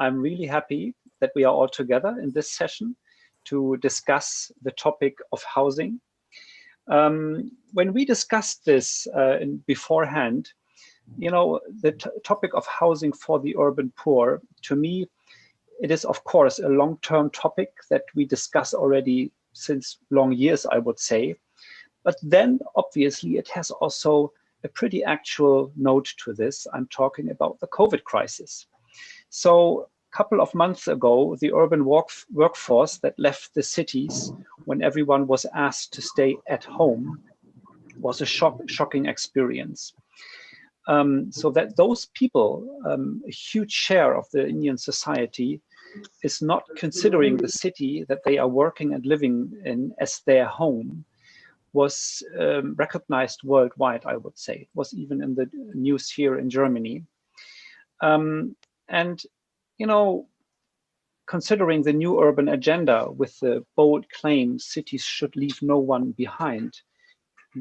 I'm really happy that we are all together in this session to discuss the topic of housing. When we discussed this beforehand, you know, the topic of housing for the urban poor, to me, it is, of course, a long-term topic that we discuss already since long years, I would say. But then, obviously, it has also a pretty actual note to this. I'm talking about the COVID crisis. So a couple of months ago, the urban workforce that left the cities when everyone was asked to stay at home was a shocking experience. So that those people, a huge share of the Indian society, is not considering the city that they are working and living in as their home, was recognized worldwide, I would say. It was even in the news here in Germany. And, you know, considering the new urban agenda with the bold claim cities should leave no one behind,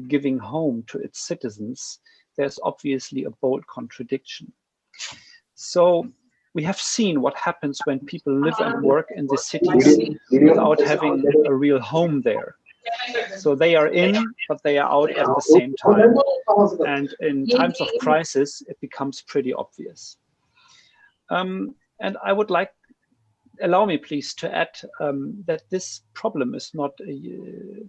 giving home to its citizens, there's obviously a bold contradiction. So we have seen what happens when people live and work in the cities without having a real home there. So they are in, but they are out at the same time. And in times of crisis, it becomes pretty obvious. And I would like, allow me please to add that this problem is not a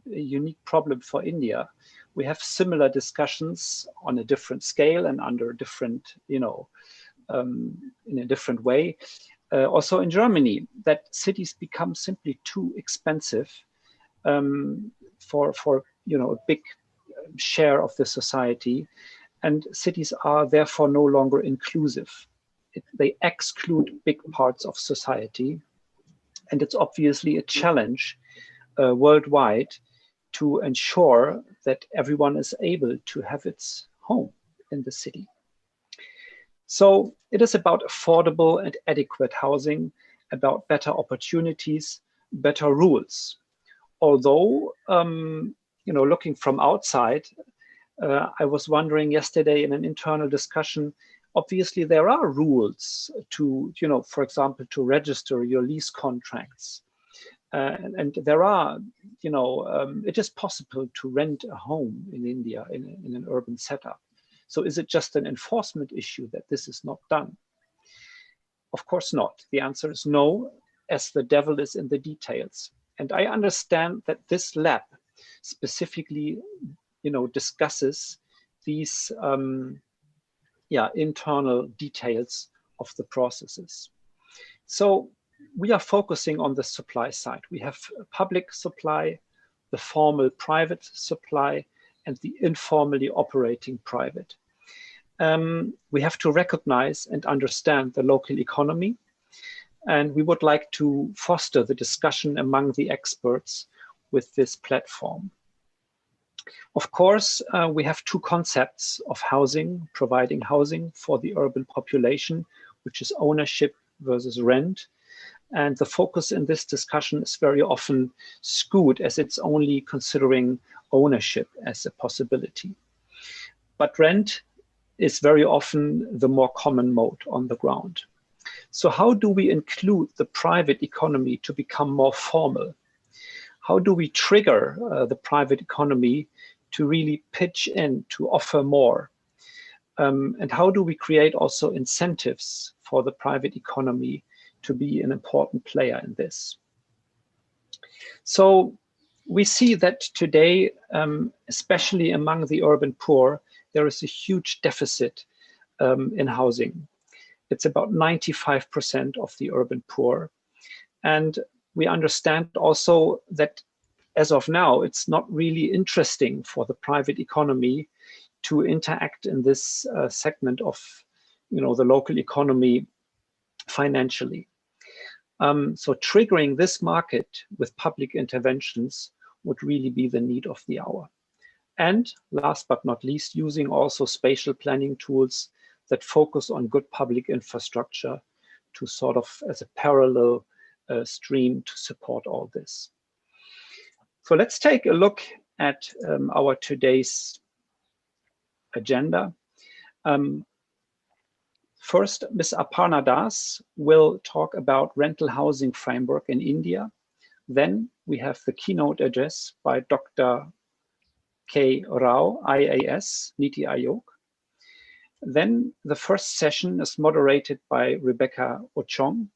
unique problem for India. We have similar discussions on a different scale and under different, you know, in a different way. Also in Germany, that cities become simply too expensive for you know, a big share of the society, and cities are therefore no longer inclusive. They exclude big parts of society, and it's obviously a challenge worldwide to ensure that everyone is able to have its home in the city. So it is about affordable and adequate housing, about better opportunities, better rules. Although, you know, looking from outside, I was wondering yesterday in an internal discussion, obviously there are rules to, you know, for example, to register your lease contracts. And there are, you know, it is possible to rent a home in India in an urban setup. So is it just an enforcement issue that this is not done? Of course not. The answer is no, as the devil is in the details. And I understand that this lab specifically, you know, discusses these internal details of the processes. So we are focusing on the supply side. We have public supply, the formal private supply, and the informally operating private. We have to recognize and understand the local economy, and we would like to foster the discussion among the experts with this platform. Of course, we have two concepts of housing, providing housing for the urban population, which is ownership versus rent. And the focus in this discussion is very often skewed as it's only considering ownership as a possibility. But rent is very often the more common mode on the ground. So how do we include the private economy to become more formal? How do we trigger the private economy to really pitch in, to offer more? And how do we create also incentives for the private economy to be an important player in this? So we see that today, especially among the urban poor, there is a huge deficit in housing. It's about 95% of the urban poor. And we understand also that as of now, it's not really interesting for the private economy to interact in this segment of, you know, the local economy financially. So triggering this market with public interventions would really be the need of the hour. And last but not least, using also spatial planning tools that focus on good public infrastructure to sort of as a parallel stream to support all this. So let's take a look at our today's agenda. First, Ms. Aparna Das will talk about rental housing framework in India. Then we have the keynote address by Dr. K. Rao, IAS, Niti Aayog. Then the first session is moderated by Rebecca Ochong,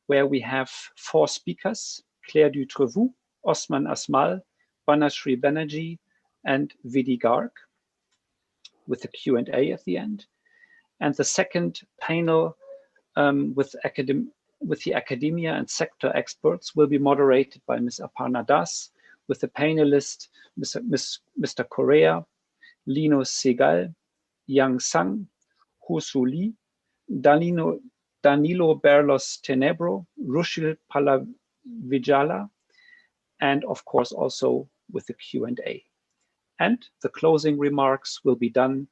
where we have 4 speakers, Claire Dutrevoux, Osman Asmal, Banashri Banerjee, and Vidi Garg, with a Q&A at the end. And the second panel with the academia and sector experts will be moderated by Ms. Aparna Das, with the panelists Mr. Correa, Lino Segal, Yang Sang, Husu Lee, Danilo Berlos Tenebro, Rushil Palavijala, and of course also with the Q&A. And the closing remarks will be done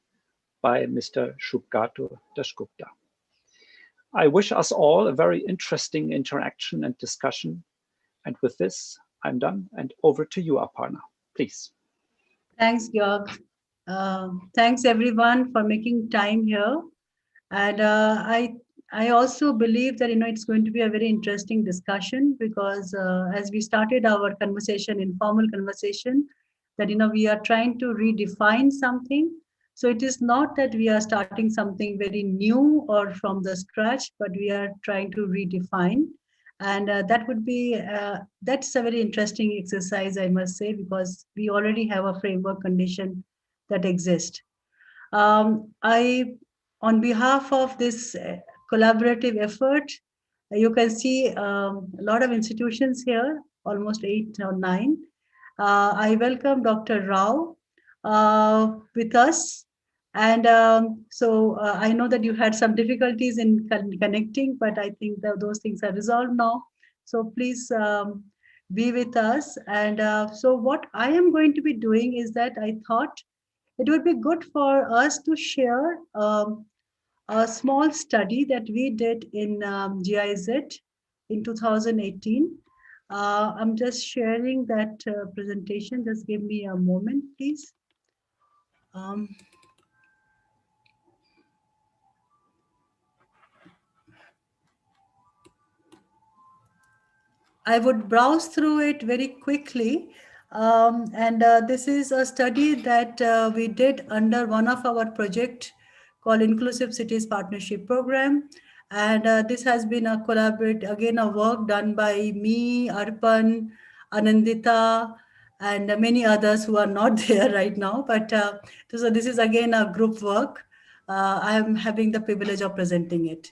by Mr. Shubhgato Dasgupta. I wish us all a very interesting interaction and discussion. And with this, I'm done, and over to you, Aparna, please. Thanks, Georg. Thanks everyone for making time here. And I also believe that it's going to be a very interesting discussion, because as we started our conversation, informal conversation, that we are trying to redefine something. So it is not that we are starting something very new or from the scratch, but we are trying to redefine. And that's a very interesting exercise, I must say, because we already have a framework condition that exists. On behalf of this collaborative effort, you can see a lot of institutions here, almost 8 or 9. I welcome Dr. Rao with us. And I know that you had some difficulties in connecting, but I think that those things are resolved now. So please be with us. And so what I am going to be doing is that I thought it would be good for us to share a small study that we did in GIZ in 2018. I'm just sharing that presentation. Just give me a moment, please. I would browse through it very quickly. This is a study that we did under one of our project called Inclusive Cities Partnership Program. And this has been a a work done by me, Arpan, Anandita, and many others who are not there right now. But so this is again a group work. I am having the privilege of presenting it.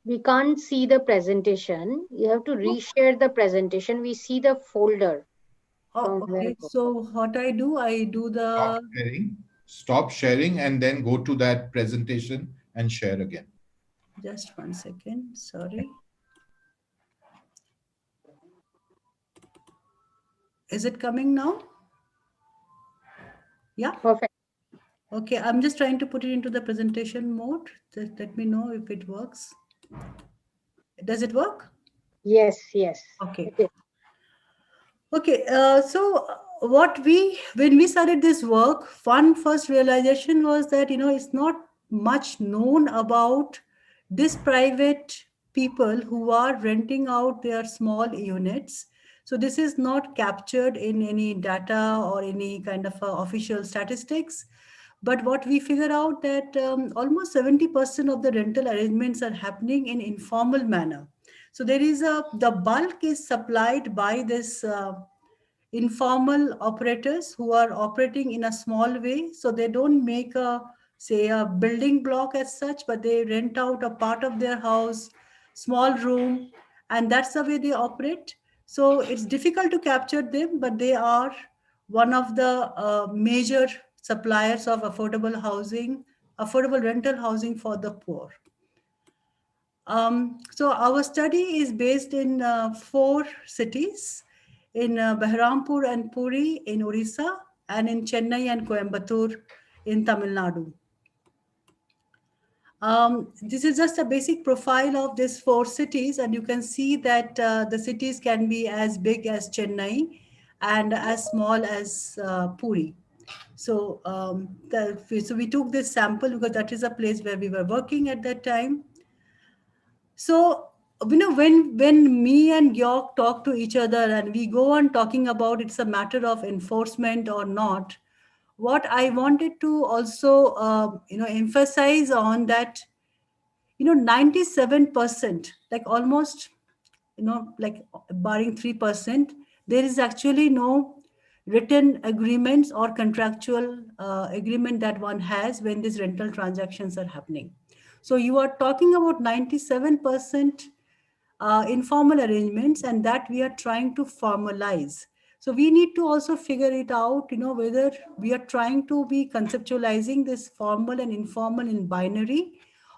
We can't see the presentation. You have to reshare the presentation. We see the folder. Oh, okay. So what I do the stop sharing and then go to that presentation and share again. Just 1 second. Sorry. Is it coming now? Yeah. Perfect. Okay, I'm just trying to put it into the presentation mode. Just let me know if it works. Does it work? Yes, yes. Okay. Okay, so when we started this work, first realization was that, it's not much known about these private people who are renting out their small units. So this is not captured in any data or any kind of official statistics. But what we figure out that almost 70% of the rental arrangements are happening in informal manner. So the bulk is supplied by this informal operators who are operating in a small way. So they don't make a building block as such, but they rent out a part of their house, small room, and that's the way they operate. So it's difficult to capture them, but they are one of the major suppliers of affordable rental housing for the poor. So our study is based in 4 cities, in Behrampur and Puri in Orissa, and in Chennai and Coimbatore in Tamil Nadu. This is just a basic profile of these 4 cities, and you can see that the cities can be as big as Chennai and as small as Puri. So, so we took this sample because that is a place where we were working at that time. So, when me and Georg talk to each other and we go on talking about it's a matter of enforcement or not, what I wanted to also, emphasize on that, 97%, like almost, like barring 3%, there is actually no written agreements or contractual agreement that one has when these rental transactions are happening. So you are talking about 97% informal arrangements, and that we are trying to formalize. So we need to also figure it out, whether we are trying to be conceptualizing this formal and informal in binary,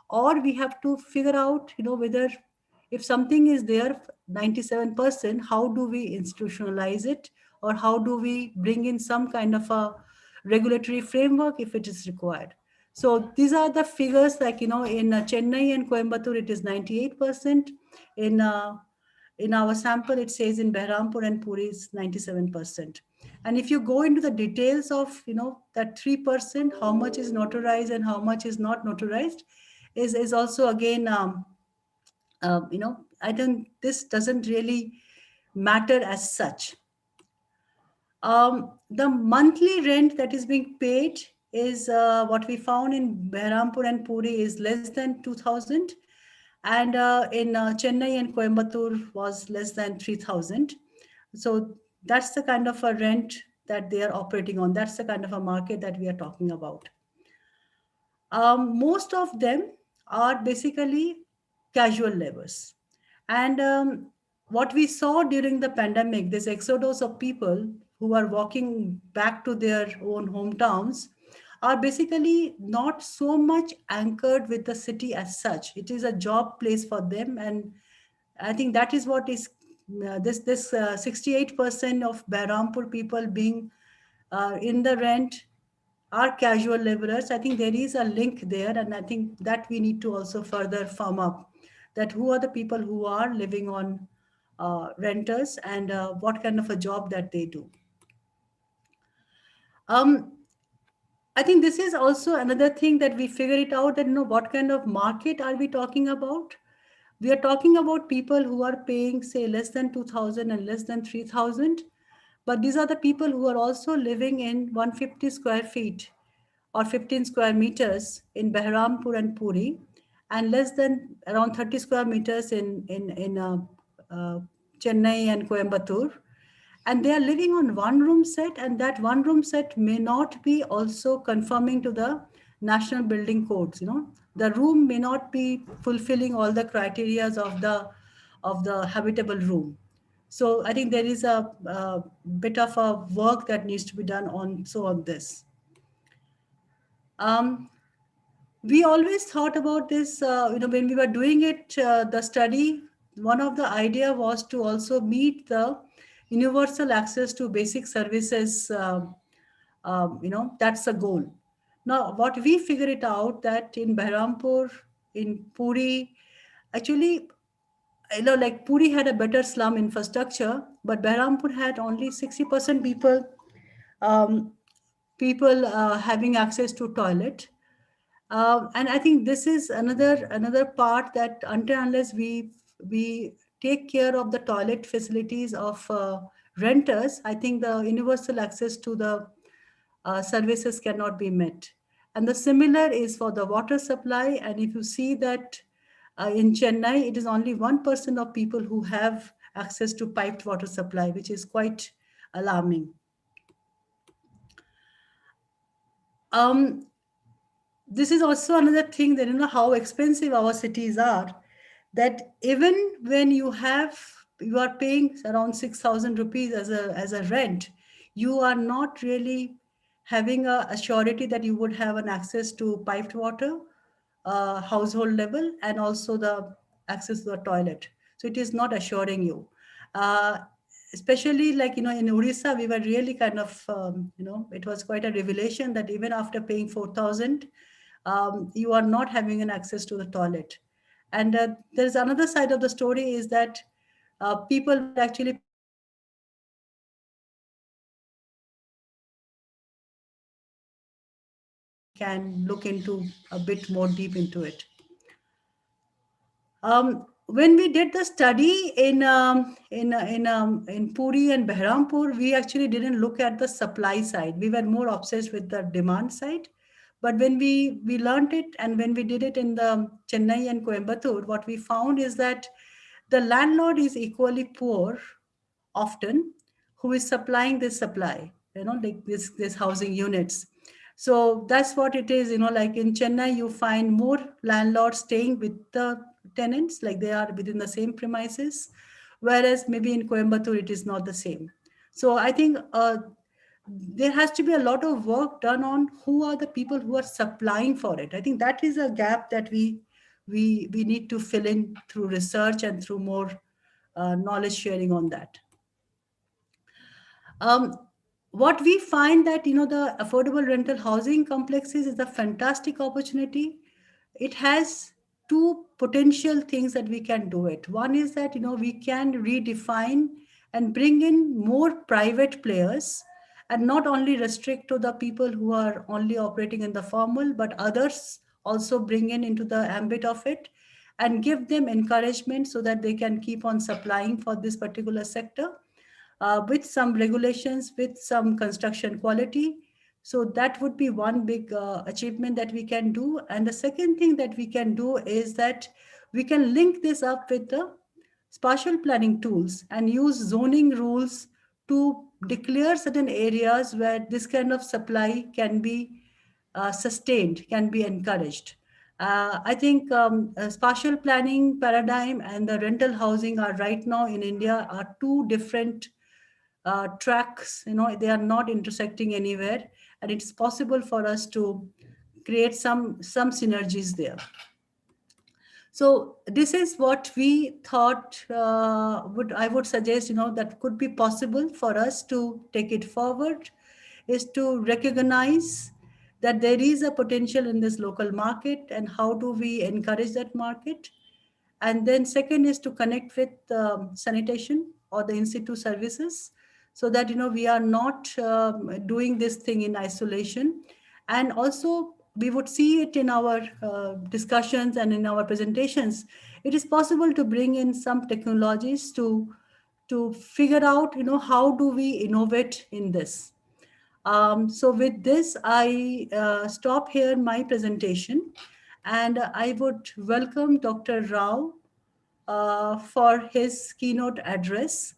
or we have to figure out, whether if something is there 97%, how do we institutionalize it, or how do we bring in some kind of a regulatory framework if it is required. So these are the figures, like, in Chennai and Coimbatore, it is 98%. In our sample, it says in Behrampur and Puri is 97%. And if you go into the details of, that 3%, how much is notarized and how much is not notarized, is also again, I don't, this doesn't really matter as such. The monthly rent that is being paid is, what we found in Behrampur and Puri is less than 2,000, and in Chennai and Coimbatore was less than 3,000. So that's the kind of a rent that they are operating on. That's the kind of a market that we are talking about. Most of them are basically casual laborers. And what we saw during the pandemic, this exodus of people who are walking back to their own hometowns, are basically not so much anchored with the city as such. It is a job place for them. And I think that is what is this 68% of Behrampur people being in the rent are casual laborers. I think there is a link there, and I think that we need to also further firm up that who are the people who are living on renters, and what kind of a job that they do. Um, I think this is also another thing that we figure it out, that what kind of market are we talking about. We are talking about people who are paying, say, less than 2,000 and less than 3,000. But these are the people who are also living in 150 square feet or 15 square meters in Behrampur and Puri, and less than around 30 square meters in uh, Chennai and Coimbatore. And they are living on one room set, and that one room set may not be also conforming to the national building codes. The room may not be fulfilling all the criterias of the habitable room. So I think there is a bit of a work that needs to be done on this. We always thought about this, when we were doing it, the study, one of the idea was to also meet the universal access to basic services. That's a goal. Now, what we figure it out that in Behrampur, in Puri, actually, like Puri had a better slum infrastructure, but Behrampur had only 60% um, people having access to toilet. And I think this is another part that until unless we take care of the toilet facilities of renters, I think the universal access to the services cannot be met. And the similar is for the water supply. And if you see that in Chennai, it is only 1% of people who have access to piped water supply, which is quite alarming. Um, this is also another thing that how expensive our cities are, that even when you are paying around 6,000 rupees as a rent, you are not really having a surety that you would have an access to piped water, household level, and also the access to the toilet. So it is not assuring you. uh, Especially, like, in Orissa, we were really kind of, it was quite a revelation that even after paying 4,000, you are not having an access to the toilet. And there's another side of the story is that people were actually paying 4,000 rupees for a toilet, but they were not having access to the toilet. can look into a bit more deep into it. When we did the study in Puri and Behrampur, we actually didn't look at the supply side. We were more obsessed with the demand side. But when we learned it, and when we did it in the Chennai and Coimbatore, what we found is that the landlord is equally poor often, who is supplying this supply, like this housing units. So that's what it is, like in Chennai, you find more landlords staying with the tenants, like they are within the same premises, whereas maybe in Coimbatore, it is not the same. So I think there has to be a lot of work done on who are the people who are supplying for it. I think that is a gap that we need to fill in through research and through more knowledge sharing on that. What we find that the affordable rental housing complexes is a fantastic opportunity. It has two potential things that we can do it. One is that we can redefine and bring in more private players, and not only restrict to the people who are only operating in the formal, but others also bring in into the ambit of it, and give them encouragement so that they can keep on supplying for this particular sector, with some regulations, with some construction quality. So that would be one big achievement that we can do. And the second thing that we can do is that we can link this up with the spatial planning tools and use zoning rules to declare certain areas where this kind of supply can be sustained, can be encouraged. I think spatial planning paradigm and the rental housing are right now in India are two different tracks. They are not intersecting anywhere, and it's possible for us to create some synergies there. So this is what we thought I would suggest, that could be possible for us to take it forward, is to recognize that there is a potential in this local market, and how do we encourage that market. And then second is to connect with sanitation or the in-situ services, so that we are not doing this thing in isolation. And also we would see it in our discussions and in our presentations. It is possible to bring in some technologies to figure out how do we innovate in this. So with this, I stop here my presentation, and I would welcome Dr. Rao for his keynote address.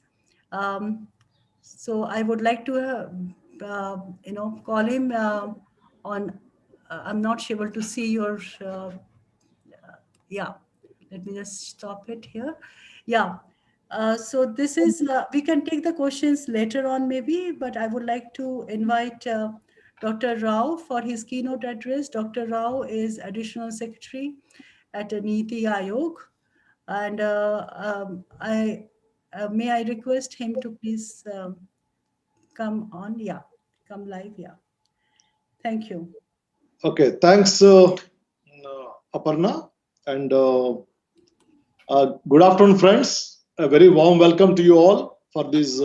So I would like to, call him on. I'm not able to see your. Yeah, let me just stop it here. Yeah. So this is, we can take the questions later on maybe, but I would like to invite Dr. Rao for his keynote address. Dr. Rao is Additional Secretary at Niti Aayog. And may I request him to please come on? Yeah, come live. Yeah. Thank you. Okay, thanks, Aparna. And good afternoon, friends. A very warm welcome to you all for this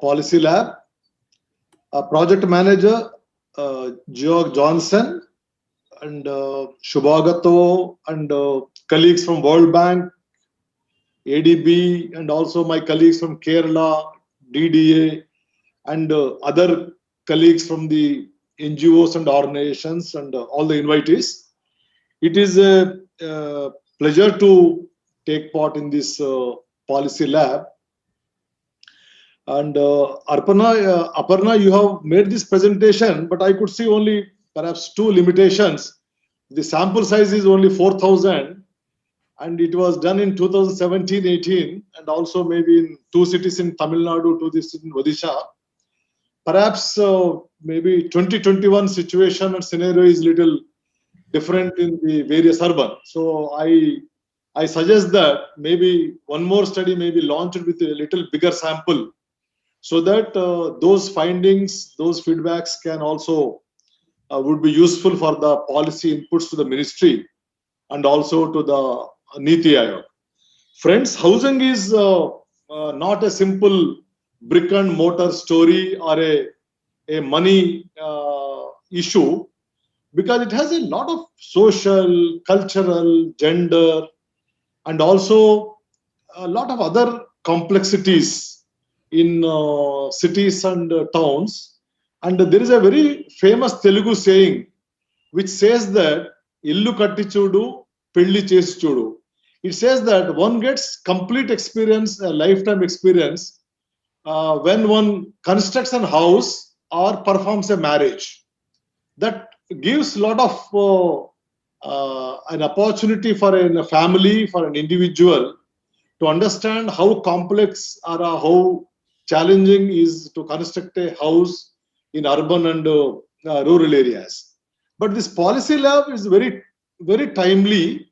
policy lab. Project manager, Georg Johnson, and Shubhagato, and colleagues from World Bank, ADB, and also my colleagues from Kerala, DDA, and other colleagues from the NGOs and organizations, and all the invitees. It is a pleasure to take part in this policy lab. And Aparna, you have made this presentation, but I could see only perhaps two limitations. The sample size is only 4,000, and it was done in 2017-18, and also maybe in two cities in Tamil Nadu, two cities in Odisha. Perhaps maybe 2021 situation and scenario is little different in the various urban. So I suggest that maybe one more study may be launched with a little bigger sample, so that those findings, those feedbacks can also would be useful for the policy inputs to the ministry and also to the Niti Aayog. Friends, housing is not a simple brick and mortar story or a money issue. because it has a lot of social, cultural, gender, and also a lot of other complexities in cities and towns. And there is a very famous Telugu saying which says that illu katti chudu, pelli chesi chudu. It says that one gets complete experience, a lifetime experience, when one constructs a house or performs a marriage. That gives a lot of an opportunity for a family, for an individual to understand how complex or how challenging is to construct a house in urban and rural areas. But this policy lab is very, very timely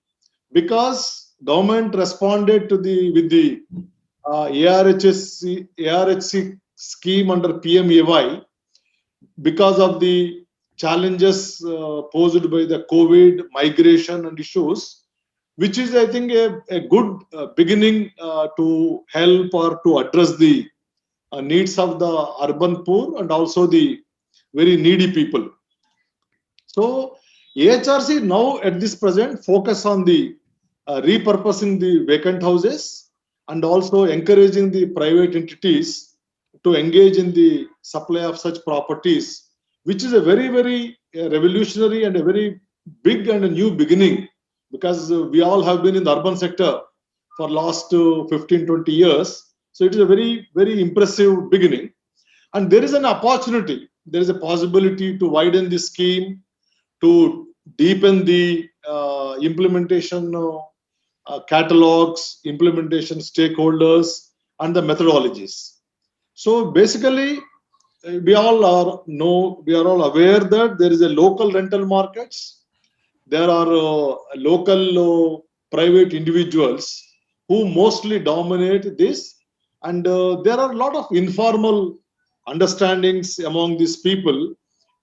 because government responded to with the ARHC scheme under PMAY because of the challenges posed by the COVID, migration and issues, which is, I think, a good beginning to help or to address the needs of the urban poor and also the very needy people. So AHRC now at this present focus on the repurposing the vacant houses and also encouraging the private entities to engage in the supply of such properties, which is a very, very revolutionary and a very big and a new beginning, because we all have been in the urban sector for last 15-20 years. So it is a very, very impressive beginning. And there is an opportunity, there is a possibility to widen the scheme, to deepen the implementation catalogs, implementation stakeholders, and the methodologies. So basically, we are all aware that there is a local rental markets. There are local private individuals who mostly dominate this, and there are a lot of informal understandings among these people,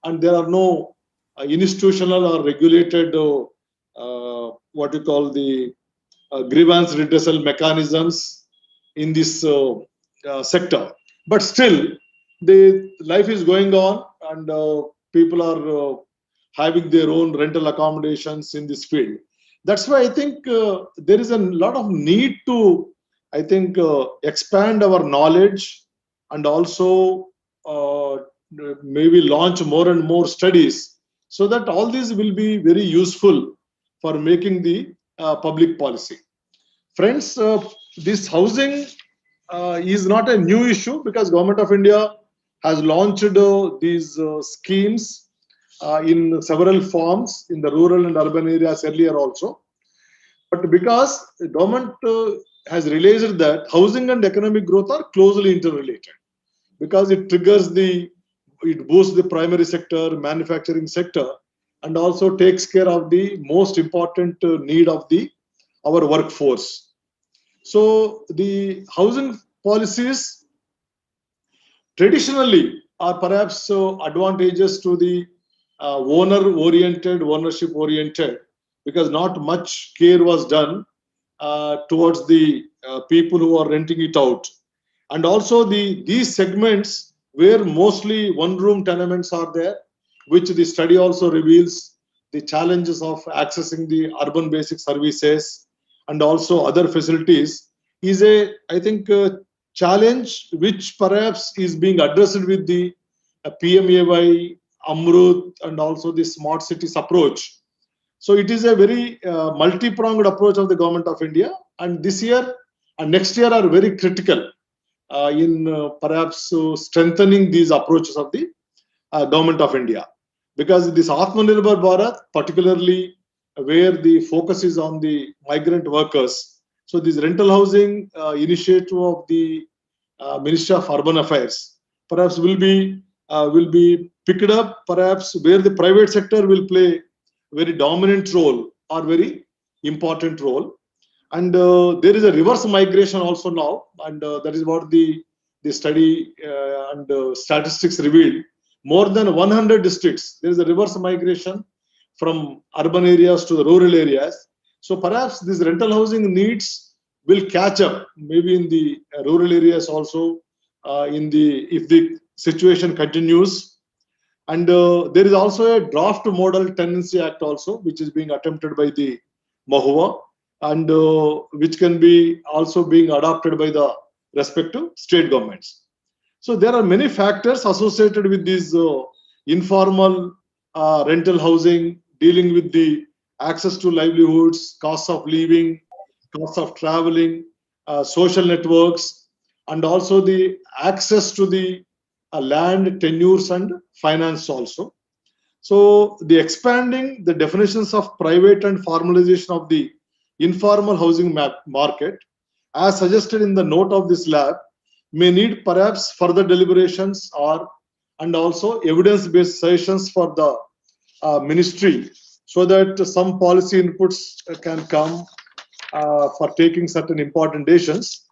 and there are no institutional or regulated what you call the grievance redressal mechanisms in this sector. But still, the life is going on, and people are having their own rental accommodations in this field. That's why I think there is a lot of need to, I think, expand our knowledge and also maybe launch more and more studies, so that all these will be very useful for making the public policy. Friends, this housing is not a new issue, because Government of India has launched these schemes in several forms in the rural and urban areas earlier also. But because the government has realized that housing and economic growth are closely interrelated, because it boosts the primary sector, manufacturing sector, and also takes care of the most important need of our workforce. So the housing policies traditionally are perhaps advantageous to the ownership oriented, because not much care was done towards the people who are renting it out. And also these segments where mostly one-room tenements are there, which the study also reveals the challenges of accessing the urban basic services and also other facilities, is I think, challenge which perhaps is being addressed with the PMAY, Amrut, and also the smart cities approach. So it is a very multi-pronged approach of the Government of India, and this year and next year are very critical in perhaps strengthening these approaches of the Government of India. Because this Atmanirbhar Bharat, particularly where the focus is on the migrant workers, so this rental housing initiative of the Ministry of Urban Affairs perhaps will be picked up, perhaps where the private sector will play a very dominant role or very important role. And there is a reverse migration also now, and that is what the study and statistics revealed. More than 100 districts, there is a reverse migration from urban areas to the rural areas. So perhaps these rental housing needs will catch up, maybe in the rural areas also, if the situation continues. And there is also a draft model tenancy act also, which is being attempted by the Mahua, and which can be also being adopted by the respective state governments. So there are many factors associated with these informal rental housing, dealing with the access to livelihoods, costs of living, costs of traveling, social networks, and also the access to the land, tenures, and finance also. So the expanding the definitions of private and formalization of the informal housing market, as suggested in the note of this lab, may need perhaps further deliberations or and also evidence-based sessions for the ministry, so that some policy inputs can come for taking certain important decisions.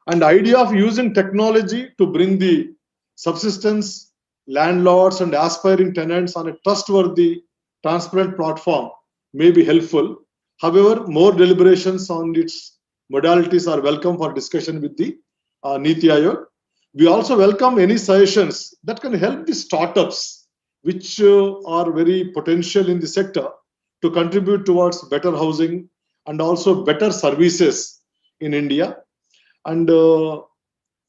And the idea of using technology to bring the subsistence landlords and aspiring tenants on a trustworthy, transparent platform may be helpful. However, more deliberations on its modalities are welcome for discussion with the Niti Aayog. We also welcome any suggestions that can help the startups, which are very potential in the sector, to contribute towards better housing and also better services in India. And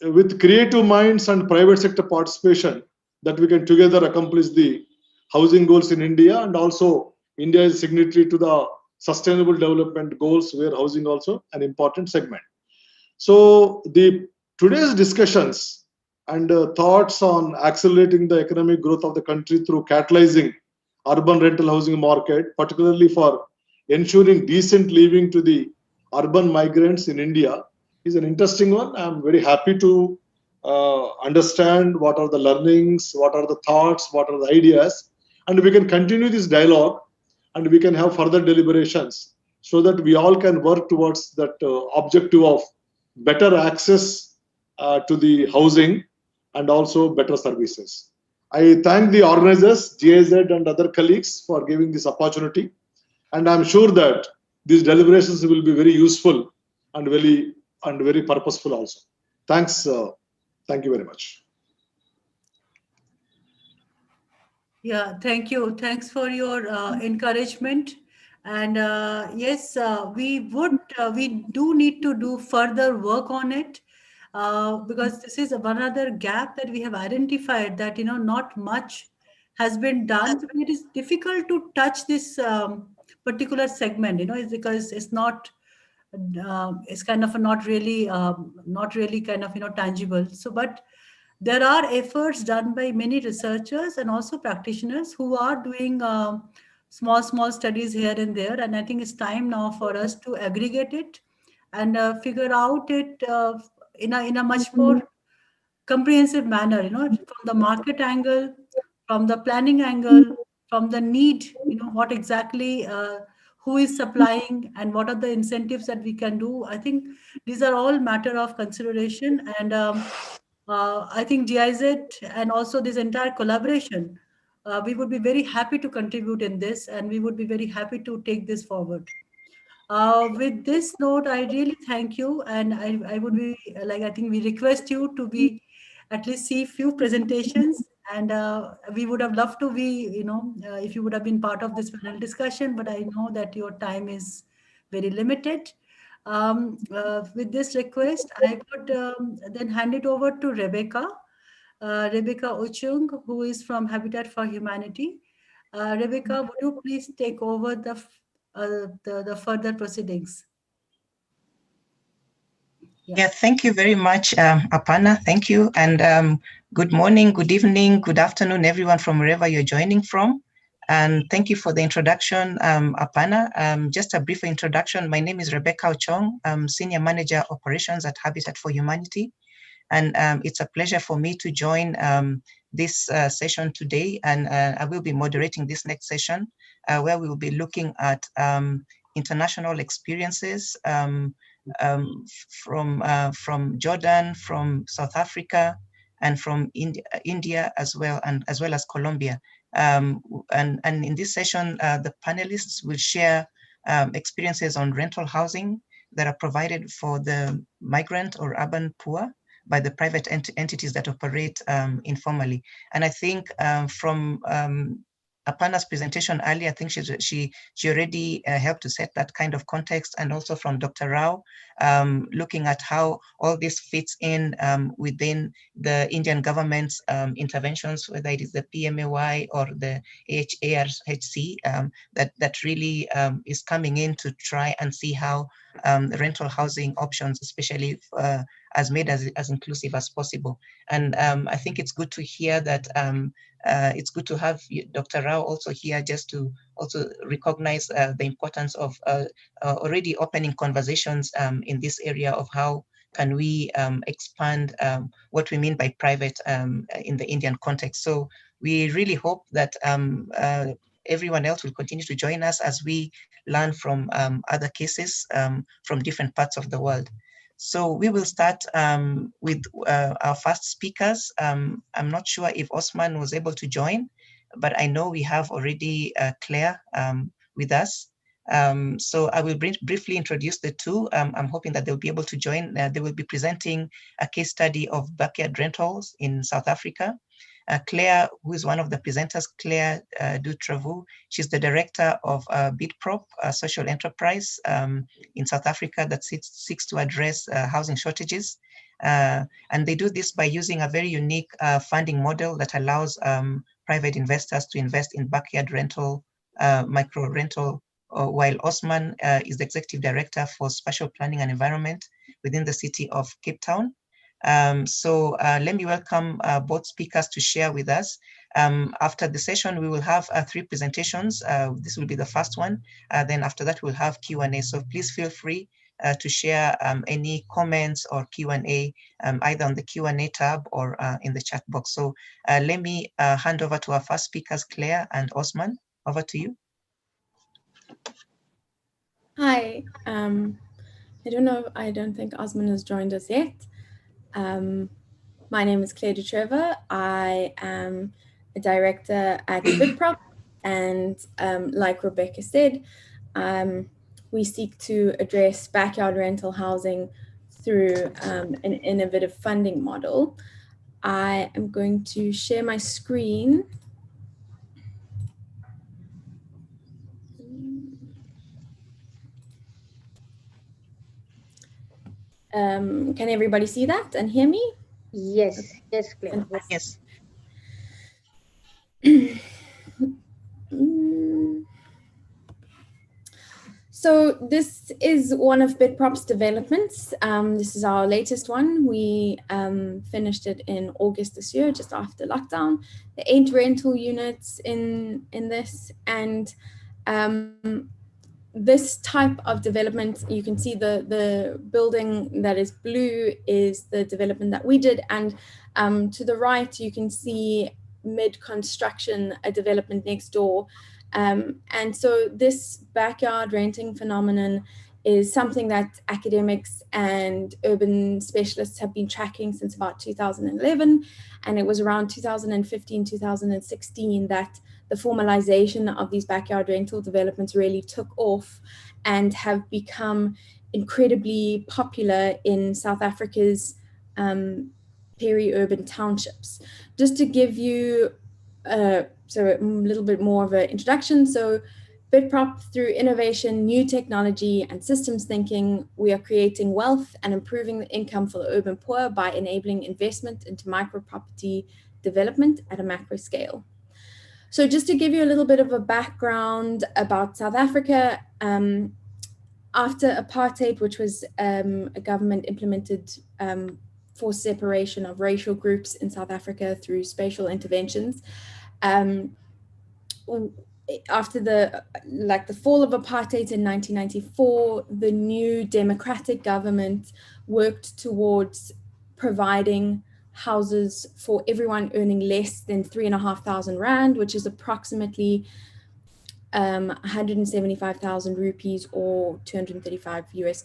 with creative minds and private sector participation, that we can together accomplish the housing goals in India. And also India is signatory to the sustainable development goals, where housing also an important segment. So the today's discussions and thoughts on accelerating the economic growth of the country through catalyzing urban rental housing market, particularly for ensuring decent living to the urban migrants in India, is an interesting one. I'm very happy to understand what are the learnings, what are the thoughts, what are the ideas, and we can continue this dialogue and we can have further deliberations, so that we all can work towards that objective of better access to the housing and also better services. I thank the organizers, GIZ and other colleagues for giving this opportunity, and I'm sure that these deliberations will be very useful and very purposeful also. Thanks. Thank you very much. Yeah, thank you. Thanks for your encouragement. And yes, we do need to do further work on it, because this is one other gap that we have identified, that, not much has been done. So it is difficult to touch this particular segment, it's because it's not, it's kind of not really kind of, tangible. So, but there are efforts done by many researchers and also practitioners who are doing small studies here and there. And I think it's time now for us to aggregate it and figure out it in a much more comprehensive manner, from the market angle, from the planning angle, from the need, what exactly, who is supplying, and what are the incentives that we can do. I think these are all matter of consideration. And I think GIZ and also this entire collaboration, we would be very happy to contribute in this, and we would be very happy to take this forward. With this note, I really thank you, and I would be like, I think we request you to be at least see few presentations, and we would have loved to be, if you would have been part of this panel discussion, but I know that your time is very limited. With this request, I would then hand it over to Rebecca Ochung, who is from Habitat for Humanity. Rebecca, would you please take over the further proceedings? Yeah, thank you very much, Aparna. Thank you. And good morning, good evening, good afternoon, everyone from wherever you're joining from. And thank you for the introduction, Aparna. Just a brief introduction. My name is Rebecca Ochung. I'm Senior Manager Operations at Habitat for Humanity. And it's a pleasure for me to join this session today. And I will be moderating this next session, where we will be looking at international experiences from Jordan, from South Africa, and from India as well, and as well as Colombia. And in this session, the panelists will share experiences on rental housing that are provided for the migrant or urban poor by the private entities that operate informally. And I think from Aparna's presentation earlier, I think she already helped to set that kind of context, and also from Dr. Rao, looking at how all this fits in within the Indian government's interventions, whether it is the PMAY or the AHC, that really is coming in to try and see how rental housing options, especially as made as inclusive as possible. And I think it's good to hear that it's good to have Dr. Rao also here, just to also recognize the importance of already opening conversations in this area of how can we expand what we mean by private in the Indian context. So we really hope that everyone else will continue to join us as we learn from other cases from different parts of the world. So we will start with our first speakers. I'm not sure if Osman was able to join, but I know we have already Claire with us. So I will briefly introduce the two. I'm hoping that they'll be able to join. They will be presenting a case study of backyard rentals in South Africa. Claire, who is one of the presenters, Claire Dutravu, she's the director of BidProp, a social enterprise in South Africa that seeks to address housing shortages. And they do this by using a very unique funding model that allows private investors to invest in backyard rental, micro rental, while Osman is the executive director for spatial planning and environment within the city of Cape Town. So let me welcome both speakers to share with us. After the session, we will have 3 presentations. This will be the first one. Then after that, we'll have Q&A. So please feel free to share any comments or Q&A either on the Q&A tab or in the chat box. So let me hand over to our first speakers, Claire and Osman. Over to you. Hi. I don't think Osman has joined us yet. My name is Claire Dutreva. I am a director at BidProp, and like Rebecca said, we seek to address backyard rental housing through an innovative funding model. I am going to share my screen. Can everybody see that and hear me? Yes, yes, Claire. Yes. So this is one of BidProp's developments. This is our latest one. We finished it in August this year, just after lockdown. The 8 rental units in this, and this type of development, you can see the building that is blue is the development that we did, and to the right you can see mid-construction a development next door. And so this backyard renting phenomenon is something that academics and urban specialists have been tracking since about 2011, and it was around 2015, 2016 that the formalization of these backyard rental developments really took off and have become incredibly popular in South Africa's peri-urban townships. Just to give you so a little bit more of an introduction. So BidProp, through innovation, new technology, and systems thinking, we are creating wealth and improving the income for the urban poor by enabling investment into micro-property development at a macro scale. So just to give you a little bit of a background about South Africa, after apartheid, which was a government implemented forced separation of racial groups in South Africa through spatial interventions, after the fall of apartheid in 1994, the new democratic government worked towards providing houses for everyone earning less than 3,500 rand, which is approximately 175,000 rupees or $235 US.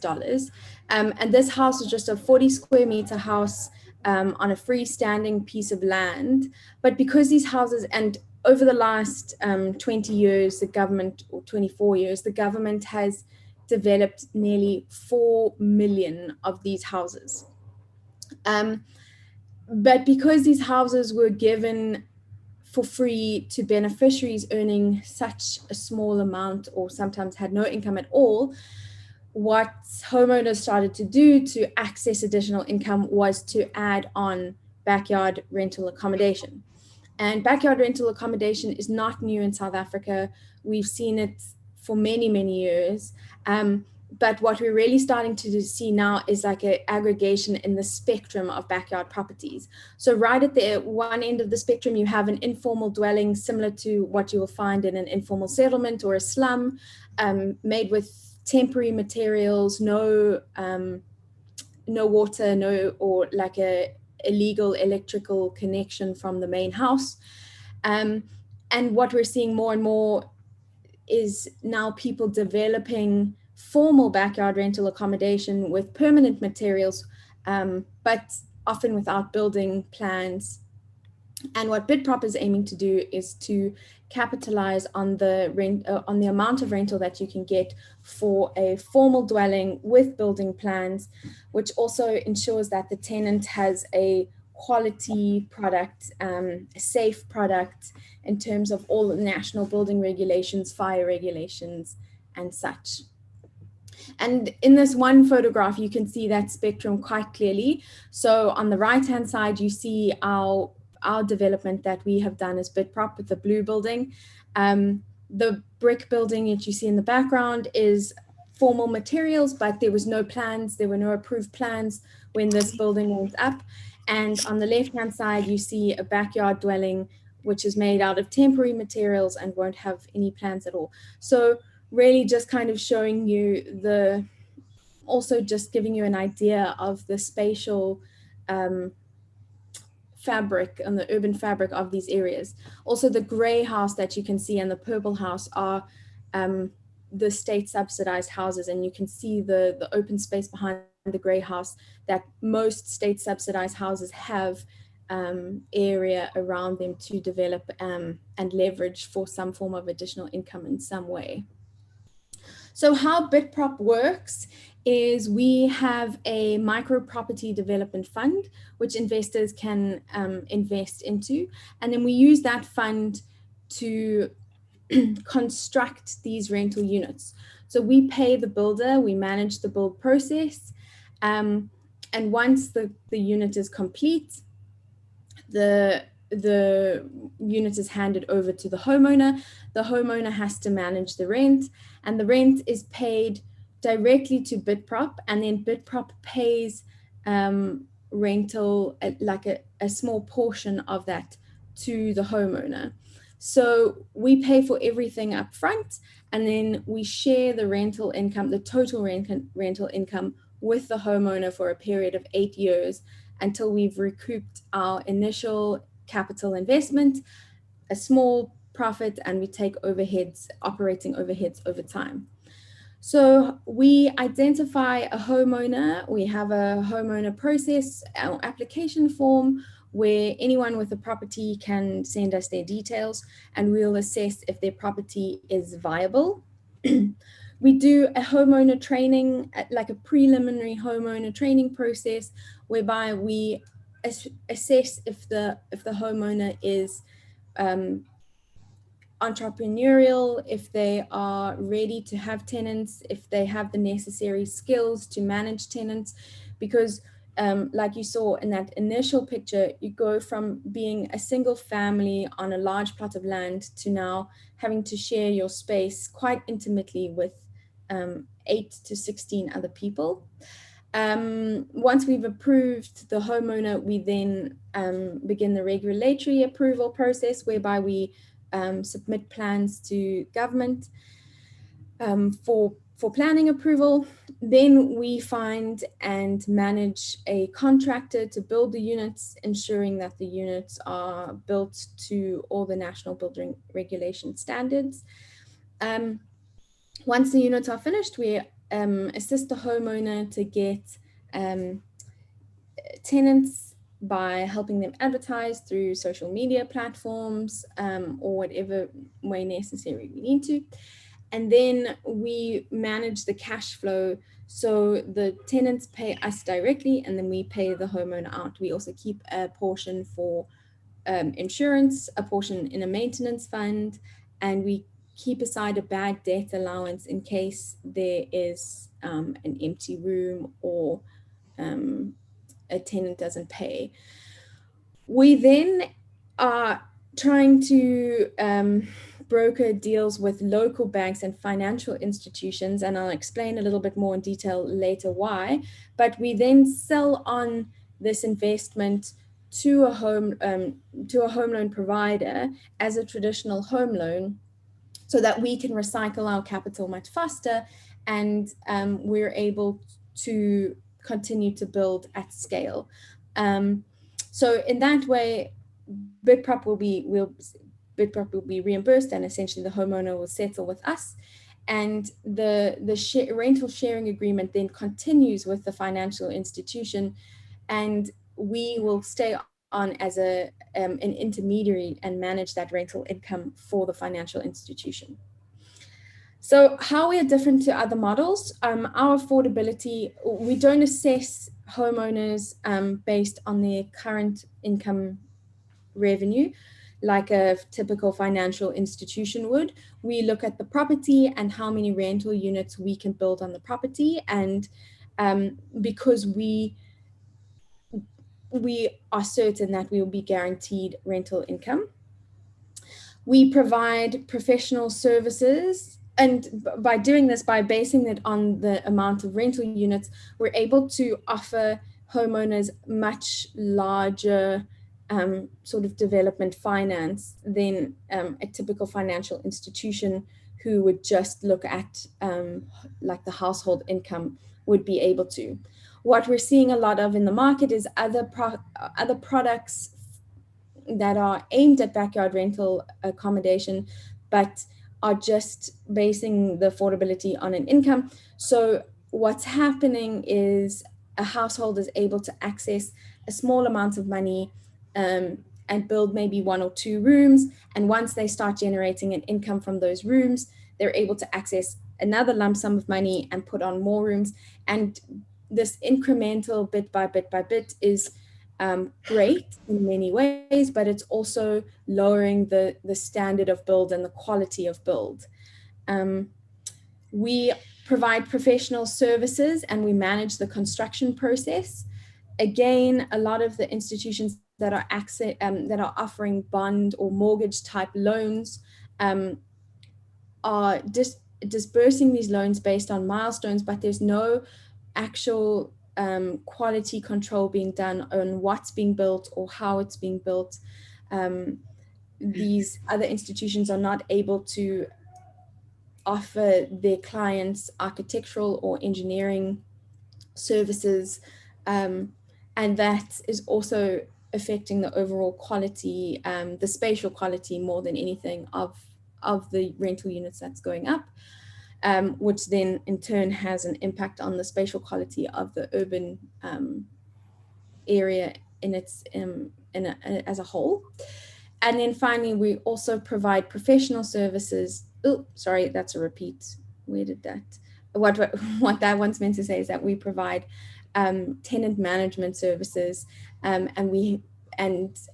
And this house was just a 40 square meter house on a freestanding piece of land. But because these houses, and over the last 20 years, the government, or 24 years, the government has developed nearly 4 million of these houses. But because these houses were given for free to beneficiaries earning such a small amount or sometimes had no income at all, what homeowners started to do to access additional income was to add on backyard rental accommodation. And backyard rental accommodation is not new in South Africa. We've seen it for many, many years. But what we're really starting to see now is like an aggregation in the spectrum of backyard properties. So right at the one end of the spectrum, you have an informal dwelling similar to what you will find in an informal settlement or a slum, made with temporary materials, no water, or like a illegal electrical connection from the main house. And what we're seeing more and more is now people developing formal backyard rental accommodation with permanent materials, but often without building plans. And what BidProp is aiming to do is to capitalize on the on the amount of rental that you can get for a formal dwelling with building plans, which also ensures that the tenant has a quality product, a safe product in terms of all the national building regulations, fire regulations, and such. And in this one photograph, you can see that spectrum quite clearly. So on the right-hand side, you see our development that we have done as BidProp with the blue building. The brick building that you see in the background is formal materials, but there was no plans, there were no approved plans when this building went up. And on the left-hand side, you see a backyard dwelling, which is made out of temporary materials and won't have any plans at all. So really just kind of showing you also just giving you an idea of the spatial fabric and the urban fabric of these areas. Also the gray house that you can see and the purple house are the state subsidized houses, and you can see the open space behind the gray house that most state subsidized houses have area around them to develop and leverage for some form of additional income in some way. So how BidProp works is we have a micro property development fund, which investors can invest into. And then we use that fund to construct these rental units. So we pay the builder, we manage the build process. And once the unit is complete, the unit is handed over to the homeowner. The homeowner has to manage the rent, and the rent is paid directly to BidProp, and then BidProp pays rental, like a small portion of that to the homeowner. So we pay for everything up front, and then we share the rental income, the total rental income with the homeowner for a period of 8 years until we've recouped our initial capital investment, a small profit, and we take overheads, operating overheads over time. So we identify a homeowner, we have a homeowner process, our application form where anyone with a property can send us their details and we'll assess if their property is viable. We do a homeowner training, like a preliminary homeowner training process whereby we assess if the homeowner is entrepreneurial, if they are ready to have tenants, if they have the necessary skills to manage tenants, because like you saw in that initial picture, you go from being a single family on a large plot of land to now having to share your space quite intimately with 8 to 16 other people. Once we've approved the homeowner, we then begin the regulatory approval process whereby we submit plans to government for planning approval. Then we find and manage a contractor to build the units, ensuring that the units are built to all the national building regulation standards. Once the units are finished, we assist the homeowner to get tenants by helping them advertise through social media platforms or whatever way necessary we need to. And then we manage the cash flow So the tenants pay us directly, and then we pay the homeowner out. We also keep a portion for insurance, a portion in a maintenance fund, and we keep aside a bad debt allowance in case there is an empty room or a tenant doesn't pay. We then are trying to broker deals with local banks and financial institutions, and I'll explain a little bit more in detail later why, but we then sell on this investment to a home loan provider as a traditional home loan, so that we can recycle our capital much faster, and we're able to continue to build at scale. So in that way, Bidprop will be reimbursed, and essentially the homeowner will settle with us. And the rental sharing agreement then continues with the financial institution, and we will stay on as an intermediary and manage that rental income for the financial institution. So how we are different to other models, our affordability, we don't assess homeowners based on their current income revenue like a typical financial institution would. We look at the property and how many rental units we can build on the property, and because we are certain that we will be guaranteed rental income. We provide professional services, and by doing this, by basing it on the amount of rental units, we're able to offer homeowners much larger sort of development finance than a typical financial institution who would just look at like the household income would be able to. What we're seeing a lot of in the market is other products that are aimed at backyard rental accommodation, but are just basing the affordability on an income. So what's happening is a household is able to access a small amount of money and build maybe 1 or 2 rooms. And once they start generating an income from those rooms, they're able to access another lump sum of money and put on more rooms. And this incremental bit by bit by bit is great in many ways, but it's also lowering the standard of build and the quality of build. We provide professional services and we manage the construction process. Again, a lot of the institutions that are offering bond or mortgage type loans are disbursing these loans based on milestones, but there's no actual quality control being done on what's being built or how it's being built. These other institutions are not able to offer their clients architectural or engineering services, and that is also affecting the overall quality, the spatial quality more than anything of the rental units that's going up. Which then in turn has an impact on the spatial quality of the urban area in its as a whole. And then finally, we also provide professional services. Oh, sorry, that's a repeat. Where did that? What that one's meant to say is that we provide tenant management services and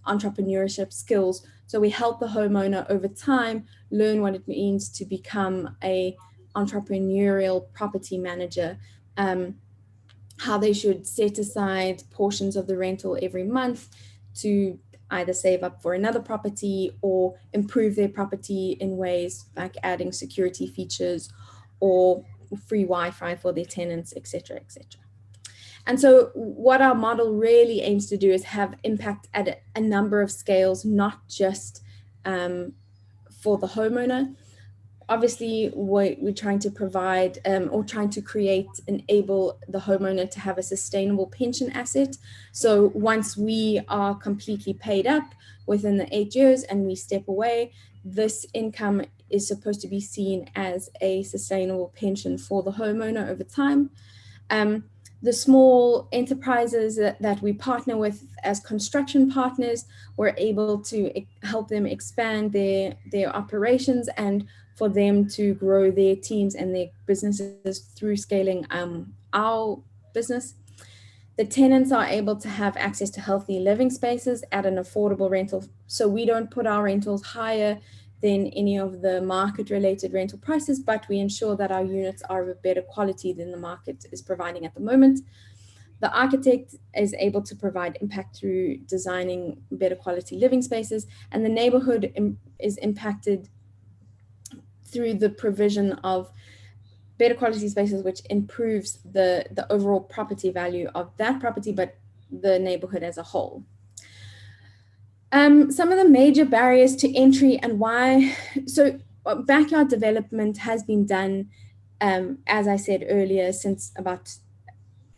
entrepreneurship skills. So we help the homeowner over time learn what it means to become a entrepreneurial property manager, how they should set aside portions of the rental every month to either save up for another property or improve their property in ways like adding security features or free Wi-Fi for their tenants, etc., etc. And so what our model really aims to do is have impact at a number of scales, not just for the homeowner. Obviously, we're trying to provide or trying to enable the homeowner to have a sustainable pension asset. So once we are completely paid up within the 8 years and we step away, this income is supposed to be seen as a sustainable pension for the homeowner over time. The small enterprises that we partner with as construction partners, we're able to help them expand their operations and for them to grow their teams and their businesses through scaling our business. The tenants are able to have access to healthy living spaces at an affordable rental. So we don't put our rentals higher than any of the market-related rental prices, but we ensure that our units are of better quality than the market is providing at the moment. The architect is able to provide impact through designing better quality living spaces, and the neighborhood is impacted through the provision of better quality spaces, which improves the overall property value of that property, but the neighborhood as a whole. Some of the major barriers to entry and why. So backyard development has been done, as I said earlier, since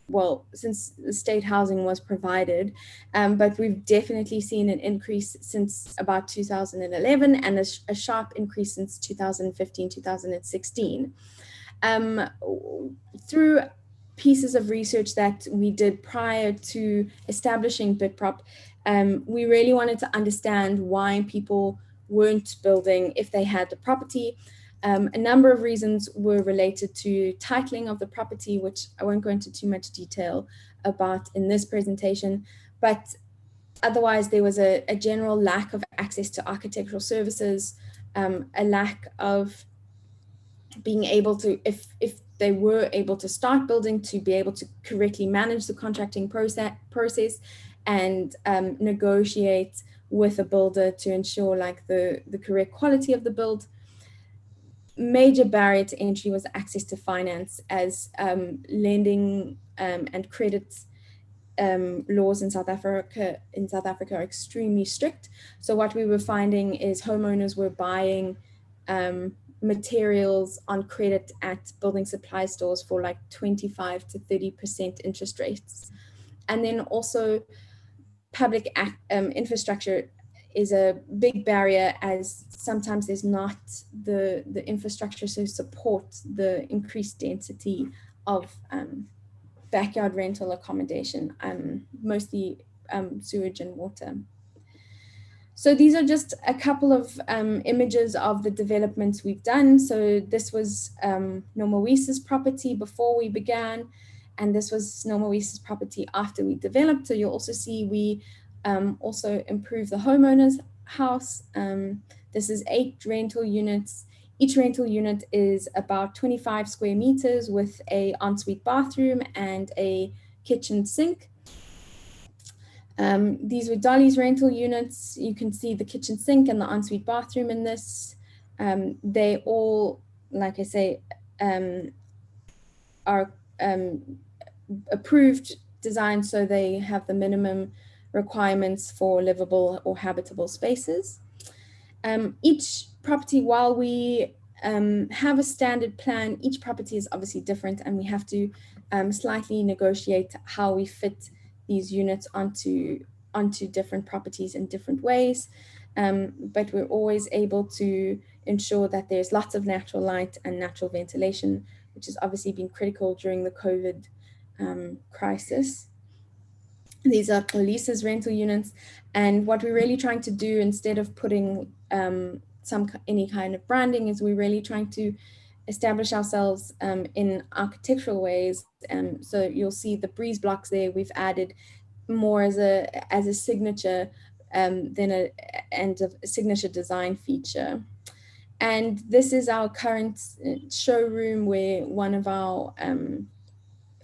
the state housing was provided, but we've definitely seen an increase since about 2011 and a sharp increase since 2015, 2016. Through pieces of research that we did prior to establishing BitProp, we really wanted to understand why people weren't building if they had the property. A number of reasons were related to titling of the property, which I won't go into too much detail about in this presentation, but otherwise there was a general lack of access to architectural services, a lack of being able to, if they were able to start building, to be able to correctly manage the contracting process and negotiate with a builder to ensure like the correct quality of the build. Major barrier to entry was access to finance, as lending and credit laws in South Africa are extremely strict. So what we were finding is homeowners were buying materials on credit at building supply stores for like 25 to 30% interest rates. And then also public infrastructure is a big barrier, as sometimes there's not the infrastructure to support the increased density of backyard rental accommodation, mostly sewage and water. So these are just a couple of images of the developments we've done. So this was Nomowisa's property before we began, and this was Nomowisa's property after we developed. So you'll also see we also improved the homeowner's house. This is 8 rental units. Each rental unit is about 25 square meters with a ensuite bathroom and a kitchen sink. These were Dolly's rental units. You can see the kitchen sink and the ensuite bathroom in this. They all, like I say, are approved design, so they have the minimum requirements for livable or habitable spaces. Each property, while we have a standard plan, each property is obviously different, and we have to slightly negotiate how we fit these units onto different properties in different ways. But we're always able to ensure that there's lots of natural light and natural ventilation, which has obviously been critical during the COVID crisis. These are Police's rental units. And what we're really trying to do, instead of putting any kind of branding, is we're really trying to establish ourselves in architectural ways. So you'll see the breeze blocks there. We've added more as a signature than a signature design feature. And this is our current showroom where one of our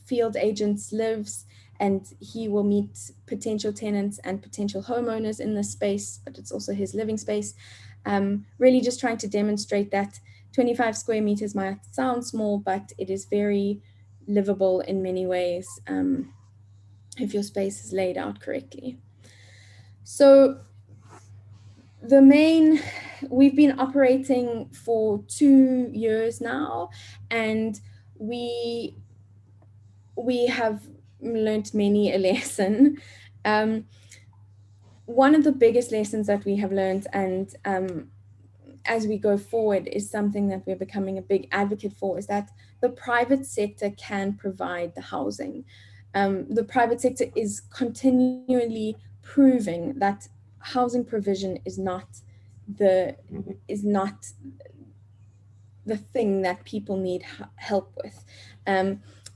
field agents lives, and he will meet potential tenants and potential homeowners in this space, but it's also his living space. Really just trying to demonstrate that 25 square meters might sound small, but it is very livable in many ways if your space is laid out correctly. So we've been operating for 2 years now, and we have learned many a lesson. One of the biggest lessons that we have learned, and as we go forward, is something that we're becoming a big advocate for, is that the private sector can provide the housing. The private sector is continually proving that housing provision is not the thing that people need help with.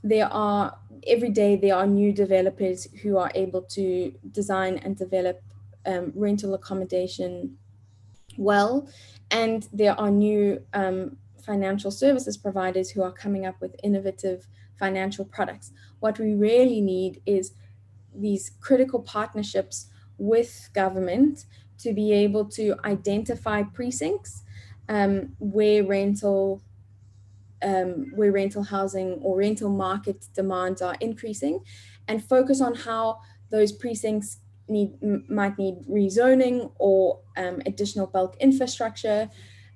every day there are new developers who are able to design and develop rental accommodation well, and there are new financial services providers who are coming up with innovative financial products. What we really need is these critical partnerships with government to be able to identify precincts where rental housing or rental market demands are increasing, and focus on how those precincts might need rezoning or additional bulk infrastructure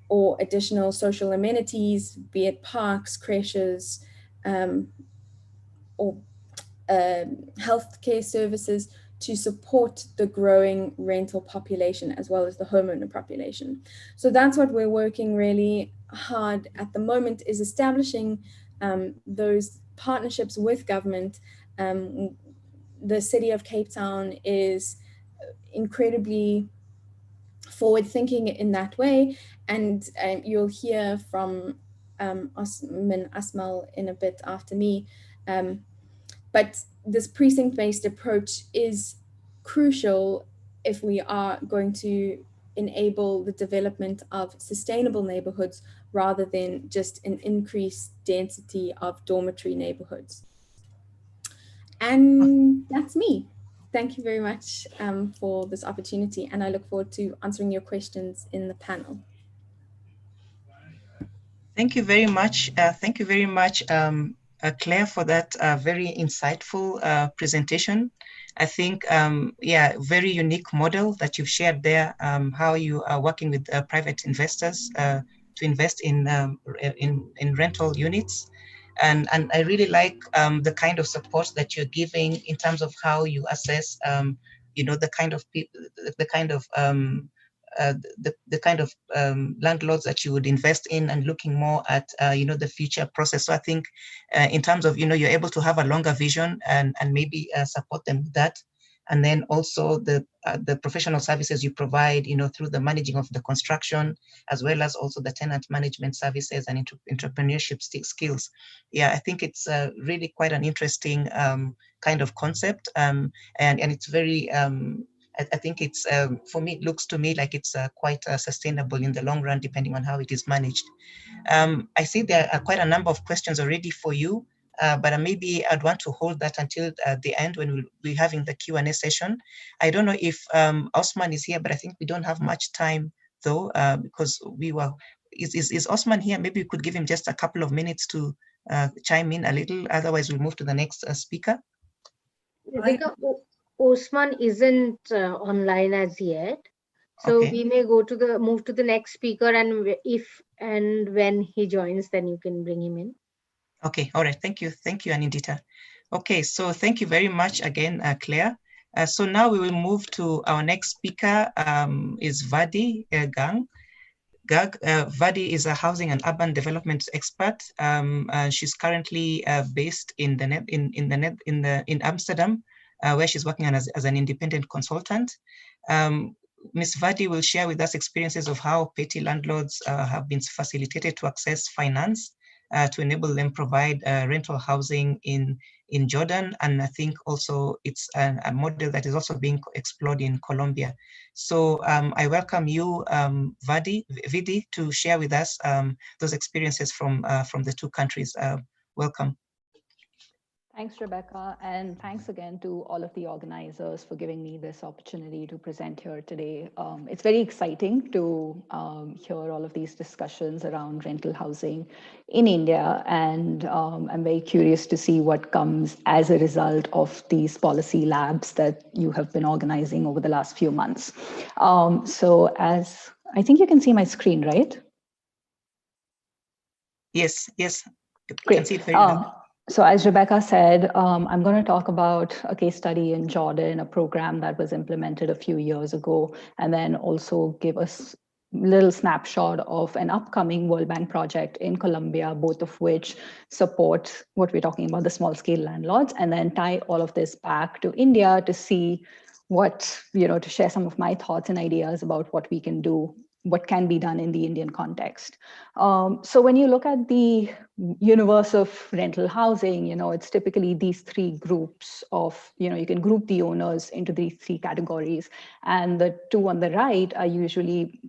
or additional social amenities, be it parks, creches, or healthcare services to support the growing rental population as well as the homeowner population. So that's what we're working really hard at the moment, is establishing those partnerships with government. The city of Cape Town is incredibly forward thinking in that way, and you'll hear from Osman Asmal in a bit after me. But this precinct-based approach is crucial if we are going to enable the development of sustainable neighborhoods rather than just an increased density of dormitory neighborhoods. And that's me. Thank you very much for this opportunity, and I look forward to answering your questions in the panel. Thank you very much. Thank you very much, Claire, for that very insightful presentation. I think, yeah, very unique model that you've shared there, how you are working with private investors to invest in rental units. And I really like the kind of support that you're giving in terms of how you assess, you know, the kind of people, the kind of landlords that you would invest in, and looking more at you know, the future process. So I think in terms of, you know, you're able to have a longer vision and maybe support them with that. And then also the professional services you provide, you know, through the managing of the construction, as well as also the tenant management services and entrepreneurship skills. Yeah, I think it's really quite an interesting kind of concept, and it's very I think it's, for me, it looks to me like it's quite sustainable in the long run, depending on how it is managed. I see there are quite a number of questions already for you, but maybe I'd want to hold that until the end when we'll be having the Q&A session. I don't know if Osman is here, but I think we don't have much time though, because we were, is Osman here? Maybe we could give him just a couple of minutes to chime in a little, otherwise we'll move to the next speaker. Osman isn't online as yet, so okay. we may move to the next speaker, and if and when he joins, then you can bring him in. Okay, all right, thank you, Anindita. Okay, so thank you very much again, Claire. So now we will move to our next speaker, is Vadi Gang. Vadi is a housing and urban development expert. She's currently based in Amsterdam, where she's working as an independent consultant. Ms. Vadi will share with us experiences of how petty landlords have been facilitated to access finance to enable them provide rental housing in Jordan. And I think also it's a model that is also being explored in Colombia. So I welcome you, Vidi, to share with us those experiences from the two countries. Welcome. Thanks, Rebecca, and thanks again to all of the organizers for giving me this opportunity to present here today. It's very exciting to hear all of these discussions around rental housing in India, and I'm very curious to see what comes as a result of these policy labs that you have been organizing over the last few months. So as I think you can see my screen, right? Yes, great. Can see it very well. So as Rebecca said, I'm going to talk about a case study in Jordan, a program that was implemented a few years ago, and then also give us a little snapshot of an upcoming World Bank project in Colombia, both of which support what we're talking about, the small scale landlords, and then tie all of this back to India to see what, to share some of my thoughts and ideas about what we can do, what can be done in the Indian context. So when you look at the universe of rental housing, it's typically these three groups of, you can group the owners into these three categories. And the two on the right are usually,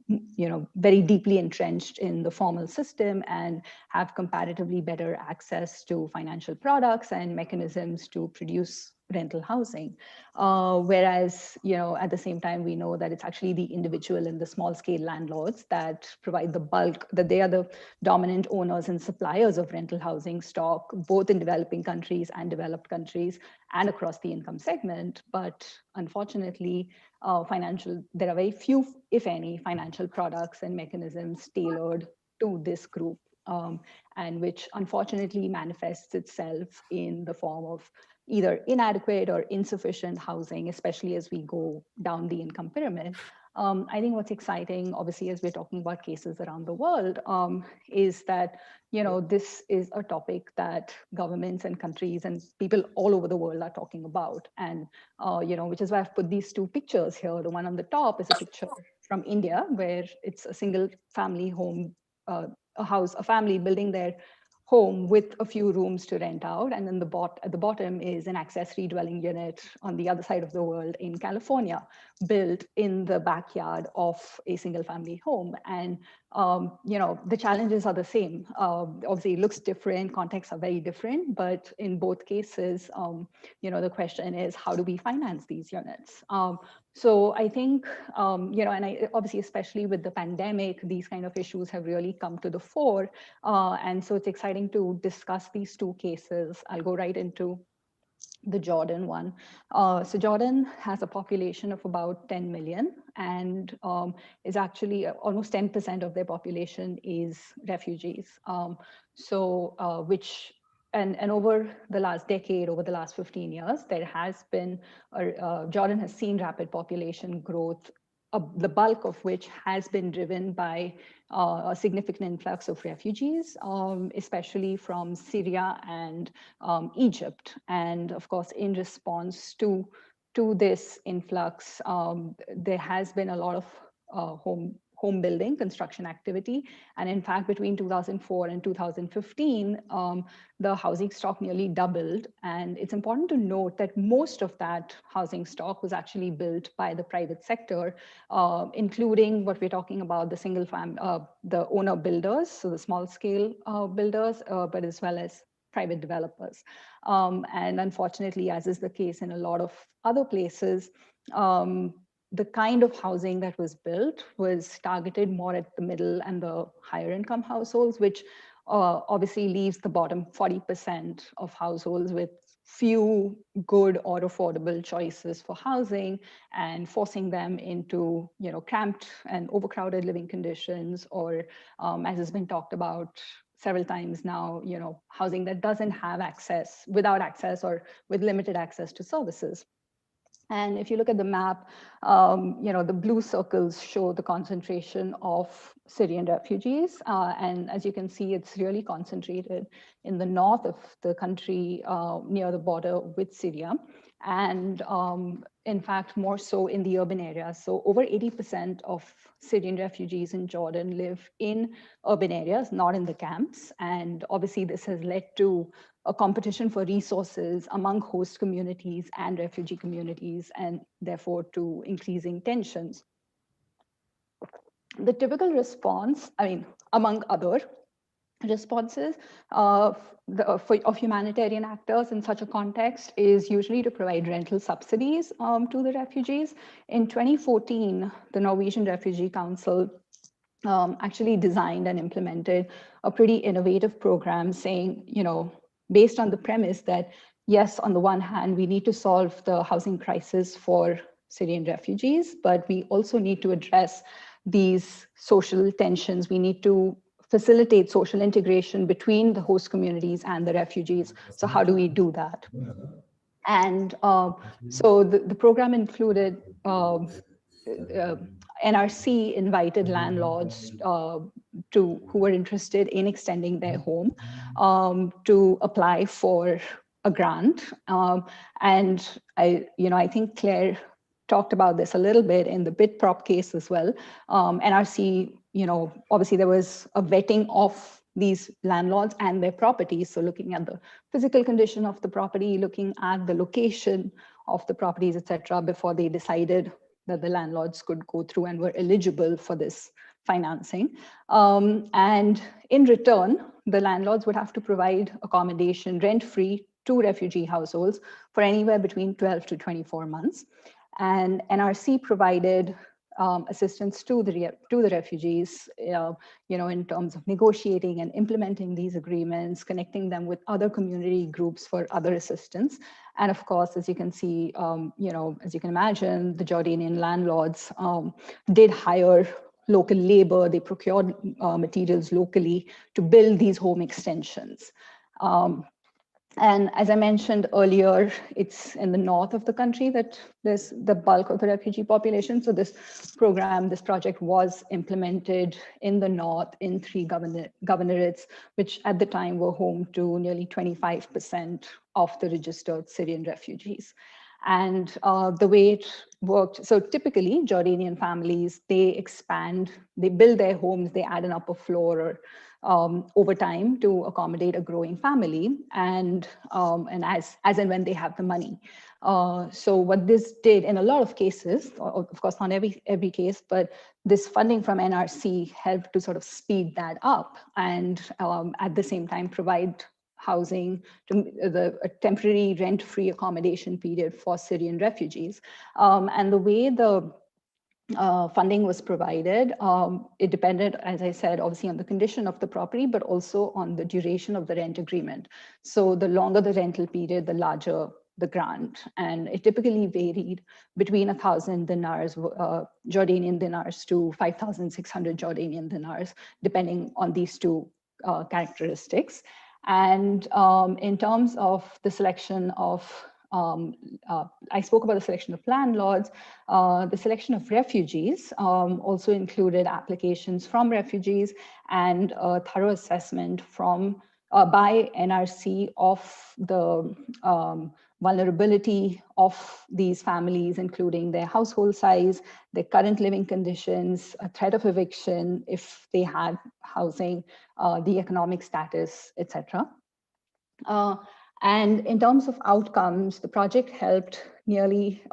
very deeply entrenched in the formal system and have comparatively better access to financial products and mechanisms to produce rental housing. Whereas, at the same time, we know that it's actually the individual and the small scale landlords that provide the bulk, that they are the dominant owners and suppliers of rental housing stock, both in developing countries and developed countries and across the income segment. But unfortunately, there are very few, if any, financial products and mechanisms tailored to this group, and which unfortunately manifests itself in the form of either inadequate or insufficient housing, especially as we go down the income pyramid. I think what's exciting, obviously, as we're talking about cases around the world, is that, this is a topic that governments and countries and people all over the world are talking about. And, which is why I've put these two pictures here. The one on the top is a picture from India, where it's a single family home, a family building their home with a few rooms to rent out. And then at the bottom is an accessory dwelling unit on the other side of the world in California, built in the backyard of a single family home. And, the challenges are the same. Obviously, it looks different, contexts are very different, but in both cases, the question is, how do we finance these units? So I think, and obviously, especially with the pandemic, these kind of issues have really come to the fore. And so it's exciting to discuss these two cases. I'll go right into the Jordan one. So Jordan has a population of about 10 million and is actually almost 10% of their population is refugees. And over the last decade, over the last 15 years, there has been, Jordan has seen rapid population growth, the bulk of which has been driven by a significant influx of refugees, especially from Syria and Egypt. And of course, in response to this influx, there has been a lot of home building, construction activity. And in fact, between 2004 and 2015, the housing stock nearly doubled. And it's important to note that most of that housing stock was actually built by the private sector, including what we're talking about, the owner builders, so the small scale builders, but as well as private developers. And unfortunately, as is the case in a lot of other places, the kind of housing that was built was targeted more at the middle and the higher income households, which obviously leaves the bottom 40% of households with few good or affordable choices for housing and forcing them into, cramped and overcrowded living conditions, or as has been talked about several times now, housing that doesn't have access, without access or with limited access to services. And if you look at the map, the blue circles show the concentration of Syrian refugees. And as you can see, it's really concentrated in the north of the country, near the border with Syria. And in fact, more so in the urban areas. So over 80% of Syrian refugees in Jordan live in urban areas, not in the camps. And obviously, this has led to a competition for resources among host communities and refugee communities, and therefore to increasing tensions. The typical response, among other responses of humanitarian actors in such a context, is usually to provide rental subsidies to the refugees. In 2014, the Norwegian Refugee Council actually designed and implemented a pretty innovative program saying, based on the premise that, yes, on the one hand, we need to solve the housing crisis for Syrian refugees, but we also need to address these social tensions. We need to facilitate social integration between the host communities and the refugees. So how do we do that? And so the program included NRC invited landlords who were interested in extending their home to apply for a grant. And I think Claire talked about this a little bit in the BitProp case as well. NRC, obviously there was a vetting of these landlords and their properties. So looking at the physical condition of the property, looking at the location of the properties, etc., before they decided that the landlords could go through and were eligible for this financing. And in return, the landlords would have to provide accommodation rent-free to refugee households for anywhere between 12 to 24 months. And NRC provided assistance to the refugees, in terms of negotiating and implementing these agreements, connecting them with other community groups for other assistance. And of course, as you can see, as you can imagine, the Jordanian landlords did hire local labor. They procured materials locally to build these home extensions. And as I mentioned earlier, it's in the north of the country that there's the bulk of the refugee population. So this project was implemented in the north in 3 governorates, which at the time were home to nearly 25% of the registered Syrian refugees. And the way it worked, so typically Jordanian families, they expand, they build their homes, they add an upper floor or over time to accommodate a growing family, and as and when they have the money. So what this did in a lot of cases, of course not every case, but this funding from NRC helped to sort of speed that up, and at the same time provide housing, a temporary rent-free accommodation period for Syrian refugees. And the way the funding was provided, it depended, as I said, obviously on the condition of the property, but also on the duration of the rent agreement. So the longer the rental period, the larger the grant. And it typically varied between 1,000 dinars, Jordanian dinars, to 5,600 Jordanian dinars, depending on these two characteristics. And in terms of the selection of I spoke about the selection of landlords. The selection of refugees also included applications from refugees and a thorough assessment from by NRC of the vulnerability of these families, including their household size, their current living conditions, a threat of eviction if they had housing, the economic status, etc. And in terms of outcomes, the project helped nearly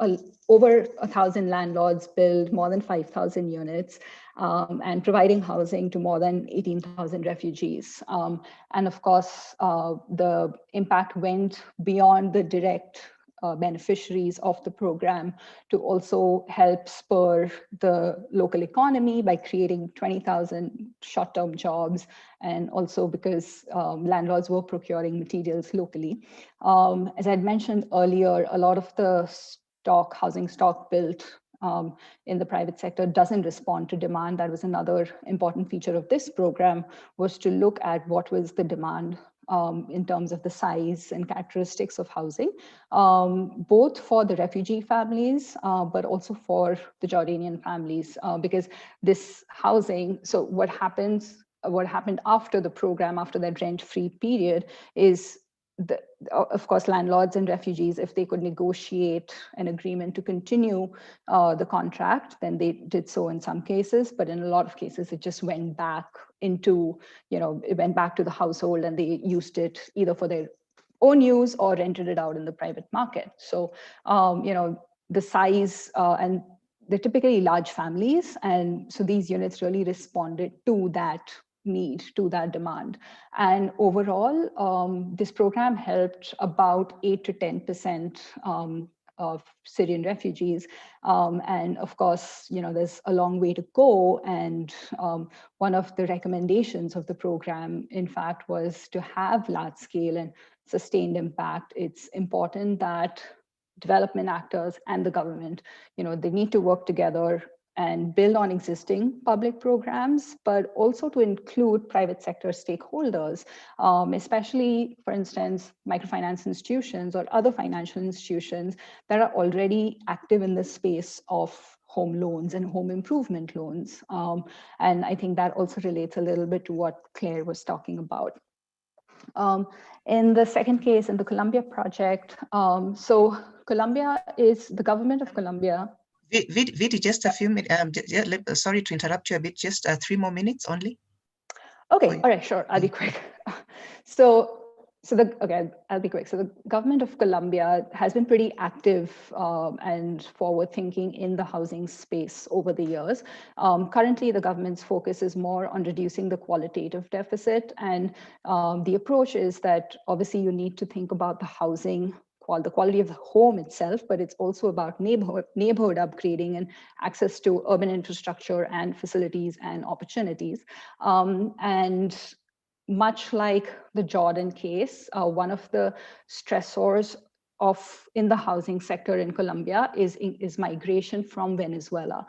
over 1,000 landlords build more than 5,000 units and providing housing to more than 18,000 refugees. And of course, the impact went beyond the direct beneficiaries of the program to also help spur the local economy by creating 20,000 short-term jobs, and also because landlords were procuring materials locally. As I had mentioned earlier, a lot of the housing stock built in the private sector doesn't respond to demand. That was another important feature of this program, was to look at what was the demand in terms of the size and characteristics of housing, both for the refugee families, but also for the Jordanian families, because this housing, so what happened after the program, after that rent-free period, is of course, landlords and refugees, if they could negotiate an agreement to continue the contract, then they did so in some cases, but in a lot of cases, it just went back into, it went back to the household and they used it either for their own use or rented it out in the private market. So, the size and they're typically large families. And so these units really responded to that need, to that demand. And overall, this program helped about 8 to 10% of Syrian refugees. And of course, there's a long way to go. And one of the recommendations of the program, in fact, was to have large scale and sustained impact. It's important that development actors and the government, they need to work together and build on existing public programs, but also to include private sector stakeholders, especially, for instance, microfinance institutions or other financial institutions that are already active in the space of home loans and home improvement loans. And I think that also relates a little bit to what Claire was talking about. In the second case, in the Colombia project, so Colombia is the government of Colombia. Vidi, just a few minutes. Sorry to interrupt you a bit, just 3 more minutes only. Okay, all right, sure, I'll be quick. I'll be quick. So the government of Colombia has been pretty active and forward-thinking in the housing space over the years. Currently, the government's focus is more on reducing the qualitative deficit, and the approach is that obviously you need to think about the housing, the quality of the home itself, but it's also about neighborhood upgrading and access to urban infrastructure and facilities and opportunities. And much like the Jordan case, one of the stressors in the housing sector in Colombia is migration from Venezuela.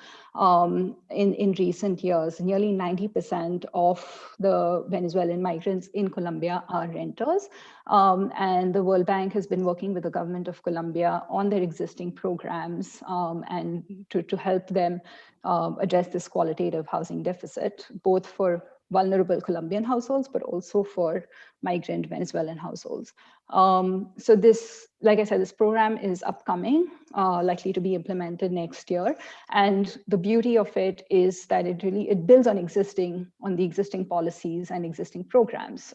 In recent years, nearly 90% of the Venezuelan migrants in Colombia are renters. And the World Bank has been working with the government of Colombia on their existing programs and to help them address this qualitative housing deficit, both for vulnerable Colombian households, but also for migrant Venezuelan households. So this, like I said, this program is upcoming, likely to be implemented next year. And the beauty of it is that it builds on the existing policies and existing programs.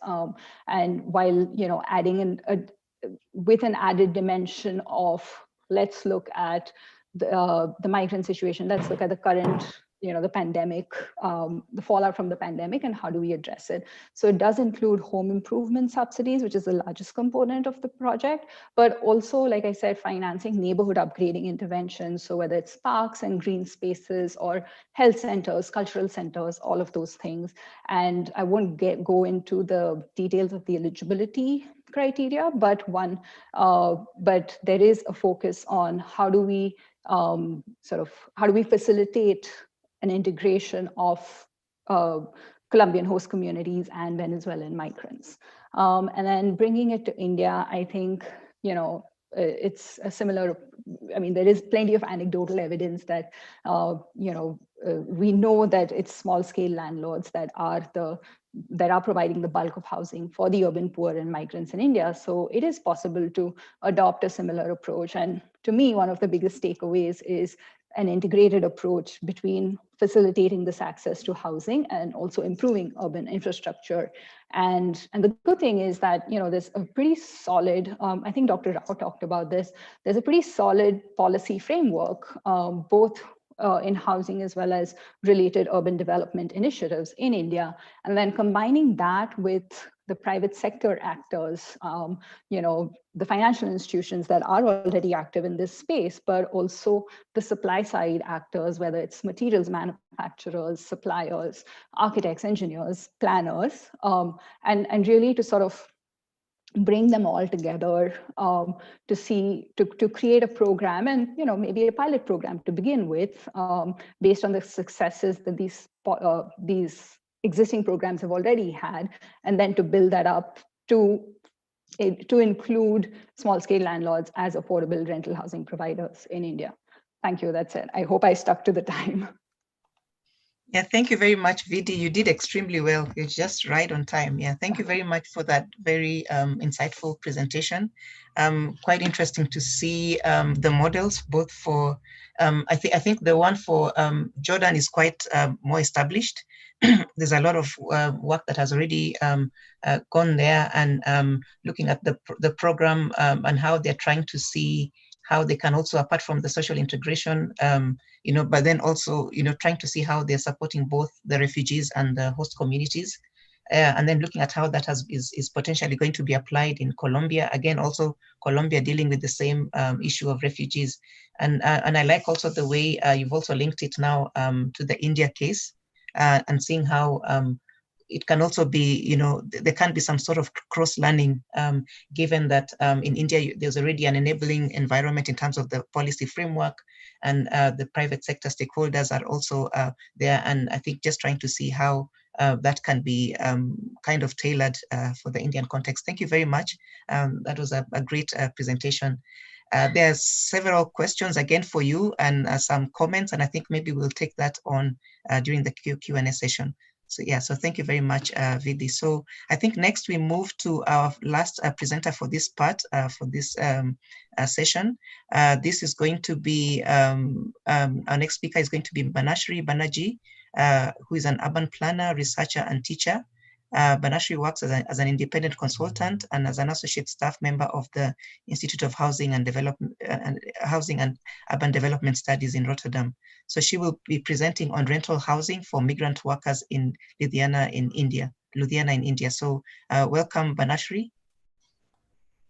And while adding with an added dimension of, let's look at the migrant situation, let's look at the current the pandemic, the fallout from the pandemic, and how do we address it? So it does include home improvement subsidies, which is the largest component of the project, but also, like I said, financing neighborhood upgrading interventions. So whether it's parks and green spaces or health centers, cultural centers, all of those things. And I won't go into the details of the eligibility criteria, but there is a focus on how do we facilitate an integration of Colombian host communities and Venezuelan migrants. And then bringing it to India, I think, it's a similar, there is plenty of anecdotal evidence that, we know that it's small scale landlords that are providing the bulk of housing for the urban poor and migrants in India. So it is possible to adopt a similar approach. And to me, one of the biggest takeaways is an integrated approach between facilitating this access to housing and also improving urban infrastructure. And the good thing is that, there's a pretty solid, I think Dr. Rao talked about this, there's a pretty solid policy framework, both in housing as well as related urban development initiatives in India. And then combining that with the private sector actors, the financial institutions that are already active in this space, but also the supply side actors, whether it's materials manufacturers, suppliers, architects, engineers, planners, and really to sort of bring them all together to create a program and maybe a pilot program to begin with, based on the successes that these existing programs have already had, and then to build that up to include small-scale landlords as affordable rental housing providers in India. Thank you. That's it. I hope I stuck to the time. Yeah, thank you very much, Vidi. You did extremely well. You're just right on time. Yeah, thank you very much for that very insightful presentation. Quite interesting to see the models, both for, I think the one for Jordan is quite more established. There's a lot of work that has already gone there, and looking at the program and how they're trying to see how they can also, apart from the social integration, but then also, trying to see how they're supporting both the refugees and the host communities. And then looking at how that is potentially going to be applied in Colombia. Again, also Colombia dealing with the same issue of refugees. And I like also the way you've also linked it now to the India case, and seeing how it can also be, there can be some sort of cross-learning, given that in India, there's already an enabling environment in terms of the policy framework, and the private sector stakeholders are also there. And I think just trying to see how that can be kind of tailored for the Indian context. Thank you very much. That was a great presentation. There's several questions again for you and some comments, and I think maybe we'll take that on during the Q&A session. So yeah, so thank you very much, Vidi. So I think next we move to our last presenter for this part, for this session. This is going to be, our next speaker is going to be Banashri Banerjee, who is an urban planner, researcher, and teacher. Banashri works as an independent consultant and as an associate staff member of the Institute of Housing and Urban Development Studies in Rotterdam. So she will be presenting on rental housing for migrant workers in Ludhiana in India. So welcome, Banashri.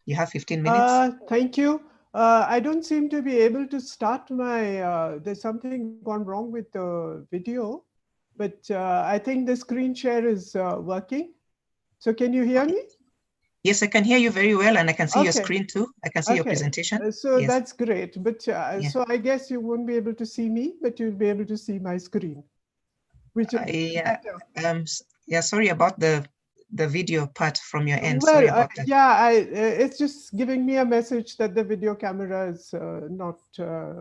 You have 15 minutes. Thank you. I don't seem to be able to start my, there's something gone wrong with the video, but I think the screen share is working. So can you hear me? Yes, I can hear you very well, and I can see your screen too. I can see your presentation. So that's great. But so I guess you won't be able to see me, but you'll be able to see my screen. Which is sorry about the video part from your end. Sorry about that. Yeah, it's just giving me a message that the video camera is not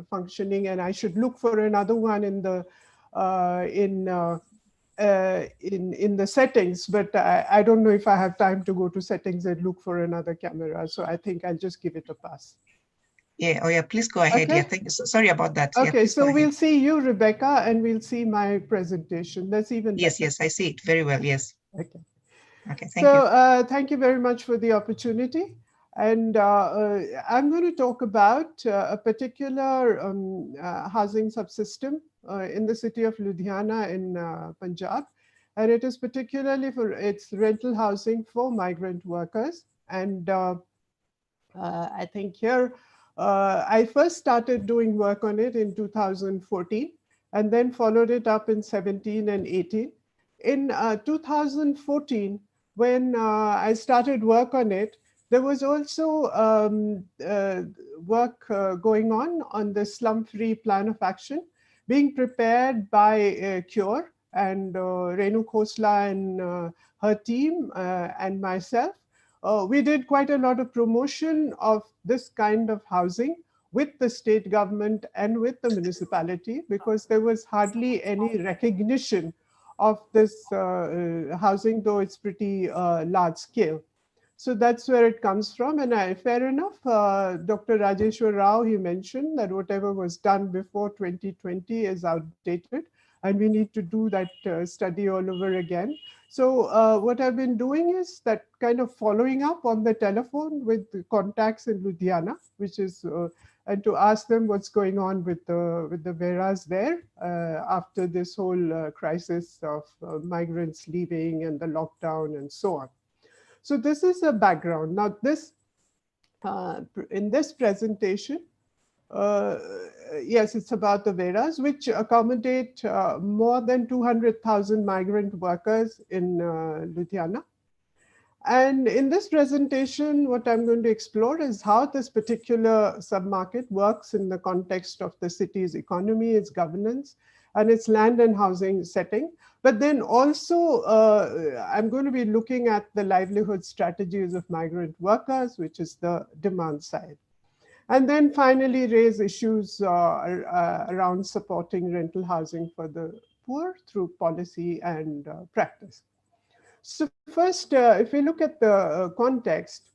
functioning, and I should look for another one in the in the settings, but I don't know if I have time to go to settings and look for another camera. So I think I'll just give it a pass. Yeah. Oh yeah. Please go ahead. Okay. Yeah. Sorry about that. Okay. Yeah, so we'll see you, Rebecca, and we'll see my presentation. That's even better. Yes. I see it very well. Yes. Okay. Okay. Thank you. Thank you very much for the opportunity. And I'm going to talk about a particular housing subsystem in the city of Ludhiana in Punjab. And it is particularly for its rental housing for migrant workers. And I think here, I first started doing work on it in 2014, and then followed it up in 17 and 18. In 2014, when I started work on it, there was also work going on the slum-free plan of action being prepared by Cure and Renu Khosla and her team and myself. We did quite a lot of promotion of this kind of housing with the state government and with the municipality, because there was hardly any recognition of this housing, though it's pretty large scale. So that's where it comes from. And fair enough, Dr. Rajeshwar Rao, he mentioned that whatever was done before 2020 is outdated, and we need to do that study all over again. So what I've been doing is that kind of following up on the telephone with the contacts in Ludhiana, which is, and to ask them what's going on with the Veras there after this whole crisis of migrants leaving and the lockdown and so on. So this is a background. Now this, in this presentation, yes, it's about the Veras, which accommodate more than 200,000 migrant workers in Ludhiana. And in this presentation, what I'm going to explore is how this particular submarket works in the context of the city's economy, its governance, and its land and housing setting. But then also, I'm going to be looking at the livelihood strategies of migrant workers, which is the demand side. And then finally raise issues around supporting rental housing for the poor through policy and practice. So first, if we look at the context,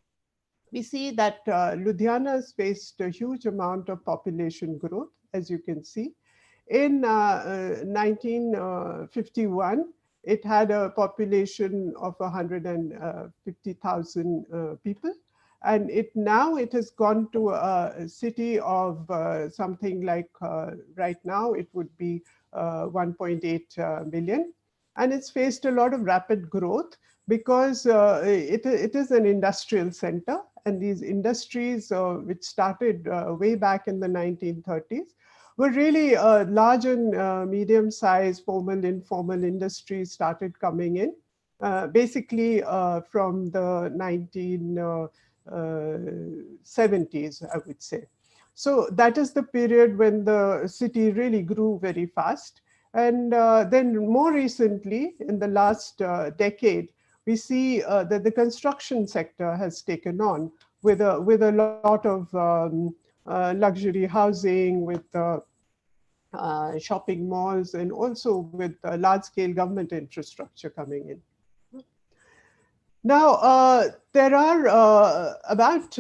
we see that Ludhiana has faced a huge amount of population growth, as you can see. In 1951, it had a population of 150,000 people. And now it has gone to a city of something like, right now, it would be 1.8 million. And it's faced a lot of rapid growth because it is an industrial center. And these industries, which started way back in the 1930s, were really large and medium-sized formal, informal industries started coming in, basically from the 1970s, I would say. So that is the period when the city really grew very fast. And then more recently, in the last decade, we see that the construction sector has taken on with a lot of luxury housing, with shopping malls, and also with large-scale government infrastructure coming in. Now, there are about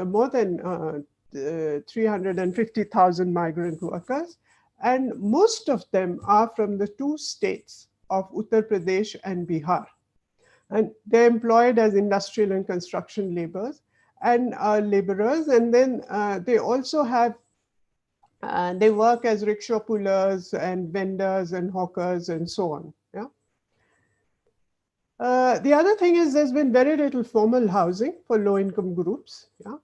more than 350,000 migrant workers, and most of them are from the two states of Uttar Pradesh and Bihar. And they're employed as industrial and construction laborers, and then they also have they work as rickshaw pullers and vendors and hawkers and so on. Yeah. The other thing is there's been very little formal housing for low-income groups. Yeah.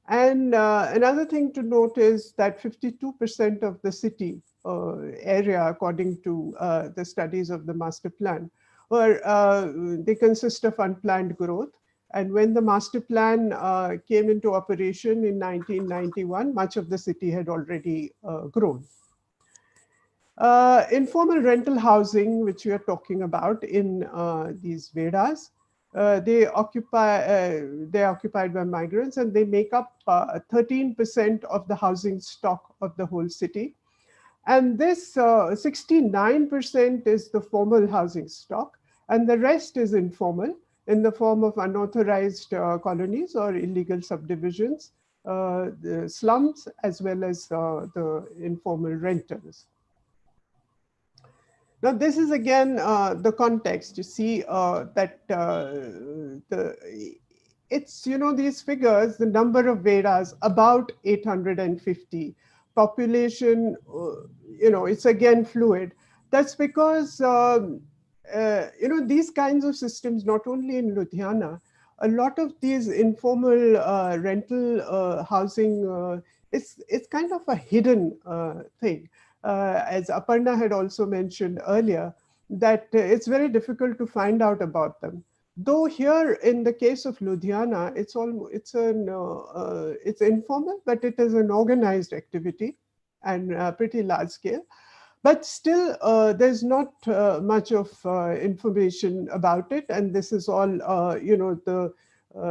And another thing to note is that 52% of the city area, according to the studies of the master plan, they consist of unplanned growth. And when the master plan came into operation in 1991, much of the city had already grown. Informal rental housing, which we are talking about in these vedas, they're occupied by migrants, and they make up 13% of the housing stock of the whole city. And this 69% is the formal housing stock, and the rest is informal in the form of unauthorized colonies or illegal subdivisions, the slums, as well as the informal renters. Now, this is again the context. You see that it's, you know, these figures, the number of Vedas, about 850. Population, you know, it's again fluid. That's because, you know, these kinds of systems, not only in Ludhiana, a lot of these informal rental housing, it's kind of a hidden thing. As Aparna had also mentioned earlier, that it's very difficult to find out about them. Though here in the case of Ludhiana, it's informal, but it is an organized activity and pretty large scale. But still, there's not much of information about it, and this is all you know, the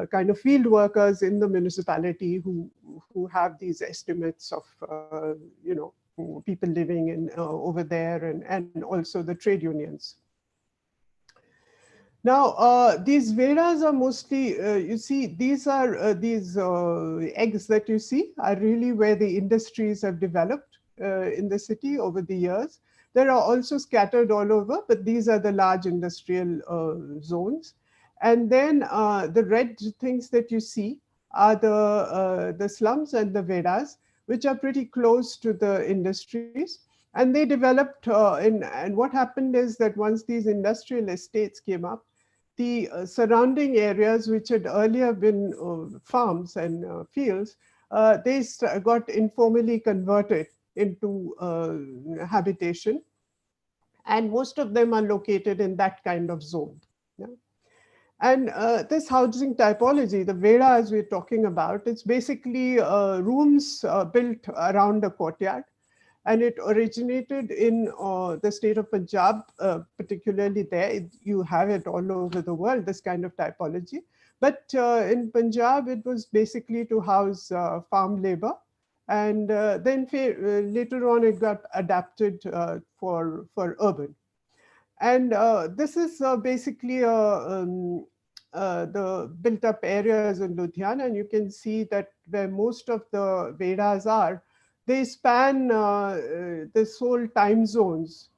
kind of field workers in the municipality who have these estimates of you know, people living in over there, and also the trade unions. Now, these Vedas are mostly, you see, these are these eggs that you see are really where the industries have developed in the city over the years. There are also scattered all over, but these are the large industrial zones. And then the red things that you see are the slums and the Vedas, which are pretty close to the industries. And they developed, and what happened is that once these industrial estates came up, the surrounding areas, which had earlier been farms and fields, they got informally converted into habitation. And most of them are located in that kind of zone. Yeah? And this housing typology, the Veda as we're talking about, it's basically rooms built around a courtyard. And it originated in the state of Punjab, particularly there. You have it all over the world, this kind of typology. But in Punjab, it was basically to house farm labor. And then later on, it got adapted for urban. And this is basically the built-up areas in Ludhiana. And you can see that where most of the Vedas are, they span this whole time zones,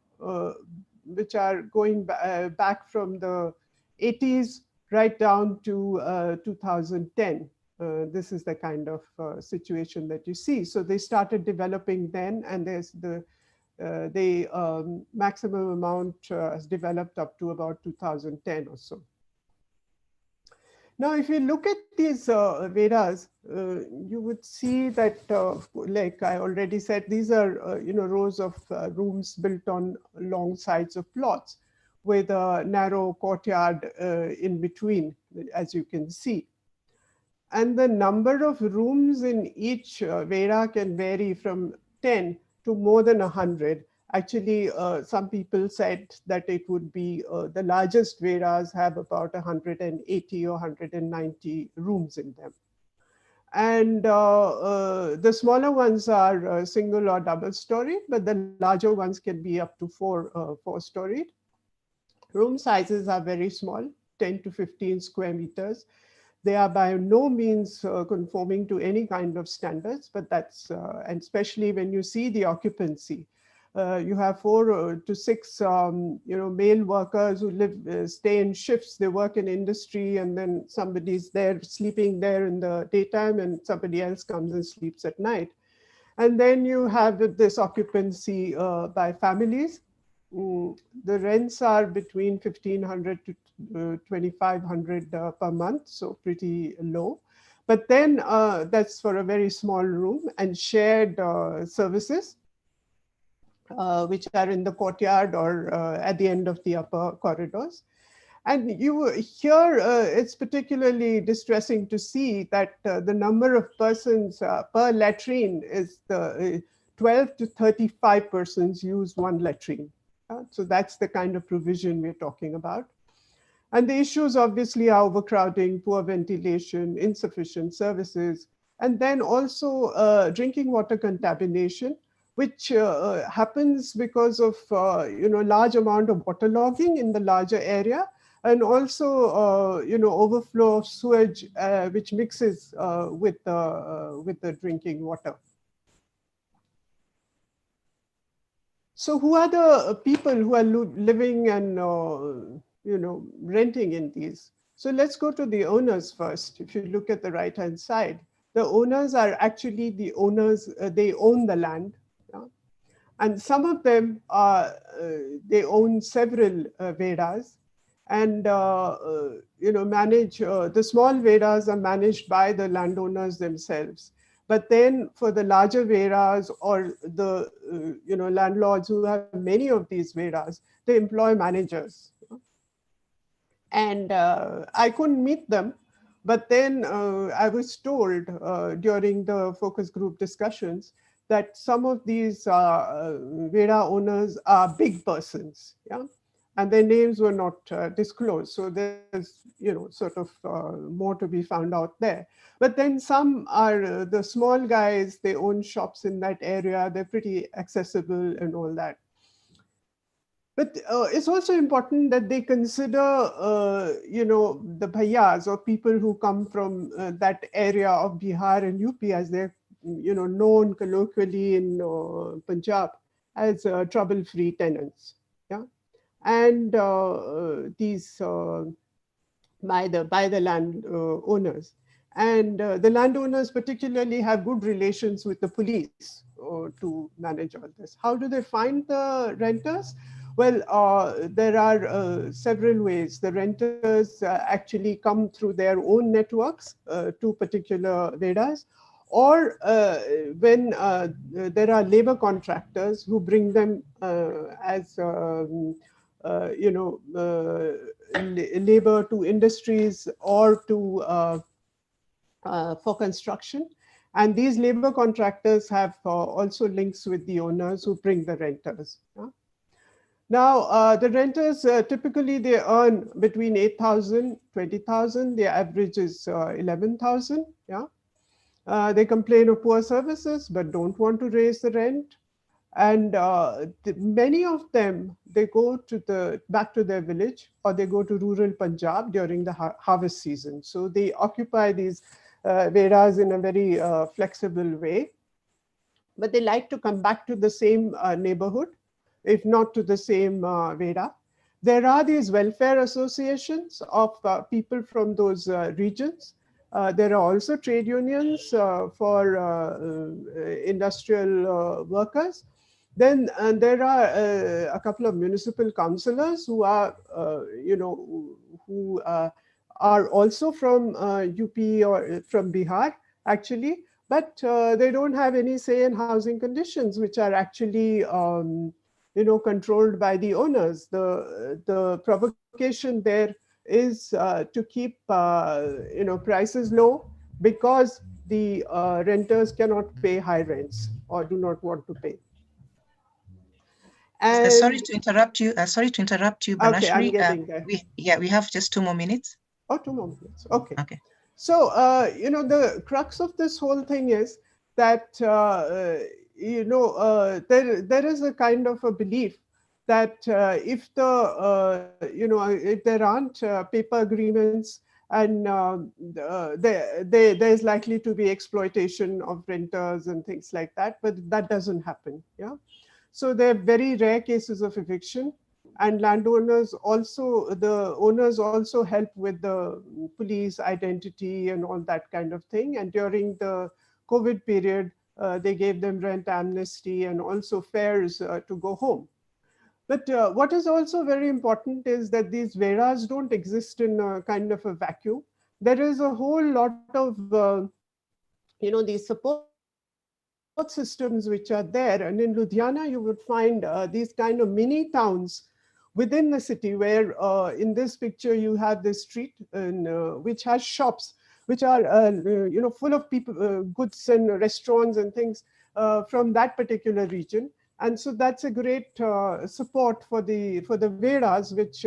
which are going back from the 80s right down to 2010. This is the kind of situation that you see. So they started developing then, and there's the maximum amount has developed up to about 2010 or so. Now, if you look at these Vedas, you would see that, like I already said, these are you know, rows of rooms built on long sides of plots with a narrow courtyard in between, as you can see. And the number of rooms in each Veda can vary from 10 to more than 100. Actually, some people said that it would be the largest Vedas have about 180 or 190 rooms in them. And the smaller ones are single or double storied, but the larger ones can be up to four storied. Room sizes are very small, 10 to 15 square meters. They are by no means conforming to any kind of standards, but that's, and especially when you see the occupancy, You have 4 to 6, male workers who stay in shifts. They work in industry, and then somebody's there sleeping there in the daytime, and somebody else comes and sleeps at night. And then you have this occupancy by families. The rents are between 1,500 to 2,500 per month, so pretty low. But then that's for a very small room, and shared services, which are in the courtyard or at the end of the upper corridors. And here, it's particularly distressing to see that the number of persons per latrine is 12 to 35 persons use one latrine. So that's the kind of provision we're talking about. And the issues obviously are overcrowding, poor ventilation, insufficient services, and then also drinking water contamination, which happens because of large amount of waterlogging in the larger area, and also overflow of sewage, which mixes with the drinking water. So who are the people who are living and renting in these? So let's go to the owners first. If you look at the right-hand side, the owners are actually the owners. They own the land. And some of them, they own several Vedas, and manage, the small Vedas are managed by the landowners themselves. But then for the larger Vedas, or the landlords who have many of these Vedas, they employ managers. And I couldn't meet them, but then I was told during the focus group discussions that some of these Veda owners are big persons, and their names were not disclosed. So there's, sort of more to be found out there. But then some are the small guys, they own shops in that area, they're pretty accessible and all that. But it's also important that they consider, the bhaiyas, or people who come from that area of Bihar and UP, as they're known colloquially in Punjab as trouble-free tenants. And these by the land owners. And the landowners particularly have good relations with the police to manage all this. How do they find the renters? Well, there are several ways. The renters actually come through their own networks to particular Vedas, or when there are labor contractors who bring them as labor to industries or to for construction. And these labor contractors have also links with the owners who bring the renters. Now, the renters, typically they earn between 8,000, 20,000. The average is 11,000. They complain of poor services, but don't want to raise the rent. And many of them, they go to back to their village, or they go to rural Punjab during the harvest season. So they occupy these Vedas in a very flexible way. But they like to come back to the same neighborhood, if not to the same Veda. There are these welfare associations of people from those regions. There are also trade unions for industrial workers. Then there are a couple of municipal councillors who are, who are also from UP or from Bihar, actually, but they don't have any say in housing conditions, which are actually controlled by the owners. The provocation there is to keep prices low, because the renters cannot pay high rents or do not want to pay. And sorry to interrupt you. Banashri. Okay, I'm getting there. We have just 2 more minutes. Oh, 2 more minutes. Okay. Okay. So the crux of this whole thing is that there is a kind of a belief that if there aren't paper agreements, and there's likely to be exploitation of renters and things like that, but that doesn't happen. So there are very rare cases of eviction, and landowners also, the owners also help with the police identity and all that kind of thing. And during the COVID period, they gave them rent amnesty and also fares to go home. But what is also very important is that these veras don't exist in a kind of a vacuum. There is a whole lot of, these support systems which are there. And in Ludhiana, you would find these kind of mini towns within the city where in this picture you have this street which has shops which are full of people, goods and restaurants and things from that particular region. And so that's a great support for the veras which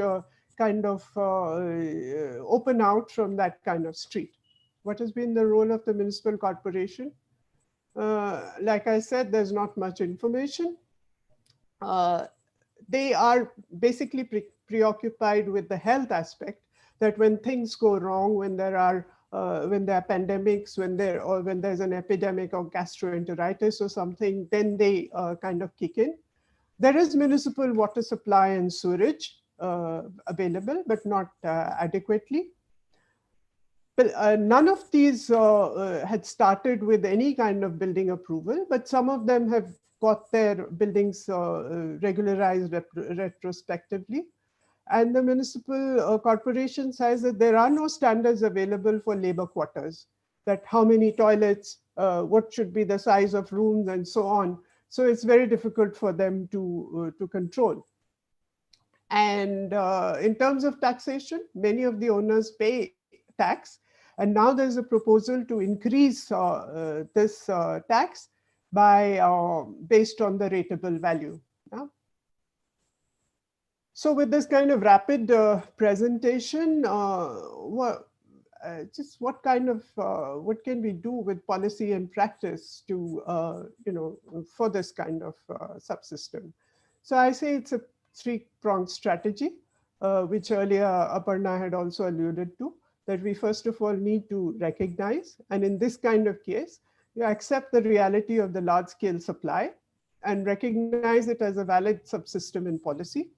kind of open out from that kind of street. What has been the role of the municipal corporation? Like I said, there's not much information. They are basically preoccupied with the health aspect, that when things go wrong, when there are pandemics, when there's an epidemic of gastroenteritis or something, then they kind of kick in. There is municipal water supply and sewerage available, but not adequately. But none of these had started with any kind of building approval, but some of them have got their buildings regularized retrospectively. And the municipal corporation says that there are no standards available for labor quarters, that how many toilets, what should be the size of rooms and so on. So it's very difficult for them to control. And in terms of taxation, many of the owners pay tax. And now there's a proposal to increase this tax by based on the rateable value. Yeah? So with this kind of rapid presentation, what can we do with policy and practice to, for this kind of subsystem? So I say it's a three-pronged strategy, which earlier Aparna had also alluded to, that we first of all need to recognize, and in this kind of case, you accept the reality of the large-scale supply and recognize it as a valid subsystem in policy.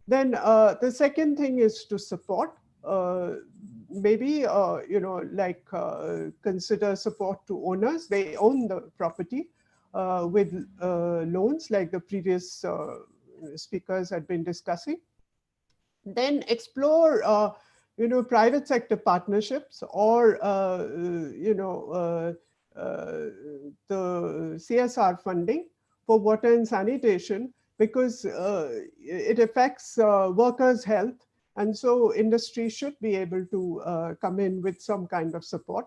Then the second thing is to support, consider support to owners. They own the property with loans like the previous speakers had been discussing. Then explore, private sector partnerships or, the CSR funding for water and sanitation, because it affects workers' health. And so industry should be able to come in with some kind of support.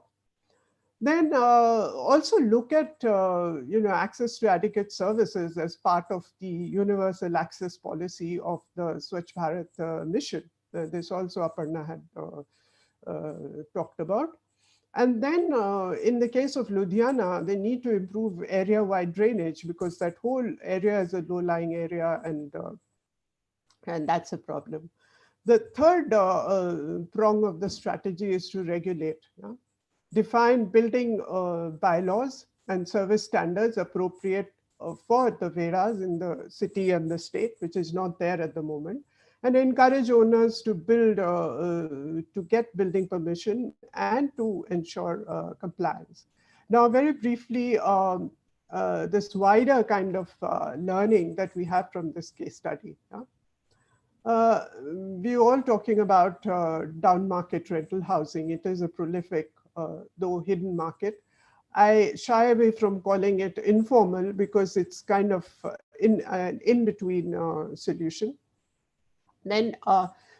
Then also look at, access to adequate services as part of the universal access policy of the Swachh Bharat mission. This also Aparna had talked about. And then in the case of Ludhiana, they need to improve area-wide drainage, because that whole area is a low-lying area, and that's a problem. The third prong of the strategy is to regulate. Yeah? Define building bylaws and service standards appropriate for the veras in the city and the state, which is not there at the moment, and encourage owners to build, to get building permission and to ensure compliance. Now, very briefly, this wider kind of learning that we have from this case study. Yeah? We're all talking about down market rental housing. It is a prolific, though hidden market. I shy away from calling it informal because it's kind of an in-between solution. Then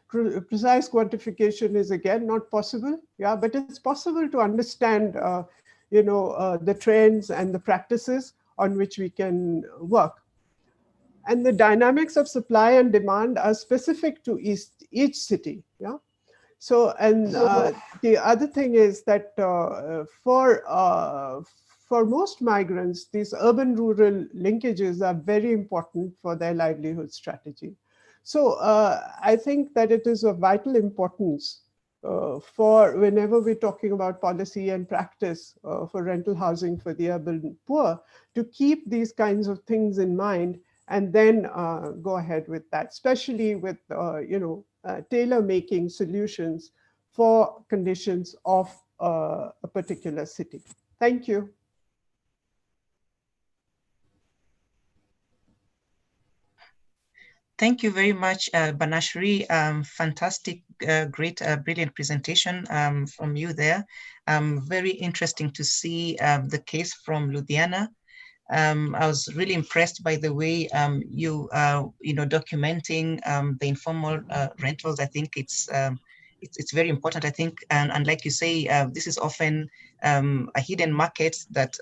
precise quantification is again not possible, yeah, but it's possible to understand, the trends and the practices on which we can work. And the dynamics of supply and demand are specific to each city, yeah. So, and the other thing is that for most migrants, these urban-rural linkages are very important for their livelihood strategy. So I think that it is of vital importance for whenever we're talking about policy and practice for rental housing for the urban poor, to keep these kinds of things in mind and then go ahead with that, especially with, tailor-making solutions for conditions of a particular city. Thank you. Thank you very much, Banashri. Fantastic, great, brilliant presentation from you there. Very interesting to see the case from Ludhiana. I was really impressed by the way you documenting the informal rentals. I think it's very important. I think, and like you say, this is often a hidden market that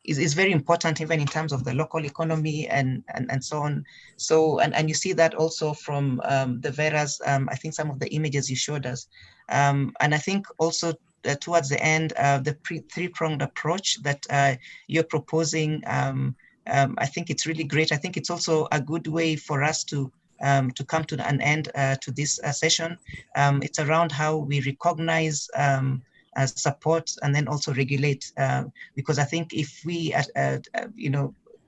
is very important even in terms of the local economy and so on. So, and you see that also from the various, I think some of the images you showed us. And I think also towards the end, the three-pronged approach that you're proposing, I think it's really great. I think it's also a good way for us to come to an end to this session. It's around how we recognize support and then also regulate, because I think if we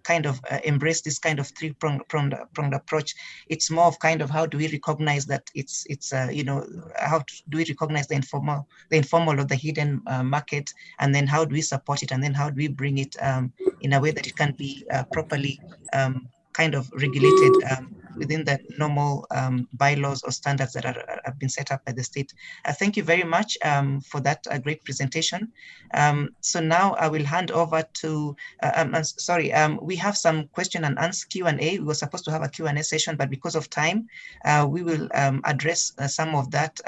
kind of embrace this kind of three-pronged approach, it's more of kind of how do we recognize that it's how do we recognize the informal or the hidden market, and then how do we support it, and then how do we bring it in a way that it can be properly kind of regulated within the normal bylaws or standards that have been set up by the state. Thank you very much for that great presentation. So now I will hand over to, we have some question and answer Q&A. We were supposed to have a Q&A session, but because of time, we will address some of that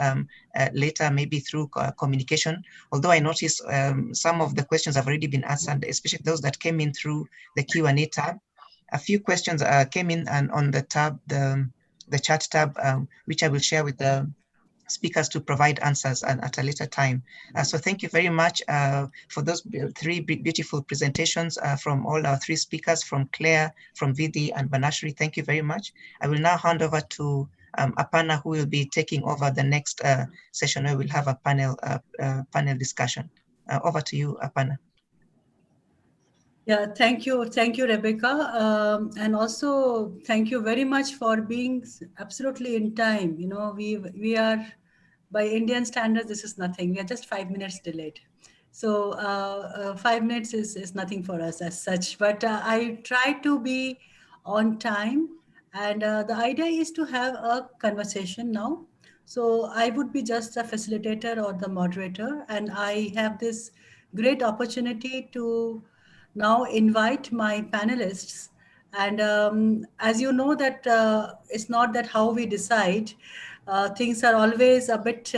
later, maybe through communication. Although I noticed some of the questions have already been answered, especially those that came in through the Q&A tab. A few questions came in and on the tab, the chat tab, which I will share with the speakers to provide answers at a later time. So thank you very much for those three beautiful presentations from all our three speakers, from Claire, from Vidhi, and Banashri. Thank you very much. I will now hand over to Aparna, who will be taking over the next session where we'll have a panel discussion. Over to you, Aparna. Yeah, thank you, Rebecca, and also thank you very much for being absolutely in time. You know, we are, by Indian standards, this is nothing. We are just 5 minutes delayed, so 5 minutes is nothing for us as such. But I try to be on time, and the idea is to have a conversation now. So I would be just a facilitator or the moderator, and I have this great opportunity to now invite my panelists. And as you know that it's not that how we decide, things are always a bit,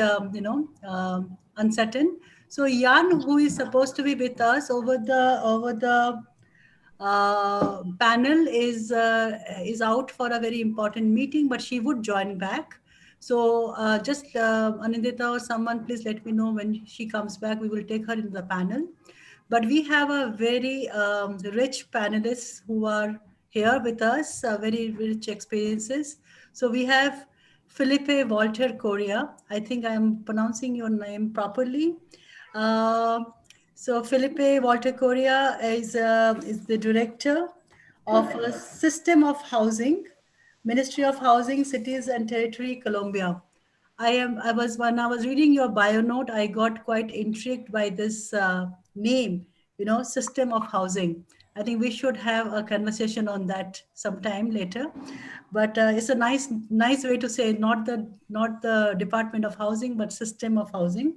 uncertain. So Jan, who is supposed to be with us over the panel is out for a very important meeting, but she would join back. So just Anindita or someone, please let me know when she comes back. We will take her into the panel. But we have a very rich panelists who are here with us, very rich experiences. So we have Felipe Walter Correa. I think I'm pronouncing your name properly. So Felipe Walter Correa is the director of a System of Housing, Ministry of Housing, Cities and Territory, Colombia. When I was reading your bio note, I got quite intrigued by this name, System of Housing. I think we should have a conversation on that sometime later. But it's a nice way to say not the Department of Housing, but System of Housing.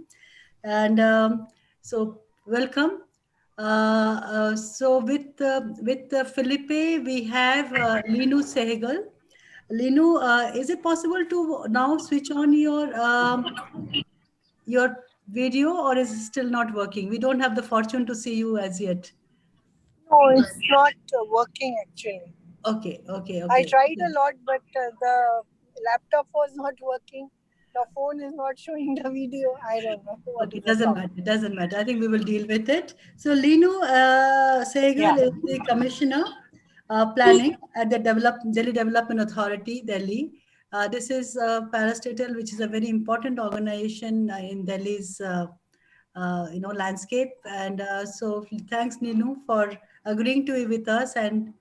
And so welcome. So with Felipe, we have Linu Sehgal. Linu, is it possible to now switch on your video, or is it still not working? We don't have the fortune to see you as yet. No, it's not working actually. Okay. I tried a lot, but the laptop was not working. The phone is not showing the video. I don't know. Okay, doesn't matter. I think we will deal with it. So Linu Sehgal is the Commissioner Planning at the Delhi Development Authority, Delhi. This is parastatal, which is a very important organization in Delhi's landscape. And so thanks, Linu, for agreeing to be with us and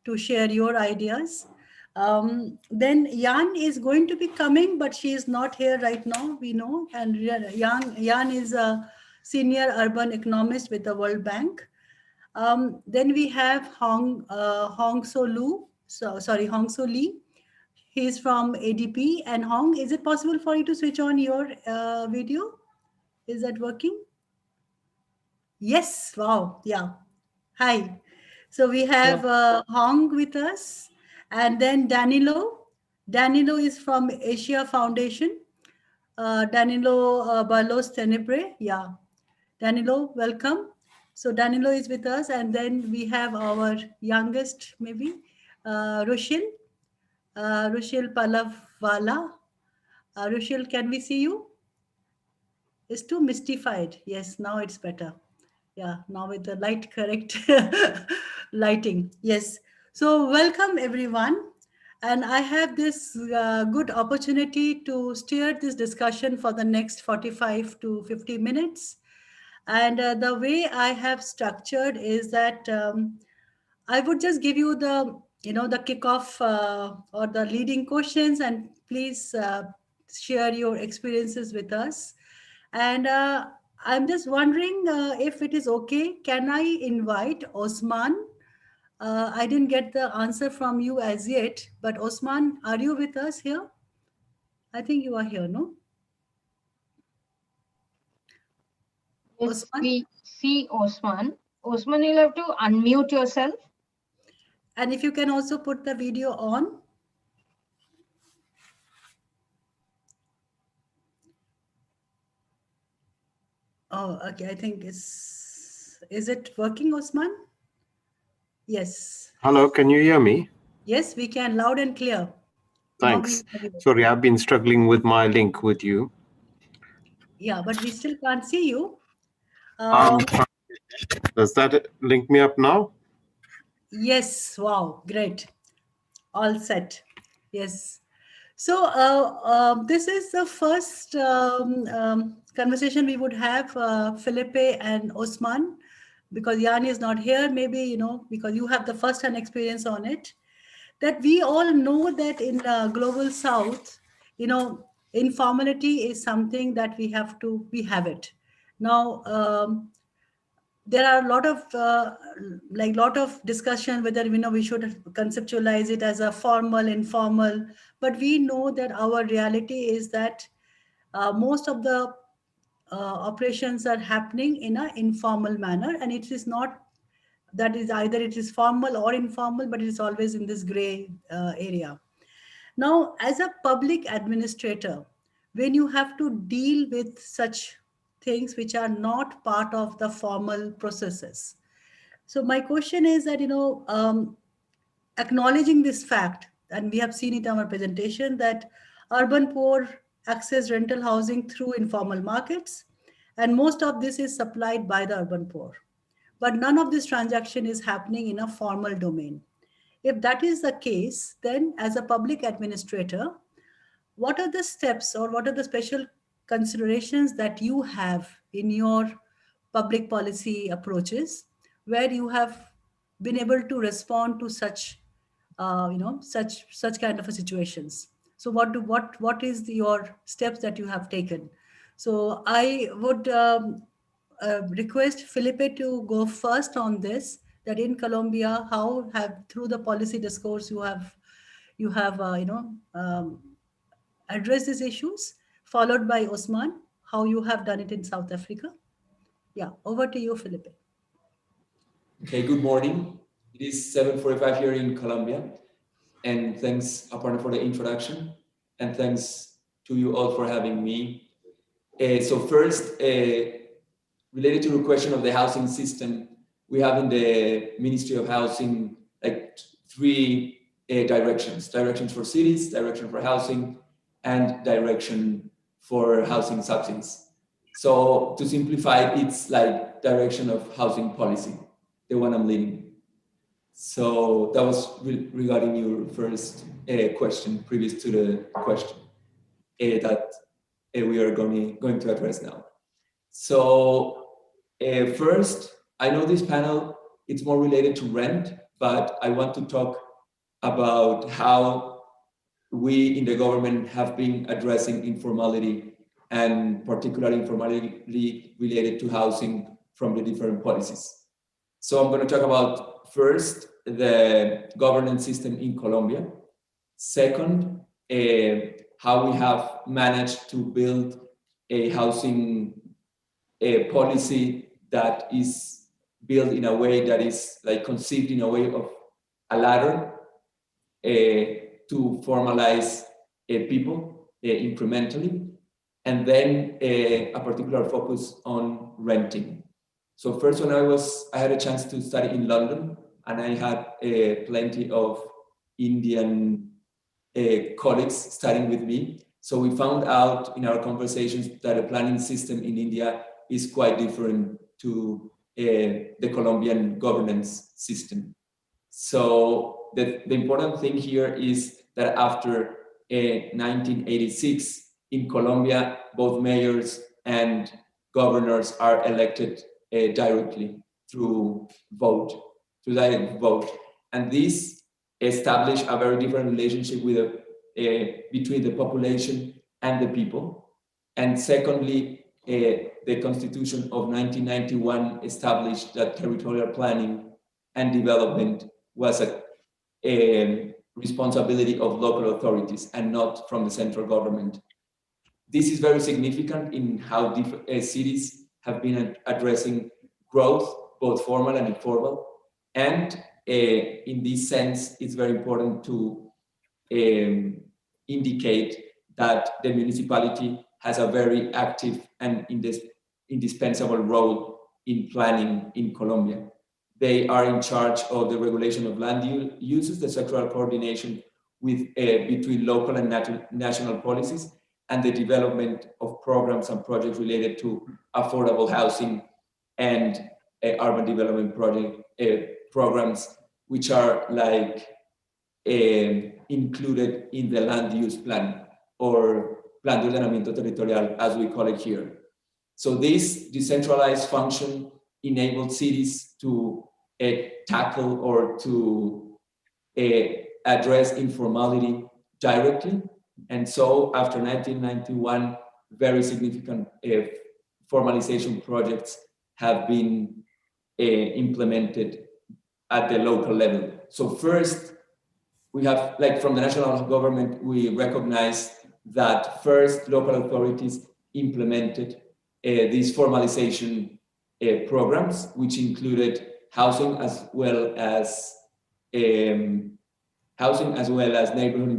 to share your ideas. Then Jan is going to be coming, but she is not here right now, we know. And Jan is a senior urban economist with the World Bank. Then we have Hong So Lee. He's from ADP. And Hong, is it possible for you to switch on your video? Is that working? Yes. Wow. Yeah. Hi. So we have Hong with us, and then Danilo. Danilo is from Asia Foundation. Danilo Barlos Tenebre. Yeah. Danilo, welcome. So Danilo is with us, and then we have our youngest, maybe, Rushil. Rushil Palavala. Rushil, can we see you? It's too mystified. Yes, now it's better. Yeah, now with the light correct lighting. Yes. So welcome everyone. And I have this good opportunity to steer this discussion for the next 45 to 50 minutes. And the way I have structured is that I would just give you the, the kickoff or the leading questions, and please share your experiences with us. And I'm just wondering if it is okay. Can I invite Osman? I didn't get the answer from you as yet, but Osman, are you with us here? I think you are here, no? Yes, Osman? we see Osman. Osman, you'll have to unmute yourself. And if you can also put the video on. Oh, okay. I think is it working, Osman? Yes. Hello, can you hear me? Yes, we can, loud and clear. Thanks. Sorry, I've been struggling with my link with you. Yeah, but we still can't see you. Does that link me up now? Yes. Wow. Great. All set. Yes. So this is the first conversation we would have, Felipe and Osman, because Jan is not here, maybe, because you have the first-hand experience on it, that we all know that in the global South, informality is something that we have it. Now, there are a lot of discussion whether we should conceptualize it as a formal, informal, but we know that our reality is that most of the operations are happening in an informal manner, and it is not that is either it is formal or informal, but it is always in this gray area. Now, as a public administrator, when you have to deal with such things which are not part of the formal processes. So my question is that, acknowledging this fact, and we have seen it in our presentation, that urban poor access rental housing through informal markets, and most of this is supplied by the urban poor. But none of this transaction is happening in a formal domain. If that is the case, then as a public administrator, what are the steps or what are the special considerations that you have in your public policy approaches where you have been able to respond to such such kind of a situations? So what is your steps that you have taken? So I would request Felipe to go first on this, that in Colombia, how have through the policy discourse you have address these issues, followed by Osman, how you have done it in South Africa. Yeah, over to you, Felipe. Okay, good morning. It is 7:45 here in Colombia. And thanks, Aparna, for the introduction. And thanks to you all for having me. So first, related to the question of the housing system, we have in the Ministry of Housing like three directions. Directions for cities, direction for housing, and direction for housing subsidies. So to simplify, it's like direction of housing policy, the one I'm leading. So that was regarding your first question, previous to the question that we are going to address now. So first, I know this panel, it's more related to rent, but I want to talk about how we in the government have been addressing informality, and particularly informality related to housing from the different policies. So I'm going to talk about first the governance system in Colombia. Second, how we have managed to build a housing policy that is built in a way that is like conceived in a way of a ladder to formalize people incrementally, and then a particular focus on renting. So first, when I had a chance to study in London, and I had plenty of Indian colleagues studying with me. So we found out in our conversations that a planning system in India is quite different to the Colombian governance system. So the important thing here is that after 1986, in Colombia, both mayors and governors are elected directly through direct vote. And this established a very different relationship with between the population and the people. And secondly, the Constitution of 1991 established that territorial planning and development was a responsibility of local authorities and not from the central government. This is very significant in how different cities have been addressing growth, both formal and informal. And in this sense, it's very important to indicate that the municipality has a very active and indispensable role in planning in Colombia. They are in charge of the regulation of land uses, the sectoral coordination with between local and national policies, and the development of programs and projects related to affordable housing and urban development programs, which are like included in the land use plan, or Plan de Ordenamiento Territorial, as we call it here. So this decentralized function enabled cities to tackle or to address informality directly. And so after 1991, very significant formalization projects have been implemented at the local level. So first, we have, like from the national government, we recognize that first local authorities implemented these formalization programs, which included housing as well as neighborhood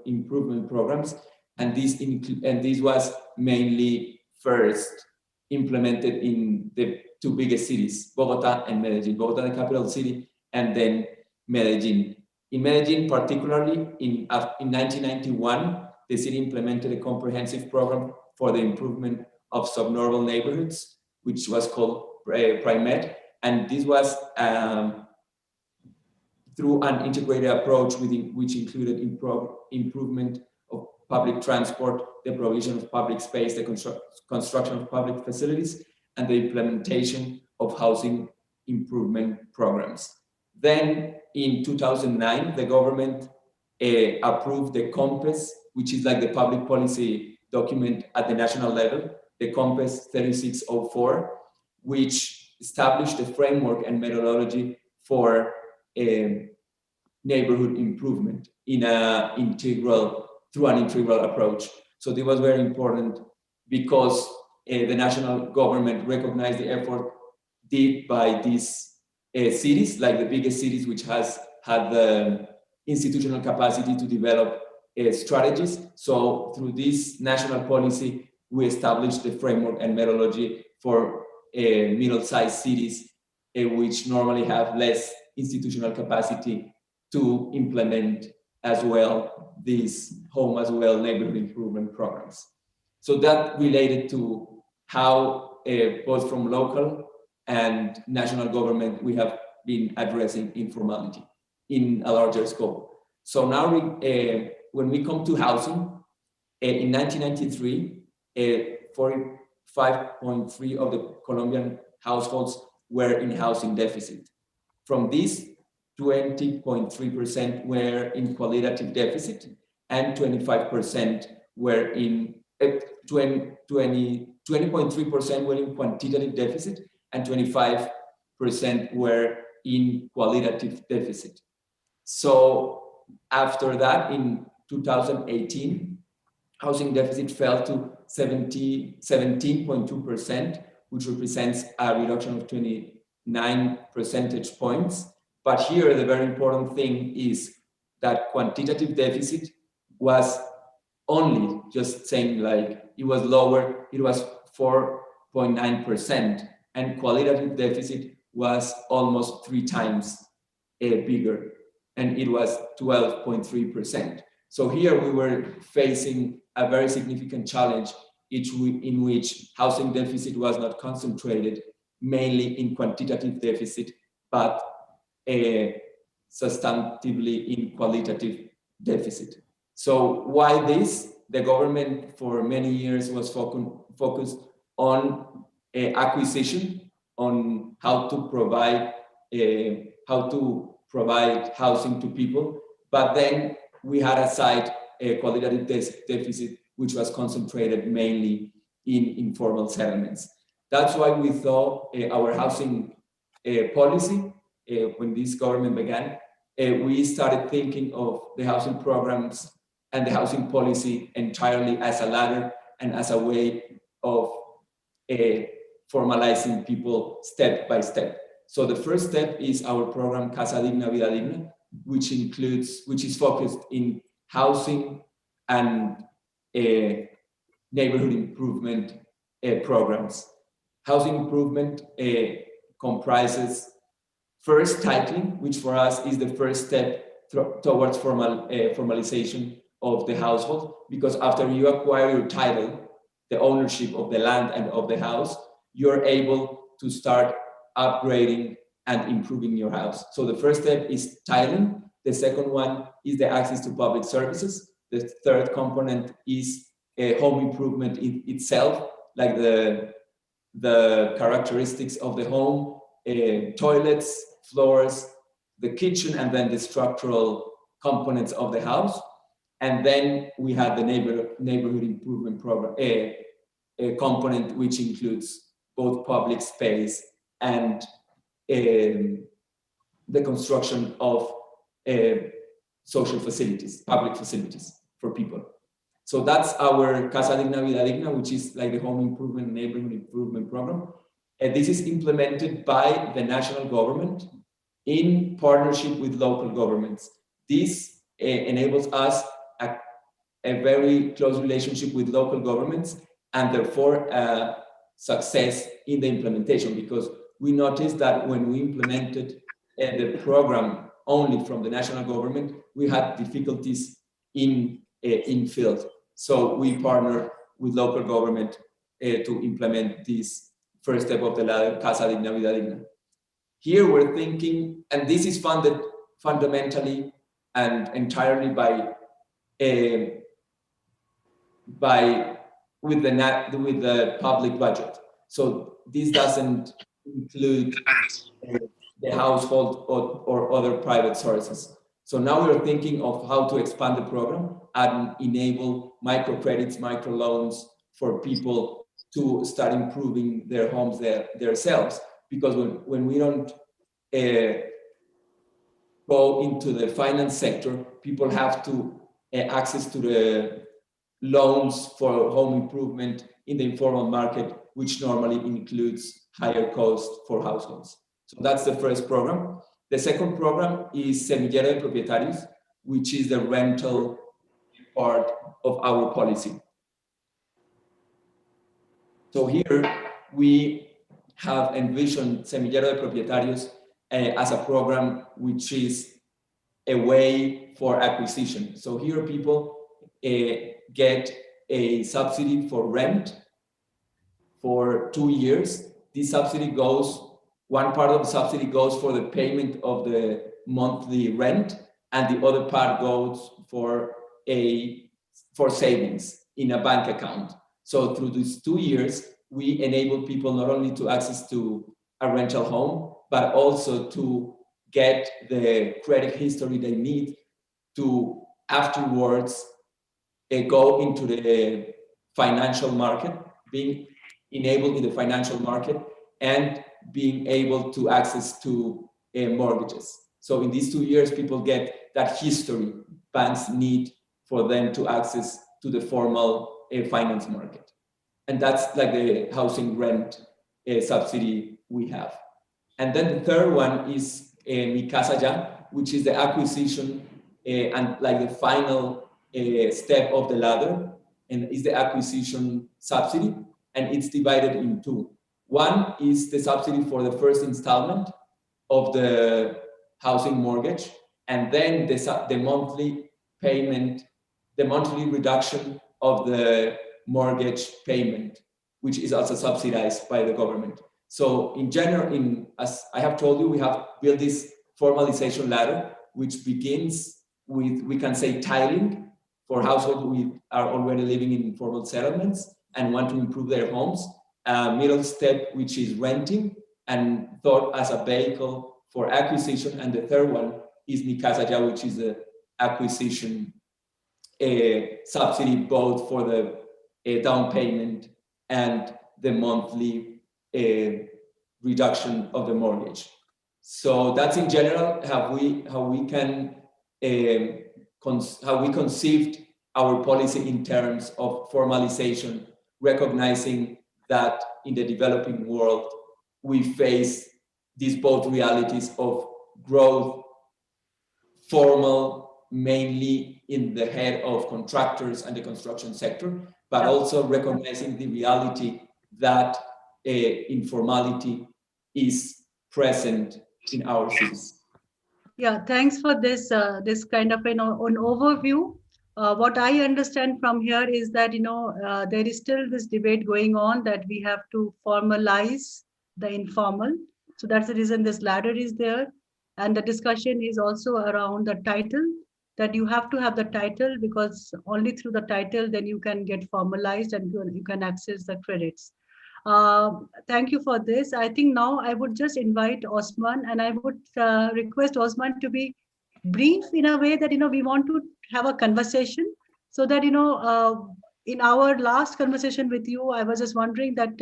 improvement programs, and this was mainly first implemented in the two biggest cities, Bogota and Medellin. Bogota, the capital city, and then Medellin. In Medellin, particularly in 1991, the city implemented a comprehensive program for the improvement of subnormal neighborhoods, which was called PRIMED, and this was through an integrated approach which included improvement of public transport, the provision of public space, the construction of public facilities, and the implementation of housing improvement programs. Then in 2009, the government approved the Compass, which is like the public policy document at the national level, the Compass 3604, which established the framework and methodology for neighborhood improvement through an integral approach. So this was very important because the national government recognized the effort did by these cities, like the biggest cities, which has had the institutional capacity to develop strategies. So through this national policy, we established the framework and methodology for middle-sized cities, which normally have less institutional capacity to implement as well these home as well neighborhood improvement programs. So that related to how both from local and national government we have been addressing informality in a larger scope. So now when we come to housing, in 1993, 45.3% of the Colombian households were in housing deficit. From this, 20.3% were in qualitative deficit and 25% were in 20.3% were in quantitative deficit and 25% were in qualitative deficit. So after that, in 2018, housing deficit fell to 17.2%, which represents a reduction of 29 percentage points. But here, the very important thing is that quantitative deficit was only just saying like it was lower, it was 4.9%, and qualitative deficit was almost 3 times bigger, and it was 12.3%. So here we were facing a very significant challenge in which housing deficit was not concentrated mainly in quantitative deficit, but substantively in qualitative deficit. So why this? The government for many years was focused on acquisition, on how to provide housing to people, but then we had aside a qualitative deficit, which was concentrated mainly in informal settlements. That's why we thought our housing policy, when this government began, we started thinking of the housing programs and the housing policy entirely as a ladder and as a way of formalizing people step by step. So the first step is our program Casa Digna, Vida Digna, which is focused in housing and neighborhood improvement programs. Housing improvement comprises first titling, which for us is the first step towards formalization of the household, because after you acquire your title, the ownership of the land and of the house, you're able to start upgrading and improving your house. So the first step is titling. The second one is the access to public services. The third component is home improvement itself, like the characteristics of the home, toilets, floors, the kitchen, and then the structural components of the house. And then we have the neighborhood improvement program, a component which includes both public space and the construction of social facilities, public facilities for people. So that's our Casa Digna, Vida Digna, which is like the home improvement, neighborhood improvement program. And this is implemented by the national government in partnership with local governments. This enables us a very close relationship with local governments, and therefore success in the implementation, because we noticed that when we implemented the program only from the national government, we had difficulties in field. So we partner with local government to implement this first step of the ladder, Casa Digna, Vida Digna. Here we're thinking, and this is funded fundamentally and entirely with the public budget. So this doesn't include the household or other private sources. So now we're thinking of how to expand the program and enable microcredits, microloans for people to start improving their homes themselves. Because when we don't go into the finance sector, people have to access to the loans for home improvement in the informal market, which normally includes higher cost for households. So that's the first program. The second program is Semillero de Propietarios, which is the rental part of our policy. So here we have envisioned Semillero de Propietarios as a program which is a way for acquisition. So here people get a subsidy for rent for 2 years. This subsidy one part of the subsidy goes for the payment of the monthly rent, and the other part goes for savings in a bank account. So through these 2 years, we enable people not only to access to a rental home, but also to get the credit history they need to afterwards go into the financial market, being enabled in the financial market, and being able to access to mortgages. So in these 2 years, people get that history banks need for them to access to the formal finance market. And that's like the housing rent subsidy we have. And then the third one is Mi Casa Ya, which is the acquisition and like the final step of the ladder, and is the acquisition subsidy, and it's divided in two. One is the subsidy for the first installment of the housing mortgage, and then the monthly payment, the monthly reduction of the mortgage payment, which is also subsidized by the government. So in general, as I have told you, we have built this formalization ladder, which begins with, we can say, tiling for households who are already living in informal settlements and want to improve their homes. Middle step, which is renting, and thought as a vehicle for acquisition. And the third one is Mi Casa Ya, which is the acquisition subsidy, both for the down payment and the monthly reduction of the mortgage. So that's in general how we conceived our policy in terms of formalization, recognizing that in the developing world we face these both realities of growth, formal, mainly in the head of contractors and the construction sector, but also recognizing the reality that informality is present in our cities. Yeah, thanks for this this kind of an overview. What I understand from here is that there is still this debate going on that we have to formalize the informal. So that's the reason this ladder is there, and the discussion is also around the title, that you have to have the title, because only through the title then you can get formalized and you can access the credits. Thank you for this. I think now I would just invite Osman, and I would request Osman to be brief in a way that we want to have a conversation, so that in our last conversation with you, I was just wondering that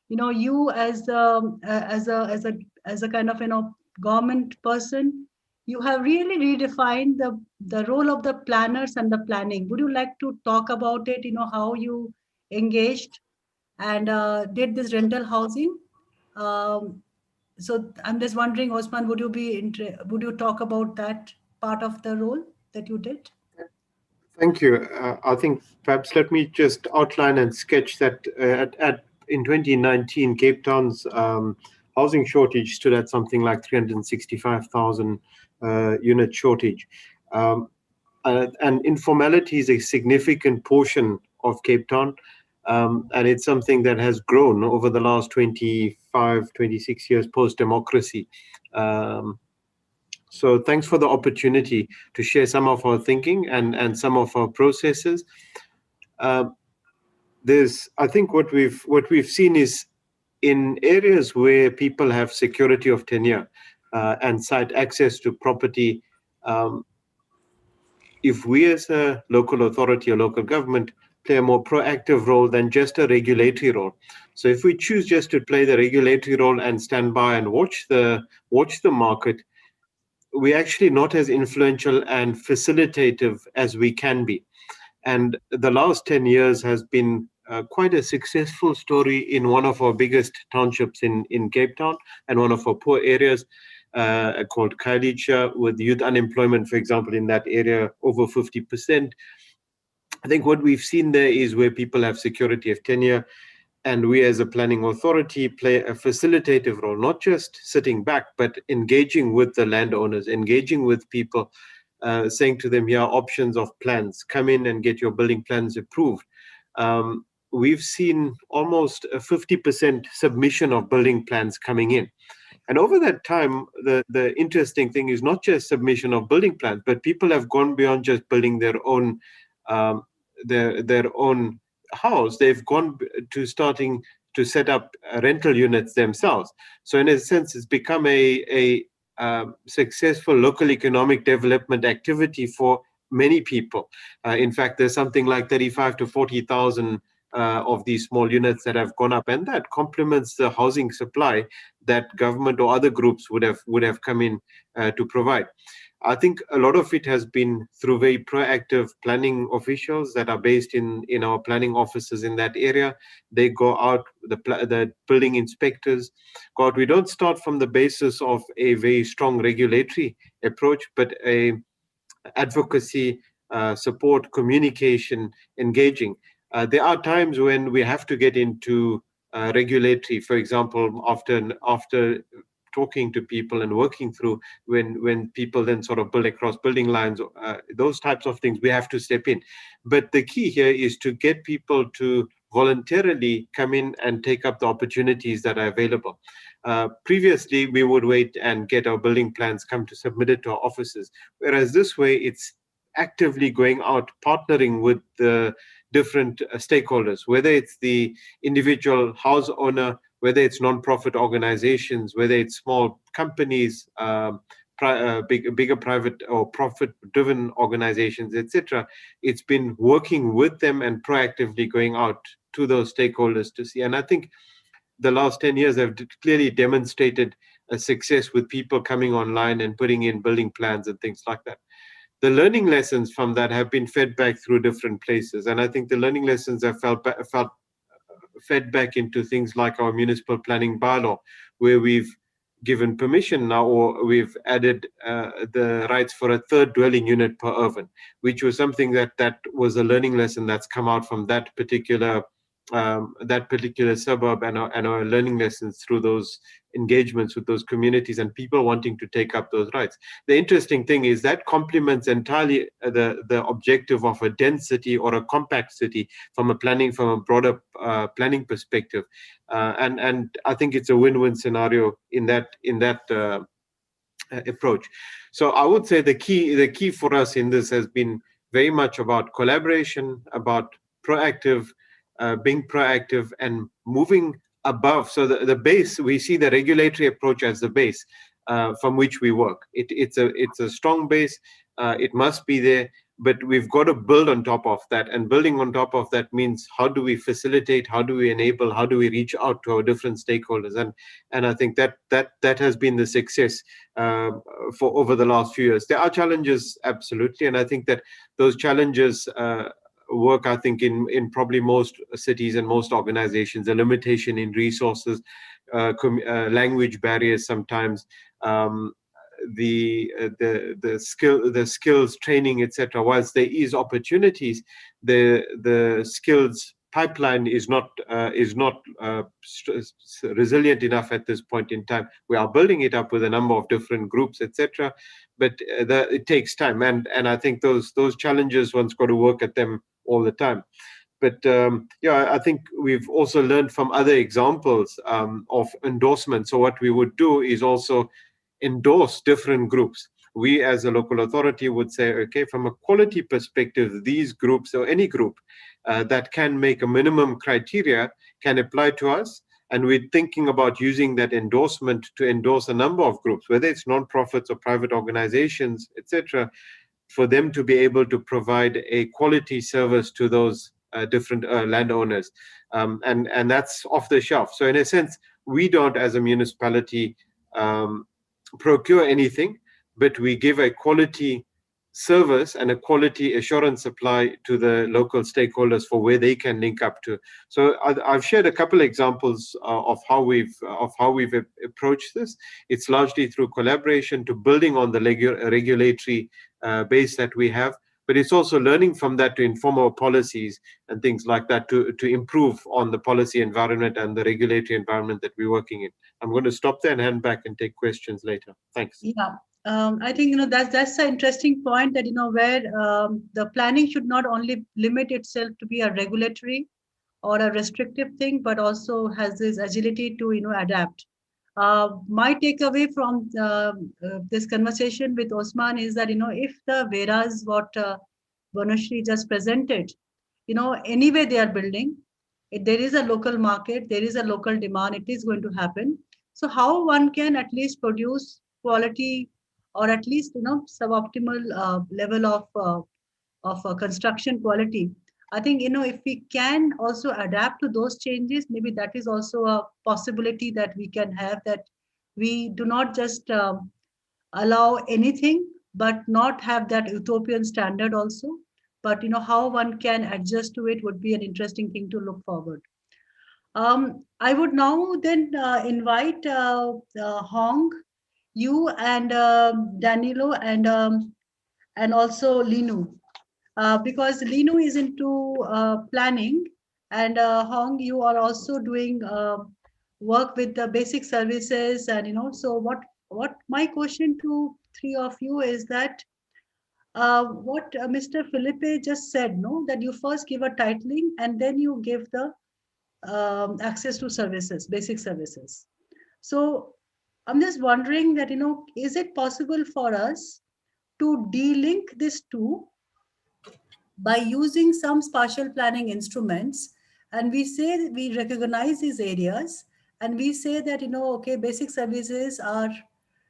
you as a kind of government person, you have really redefined the role of the planners and the planning. Would you like to talk about it? How you engaged and did this rental housing? So I'm just wondering, Osman, would you talk about that part of the role that you did? Thank you. I think perhaps let me just outline and sketch that in 2019, Cape Town's housing shortage stood at something like 365,000 unit shortage. And informality is a significant portion of Cape Town. And it's something that has grown over the last 25, 26 years post-democracy. So thanks for the opportunity to share some of our thinking and some of our processes. I think what we've seen is in areas where people have security of tenure and site access to property, if we as a local authority or local government play a more proactive role than just a regulatory role. So if we choose just to play the regulatory role and stand by and watch the market, we're actually not as influential and facilitative as we can be. And the last 10 years has been quite a successful story in one of our biggest townships in Cape Town and one of our poor areas called Khayelitsha, with youth unemployment, for example, in that area over 50%. I think what we've seen there is where people have security of tenure, and we as a planning authority play a facilitative role, not just sitting back, but engaging with the landowners, engaging with people, saying to them, here are options of plans, come in and get your building plans approved. We've seen almost a 50% submission of building plans coming in. And over that time, the interesting thing is not just submission of building plans, but people have gone beyond just building their own house. They've gone to starting to set up rental units themselves. So in a sense, it's become a successful local economic development activity for many people. In fact, there's something like 35 to 40,000 of these small units that have gone up, and that complements the housing supply that government or other groups would have come in to provide. I think a lot of it has been through very proactive planning officials that are based in our planning offices in that area. They go out, the building inspectors go out. We don't start from the basis of a very strong regulatory approach, but a advocacy, support, communication, engaging. There are times when we have to get into regulatory, for example, after talking to people and working through when people then sort of build across building lines, those types of things, we have to step in. But the key here is to get people to voluntarily come in and take up the opportunities that are available. Previously, we would wait and get our building plans come to submit it to our offices, whereas this way it's actively going out, partnering with the different stakeholders, whether it's the individual house owner, whether it's non-profit organizations, whether it's small companies, bigger private or profit-driven organizations, etc. It's been working with them and proactively going out to those stakeholders to see. And I think the last 10 years have clearly demonstrated a success with people coming online and putting in building plans and things like that. The learning lessons from that have been fed back through different places. And I think the learning lessons have fed back into things like our municipal planning bylaw, where we've given permission now, or we've added the rights for a third dwelling unit per urban, which was something that was a learning lesson that's come out from that particular suburb, and our learning lessons through those engagements with those communities and people wanting to take up those rights. The interesting thing is that complements entirely the objective of a dense city or a compact city from a broader planning perspective, and I think it's a win-win scenario in that approach. So I would say the key for us in this has been very much about collaboration, about being proactive and moving above. So the base, we see the regulatory approach as the base from which we work. It's a strong base. It must be there, but we've got to build on top of that. And building on top of that means, how do we facilitate? How do we enable? How do we reach out to our different stakeholders? And I think that has been the success for over the last few years. There are challenges, absolutely, and I think that those challenges work, I think, in probably most cities and most organizations, a limitation in resources, language barriers sometimes, the skills training, etc. Whilst there is opportunities, the skills pipeline is not resilient enough at this point in time. We are building it up with a number of different groups, etc. But it takes time, and I think those challenges, one's got to work at them all the time. But I think we've also learned from other examples of endorsement. So what we would do is also endorse different groups. We as a local authority would say, okay, from a quality perspective, these groups or any group that can make a minimum criteria can apply to us. And we're thinking about using that endorsement to endorse a number of groups, whether it's non-profits or private organizations, etc., for them to be able to provide a quality service to those different landowners. And that's off the shelf. So in a sense, we don't, as a municipality, procure anything, but we give a quality service and a quality assurance supply to the local stakeholders for where they can link up to. So I've shared a couple of examples of how we've approached this. It's largely through collaboration, to building on the regulatory base that we have, but it's also learning from that to inform our policies and things like that, to improve on the policy environment and the regulatory environment that we're working in. I'm going to stop there and hand back and take questions later. Thanks. Yeah. I think that's an interesting point, that where the planning should not only limit itself to be a regulatory or a restrictive thing, but also has this agility to adapt. My takeaway from this conversation with Osman is that if the Veras what Vanashri just presented, anyway they are building, there is a local market, there is a local demand, it is going to happen. So how one can at least produce quality, or at least suboptimal level of construction quality. I think if we can also adapt to those changes, maybe that is also a possibility that we can have, that we do not just allow anything, but not have that utopian standard also. But how one can adjust to it would be an interesting thing to look forward. I would now then invite Hong, you and Danilo and also Linu, because Linu is into planning, and Hong, you are also doing work with the basic services, and so what my question to three of you is that what Mr. Felipe just said, no, that you first give a titling and then you give the access to services, basic services. So I'm just wondering that, is it possible for us to de-link these two by using some spatial planning instruments? And we say we recognize these areas, and we say that, okay, basic services are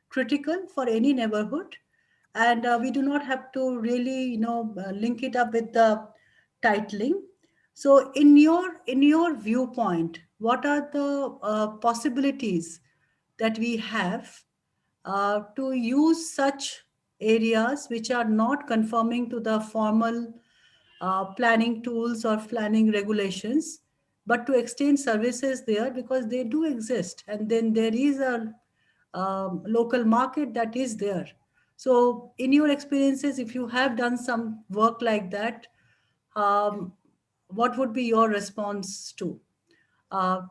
critical for any neighborhood, and we do not have to really, link it up with the titling. So in your viewpoint, what are the possibilities that we have to use such areas which are not conforming to the formal planning tools or planning regulations, but to extend services there, because they do exist, and then there is a local market that is there. So in your experiences, if you have done some work like that, what would be your response to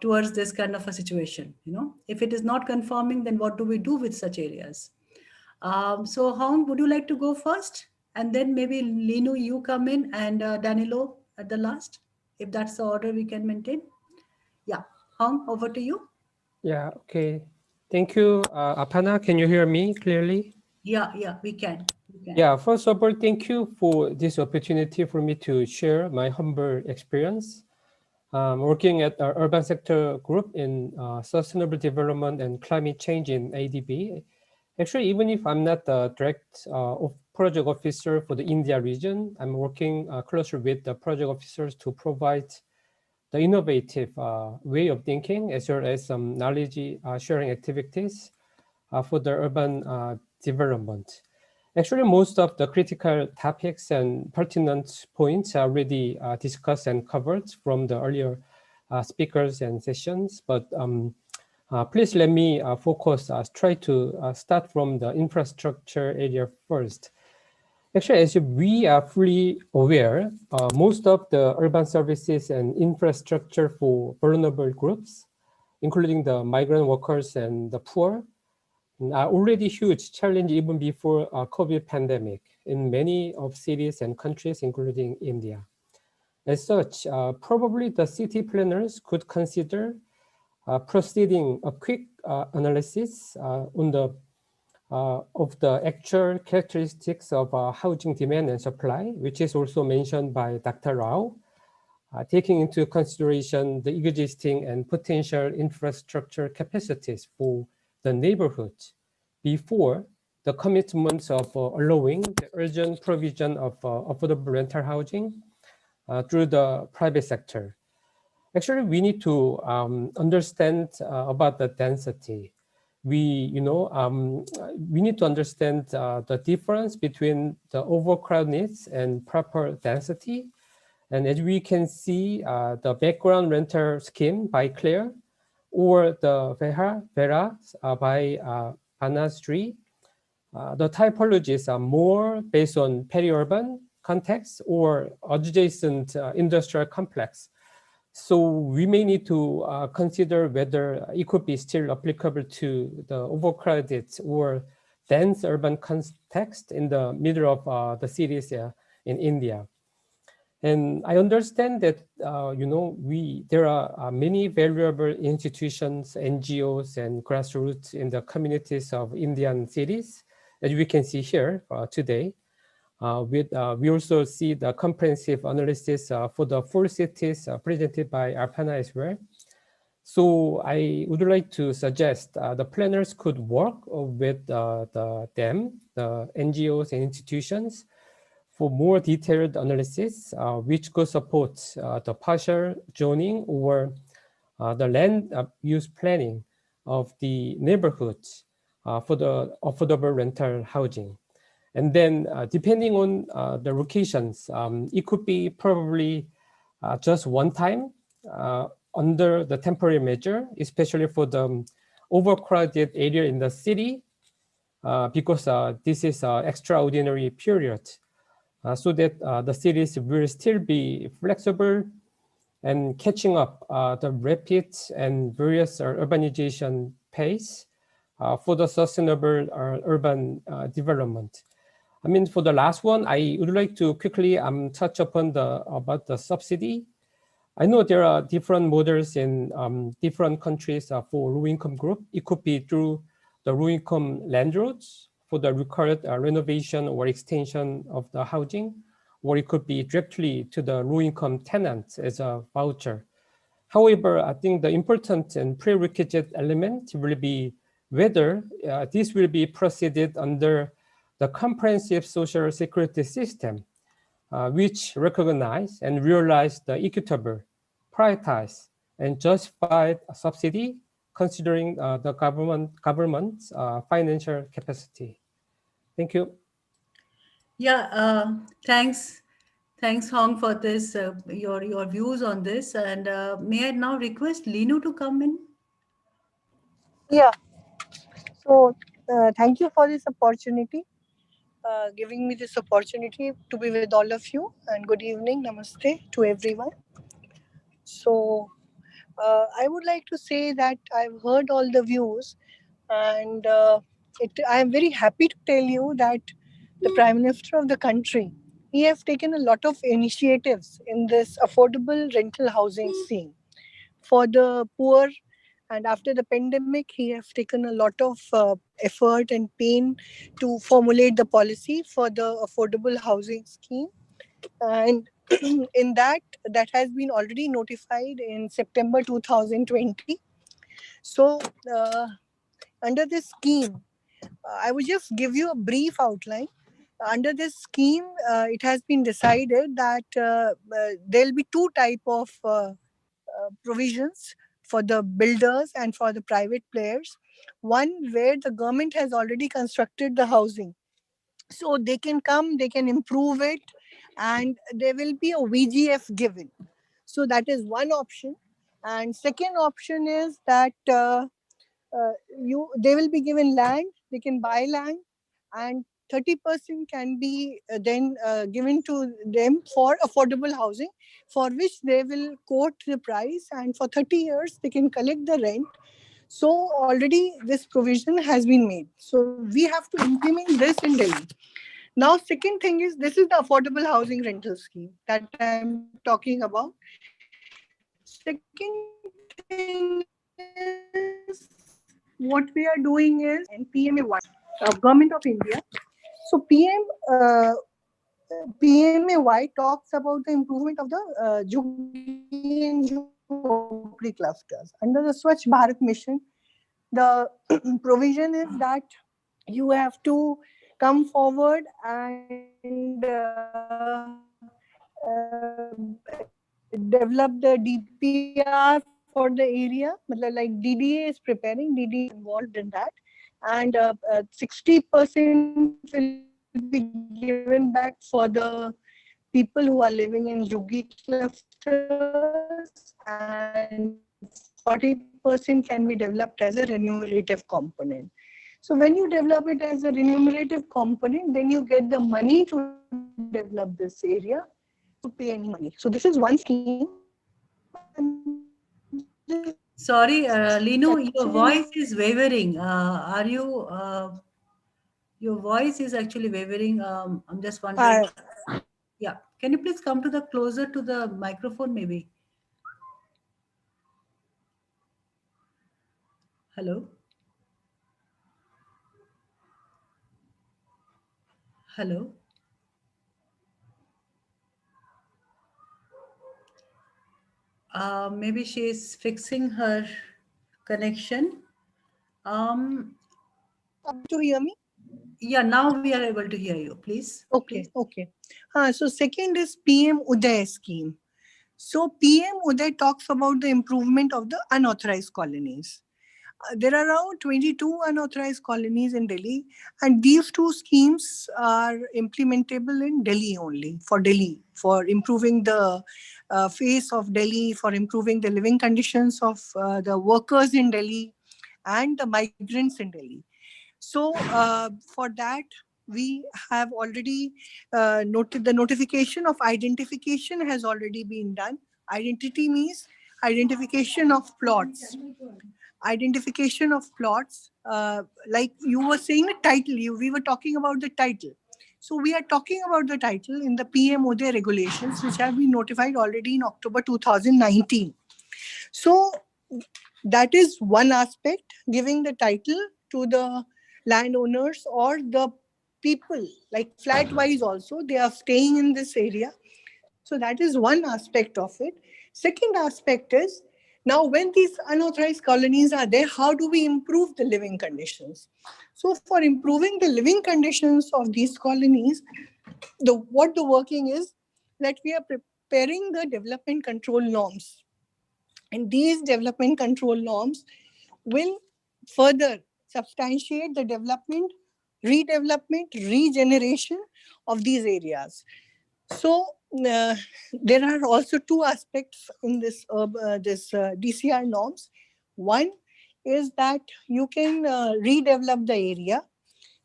towards this kind of a situation? If it is not conforming, then what do we do with such areas? So Hong, would you like to go first? And then maybe Linu, you come in, and Danilo at the last, if that's the order we can maintain. Yeah, Hong, over to you. Yeah, okay. Thank you, Apana. Can you hear me clearly? Yeah, we can. Yeah, first of all, thank you for this opportunity for me to share my humble experience working at our urban sector group in sustainable development and climate change in ADB. Actually, even if I'm not the direct project officer for the India region, I'm working closely with the project officers to provide the innovative way of thinking, as well as some knowledge sharing activities for the urban development. Actually, most of the critical topics and pertinent points are already discussed and covered from the earlier speakers and sessions, but please let me focus, try to start from the infrastructure area first. Actually, as we are fully aware, most of the urban services and infrastructure for vulnerable groups, including the migrant workers and the poor, are already huge challenge even before COVID pandemic in many of cities and countries, including India. As such, probably the city planners could consider proceeding a quick analysis on the of the actual characteristics of housing demand and supply, which is also mentioned by Dr. Rao, taking into consideration the existing and potential infrastructure capacities for the neighborhood before the commitments of allowing the urgent provision of affordable rental housing through the private sector. Actually, we need to understand about the density. We need to understand the difference between the overcrowd needs and proper density. And as we can see, the background rental scheme by Claire or the Vera by Banasri, the typologies are more based on peri-urban context or adjacent industrial complex. So we may need to consider whether it could be still applicable to the overcrowded or dense urban context in the middle of the cities in India. And I understand that, there are many valuable institutions, NGOs, and grassroots in the communities of Indian cities, as we can see here today. We also see the comprehensive analysis for the 4 cities presented by Arpana as well. So I would like to suggest the planners could work with the NGOs and institutions for more detailed analysis, which could support the partial zoning or the land use planning of the neighborhoods for the affordable rental housing. And then depending on the locations, it could be probably just one time under the temporary measure, especially for the overcrowded area in the city, because this is an extraordinary period, so that the cities will still be flexible and catching up the rapid and various urbanization pace for the sustainable urban development. I mean, for the last one, I would like to quickly touch upon about the subsidy. I know there are different models in different countries for low-income group. It could be through the low-income landlords for the required renovation or extension of the housing, or it could be directly to the low-income tenants as a voucher. However, I think the important and prerequisite element will be whether this will be proceeded under the comprehensive social security system, which recognize and realize the equitable, prioritize, and justified subsidy considering the government's financial capacity. Thank you. Yeah, thanks. Thanks, Hong, for this, your views on this. And may I now request Linu to come in? Yeah. So thank you for this opportunity, giving me this opportunity to be with all of you. And good evening, namaste to everyone. So I would like to say that I've heard all the views, and I am very happy to tell you that the Prime Minister of the country, he has taken a lot of initiatives in this affordable rental housing scene for the poor. And after the pandemic, he has taken a lot of effort and pain to formulate the policy for the affordable housing scheme. And in that has been already notified in September 2020. So under this scheme, I will just give you a brief outline. Under this scheme, it has been decided that there will be two type of provisions for the builders and for the private players. One where the government has already constructed the housing, so they can come, they can improve it, and there will be a VGF given. So that is one option. And second option is that they will be given land, they can buy land, and 30% can be then given to them for affordable housing, for which they will quote the price, and for 30 years they can collect the rent. So already this provision has been made. So we have to implement this in Delhi. Now, second thing is, this is the affordable housing rental scheme that I'm talking about. Second thing is, what we are doing is PMAY, Government of India. So PMAY talks about the improvement of the Jhuggi and Jhopri clusters. Under the Swachh Bharat mission, the provision is that you have to come forward and develop the DPR for the area. Like DDA is preparing, DDA is involved in that. And 60% will be given back for the people who are living in Jhuggi clusters, and 40% can be developed as a remunerative component. So when you develop it as a remunerative component, then you get the money to develop this area to pay any money. So this is one scheme. Sorry, Linu, your voice is wavering. Are you? Your voice is actually wavering. I'm just wondering. Yeah, can you please come to the closer to the microphone, maybe? Hello. Hello. Maybe she is fixing her connection. Able to hear me? Yeah, now we are able to hear you. Please. Okay, okay. So second is PM Uday scheme. So PM Uday talks about the improvement of the unauthorized colonies. There are around 22 unauthorized colonies in Delhi, and these two schemes are implementable in Delhi only, for improving the face of Delhi, for improving the living conditions of the workers in Delhi and the migrants in Delhi. So for that, we have already noted the notification of identification has already been done. Identity means identification of plots. Identification of plots, like you were saying the title, we were talking about the title. So we are talking about the title in the PMOD regulations, which have been notified already in October 2019. So that is one aspect, giving the title to the landowners or the people, like flat wise also, they are staying in this area. So that is one aspect of it. Second aspect is, now when these unauthorized colonies are there, how do we improve the living conditions? So for improving the living conditions of these colonies, what the working is that we are preparing the development control norms. And these development control norms will further substantiate the development, redevelopment, regeneration of these areas. So there are also two aspects in this DCR norms. One is that you can redevelop the area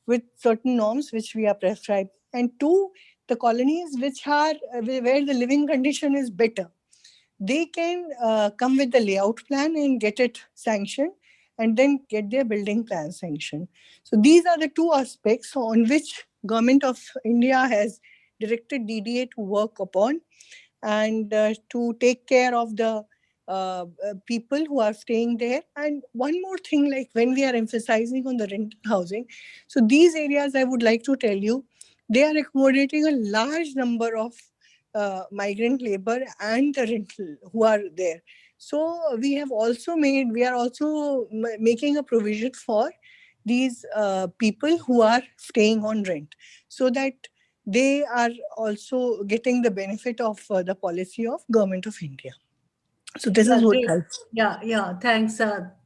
with certain norms which we are prescribing, and two, the colonies which are where the living condition is better, they can come with the layout plan and get it sanctioned, and then get their building plan sanctioned. So these are the two aspects on which Government of India has directed DDA to work upon, and to take care of the people who are staying there. And one more thing, like when we are emphasizing on the rental housing, so these areas, I would like to tell you, they are accommodating a large number of migrant labor and the rental who are there. So we are also making a provision for these people who are staying on rent, so that they are also getting the benefit of the policy of Government of India. So this Yeah, is what great. helps. Yeah. Thanks.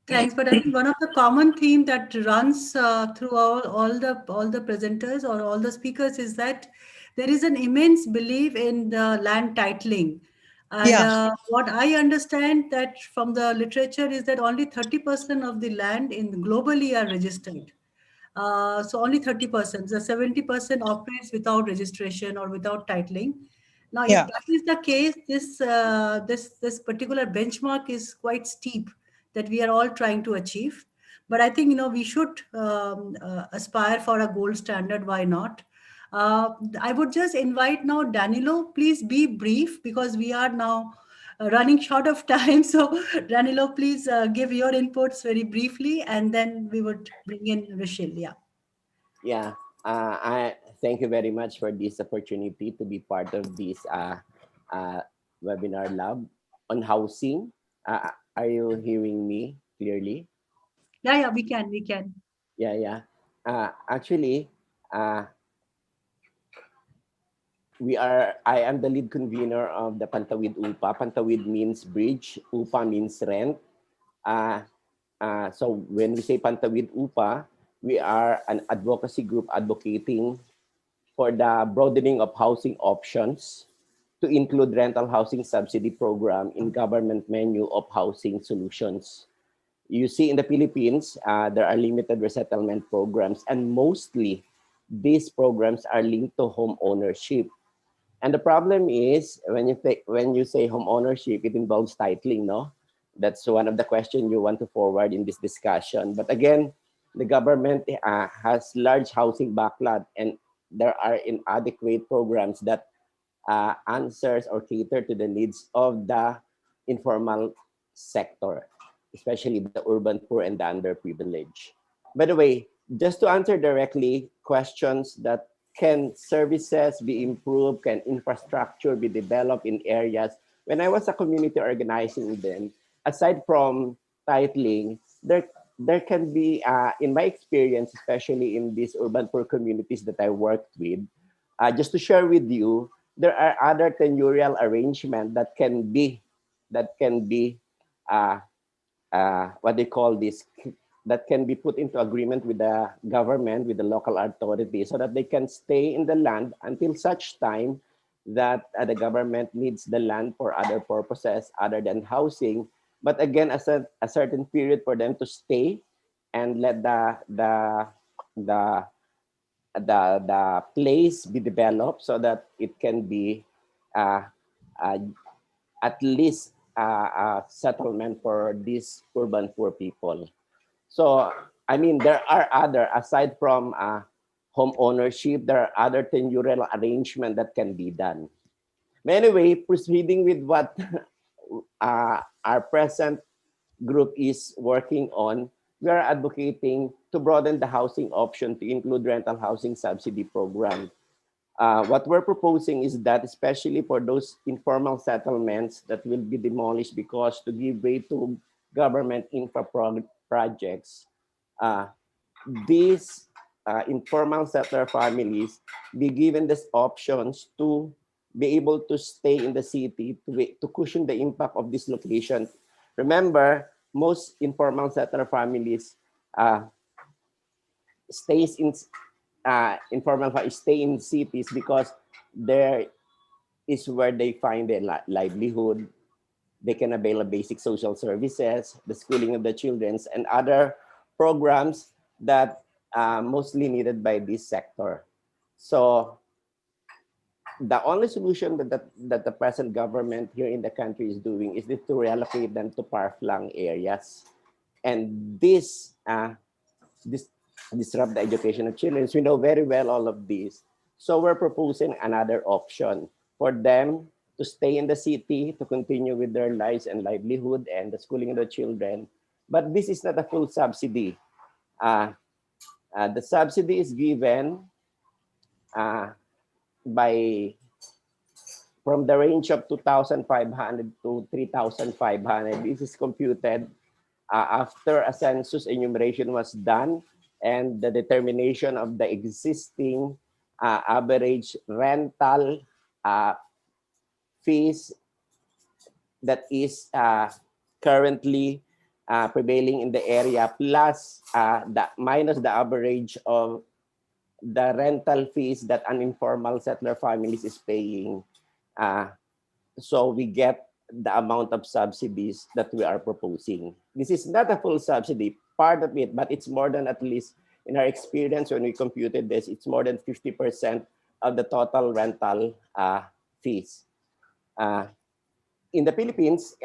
Thanks. But I think one of the common theme that runs through all the presenters or all the speakers is that there is an immense belief in the land titling. And Yeah. what I understand that from the literature is that only 30% of the land in globally are registered. So only 30%. The 70% operates without registration or without titling. Now, if Yeah. that is the case, this particular benchmark is quite steep that we are all trying to achieve. But I think we should aspire for a gold standard. Why not? I would just invite now Danilo. Please be brief because we are now running short of time. So Danilo, please give your inputs very briefly, and then we would bring in Rishil. Yeah. Yeah, I thank you very much for this opportunity to be part of this uh, webinar lab on housing. Are you hearing me clearly? Yeah, we can. Yeah. Actually, uh, I am the lead convener of the Pantawid UPA. Pantawid means bridge, UPA means rent. So when we say Pantawid UPA, we are an advocacy group advocating for the broadening of housing options to include rental housing subsidy program in government menu of housing solutions. You see, in the Philippines, there are limited resettlement programs, and mostly these programs are linked to home ownership. And the problem is when you say home ownership, it involves titling, no? That's one of the questions you want to forward in this discussion. But again, the government has large housing backlog, and there are inadequate programs that answers or cater to the needs of the informal sector, especially the urban poor and the underprivileged. By the way, just to answer directly questions that can services be improved, can infrastructure be developed in areas when I was a community organizing then, aside from titling, there can be, in my experience, especially in these urban poor communities that I worked with, just to share with you, there are other tenurial arrangement that can be, what they call this, that can be put into agreement with the government, with the local authority, so that they can stay in the land until such time that the government needs the land for other purposes other than housing. But again, a certain period for them to stay and let the place be developed so that it can be uh, uh, at least a settlement for these urban poor people. So, I mean, there are other, aside from home ownership, there are other tenurial arrangement that can be done. But anyway, proceeding with what our present group is working on, we are advocating to broaden the housing option to include rental housing subsidy program. What we're proposing is that, especially for those informal settlements that will be demolished because to give way to government infra projects, these informal settler families be given these options to be able to stay in the city to cushion the impact of this location. Remember, most informal settler families stays in stay in cities because there is where they find their livelihood. They can avail of basic social services, the schooling of the children, and other programs that are mostly needed by this sector. So the only solution that the present government here in the country is doing is to reallocate them to far-flung areas. And this disrupt the education of children. We know very well all of this. So we're proposing another option for them to stay in the city, to continue with their lives and livelihood and the schooling of the children. But this is not a full subsidy. The subsidy is given from the range of 2,500 to 3,500. This is computed after a census enumeration was done and the determination of the existing average rental fees that is currently prevailing in the area, plus minus the average of the rental fees that an informal settler families is paying. So we get the amount of subsidies that we are proposing. This is not a full subsidy, part of it, but it's more than, at least in our experience when we computed this, it's more than 50% of the total rental fees. In the Philippines,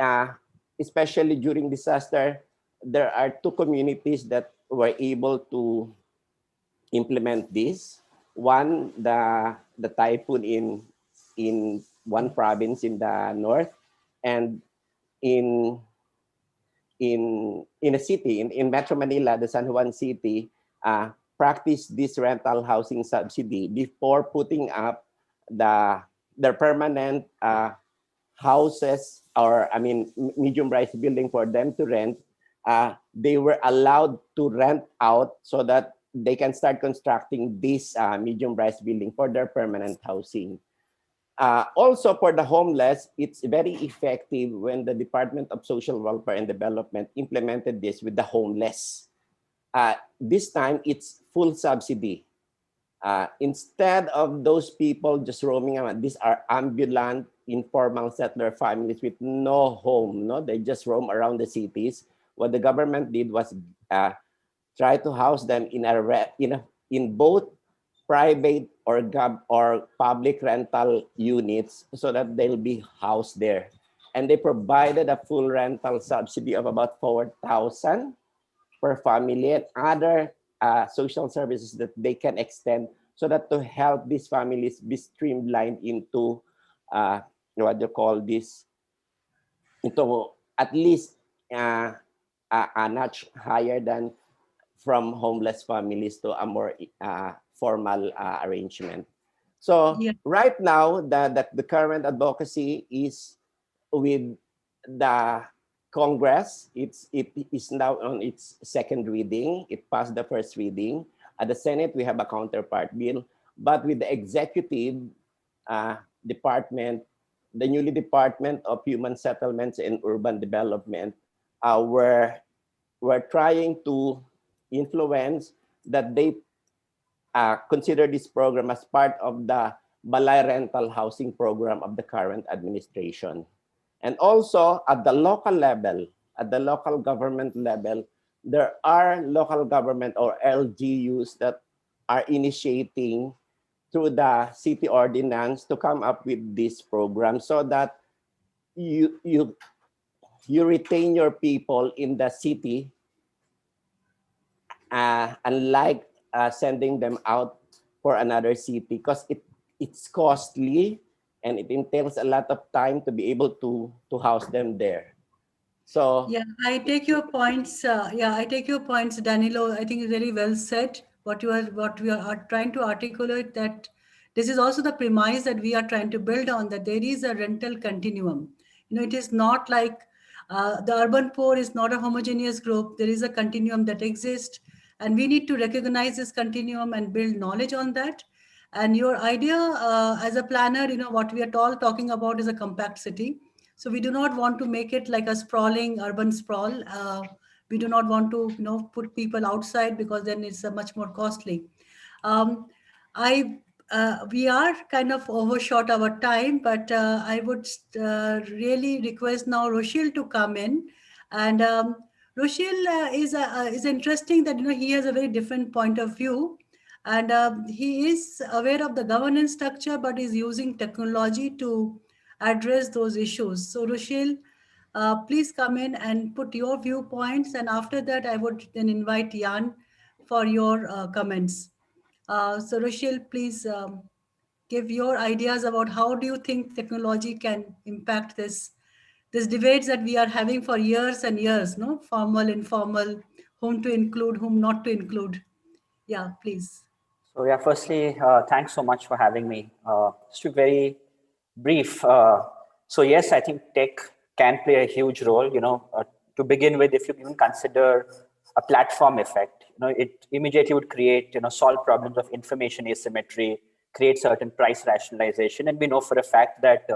especially during disaster, there are two communities that were able to implement this. One, the typhoon in one province in the north, and in a city in Metro Manila, the San Juan city, practiced this rental housing subsidy before putting up their permanent houses, or I mean medium-rise building for them to rent. They were allowed to rent out so that they can start constructing this medium-rise building for their permanent housing. Also, for the homeless, it's very effective when the Department of Social Welfare and Development implemented this with the homeless. This time, it's full subsidy. Instead of those people just roaming around, these are ambulant, informal settler families with no home. No, they just roam around the cities. What the government did was try to house them in both private or public rental units so that they'll be housed there. And they provided a full rental subsidy of about 4,000 per family and other social services that they can extend so that to help these families be streamlined into what you call this, into at least a notch higher than from homeless families to a more formal arrangement. So right now, the current advocacy is with the Congress, it is now on its second reading. It passed the first reading. At the Senate, we have a counterpart bill. But with the executive department, the newly Department of Human Settlements and Urban Development, we're trying to influence that they consider this program as part of the Balay rental housing program of the current administration. And also at the local level, at the local government level, there are local government or LGUs that are initiating through the city ordinance to come up with this program so that you retain your people in the city, unlike sending them out for another city, because it's costly and it entails a lot of time to be able to house them there. So yeah, I take your points. I take your points, Danilo. I think it's very well said. What we are trying to articulate, that this is also the premise that we are trying to build on, that there is a rental continuum. It is not like the urban poor is not a homogeneous group. There is a continuum that exists, and we need to recognize this continuum and build knowledge on that. And your idea as a planner, what we are all talking about is a compact city. So we do not want to make it like a sprawling urban sprawl. We do not want to, put people outside, because then it's much more costly. We are kind of overshot our time, but I would really request now Rochelle to come in. And Rochelle is interesting that he has a very different point of view, and he is aware of the governance structure, but is using technology to address those issues. So Rochelle, please come in and put your viewpoints, and after that I would then invite Jan for your comments. So Rochelle, please give your ideas about how do you think technology can impact this debates that we are having for years and years, no? Formal, informal, whom to include, whom not to include. Yeah, please. So yeah, firstly, thanks so much for having me. Just to be very brief. So yes, I think tech can play a huge role. To begin with, if you even consider a platform effect, it immediately would create, solve problems of information asymmetry, create certain price rationalization, and we know for a fact that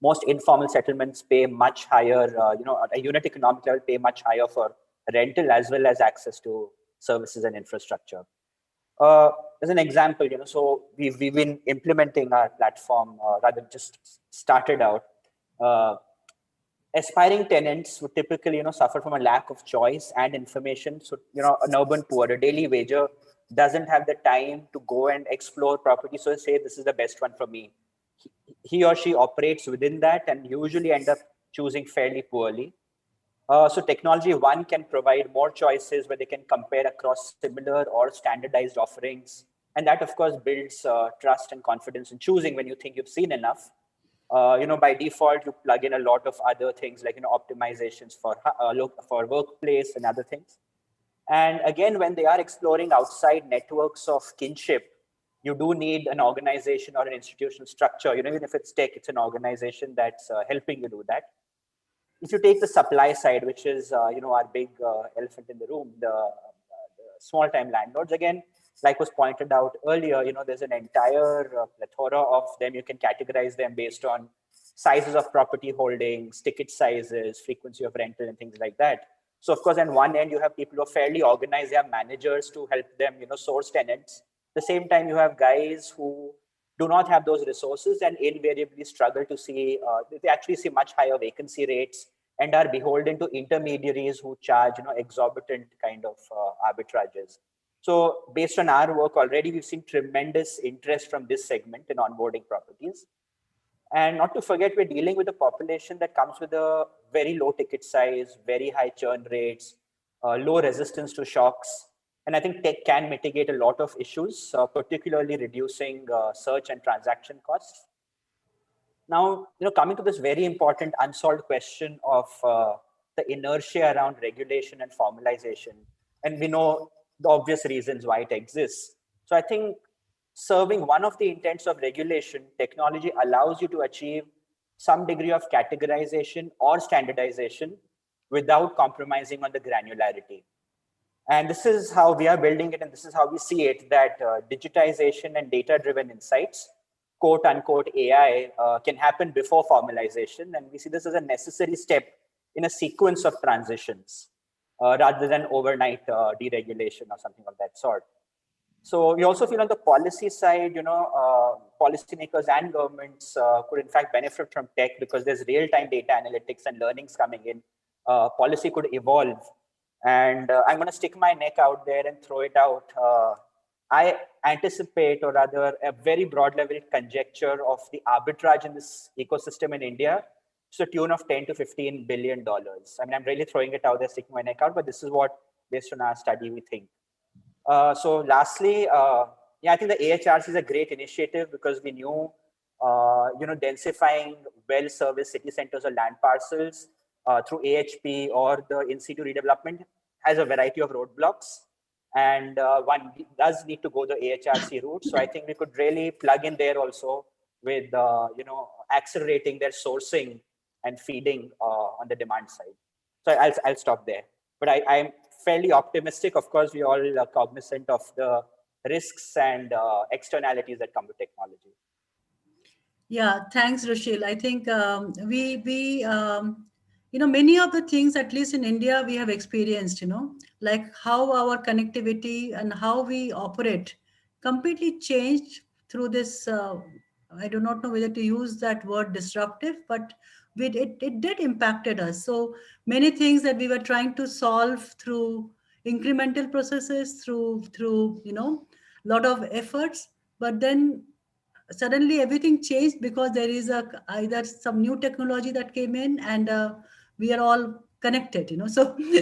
most informal settlements pay much higher. At a unit economic level, pay much higher for rental as well as access to services and infrastructure. As an example, so we've been implementing our platform, rather just started out. Aspiring tenants would typically, suffer from a lack of choice and information. So, an urban poor, a daily wager, doesn't have the time to go and explore property. So say, this is the best one for me. He or she operates within that and usually end up choosing fairly poorly. So technology, one, can provide more choices where they can compare across similar or standardized offerings. And that, of course, builds trust and confidence in choosing when you think you've seen enough. By default, you plug in a lot of other things like, optimizations for workplace and other things. And again, when they are exploring outside networks of kinship, you do need an organization or an institutional structure. Even if it's tech, it's an organization that's helping you do that. If you take the supply side, which is, our big elephant in the room, the small time landlords, again, like was pointed out earlier, there's an entire plethora of them. You can categorize them based on sizes of property holdings, ticket sizes, frequency of rental, and things like that. So of course, on one end, you have people who are fairly organized. They have managers to help them, source tenants. At the same time, you have guys who do not have those resources and invariably struggle to see, they actually see much higher vacancy rates and are beholden to intermediaries who charge, exorbitant kind of arbitrages. So based on our work already, we've seen tremendous interest from this segment in onboarding properties. And not to forget, we're dealing with a population that comes with a very low ticket size, very high churn rates, low resistance to shocks. And I think tech can mitigate a lot of issues, particularly reducing search and transaction costs. Now, coming to this very important unsolved question of the inertia around regulation and formalization, and we know the obvious reasons why it exists. So I think serving one of the intents of regulation, technology allows you to achieve some degree of categorization or standardization without compromising on the granularity. And this is how we are building it, and this is how we see it, that digitization and data-driven insights, quote unquote AI, can happen before formalization. And we see this as a necessary step in a sequence of transitions rather than overnight deregulation or something of that sort. So we also feel on the policy side, policymakers and governments could in fact benefit from tech because there's real-time data analytics and learnings coming in. Policy could evolve. And I'm going to stick my neck out there and throw it out. I anticipate, or rather a very broad level conjecture of the arbitrage in this ecosystem in India to the tune of $10 to $15 billion. I mean, I'm really throwing it out there, sticking my neck out, but this is what, based on our study, we think. So lastly, yeah, I think the AHRC is a great initiative because we knew, densifying well-serviced city centers or land parcels through AHP or the in-situ redevelopment has a variety of roadblocks. And one does need to go the AHRC route. So I think we could really plug in there also with, accelerating their sourcing and feeding on the demand side. So I'll stop there. But I'm fairly optimistic. Of course, we all are cognizant of the risks and externalities that come with technology. Yeah, thanks, Rushil. I think many of the things, at least in India, we have experienced, like how our connectivity and how we operate completely changed through this. I do not know whether to use that word disruptive, but it did impacted us. So many things that we were trying to solve through incremental processes, through lot of efforts, but then suddenly everything changed because there is either some new technology that came in, and we are all connected,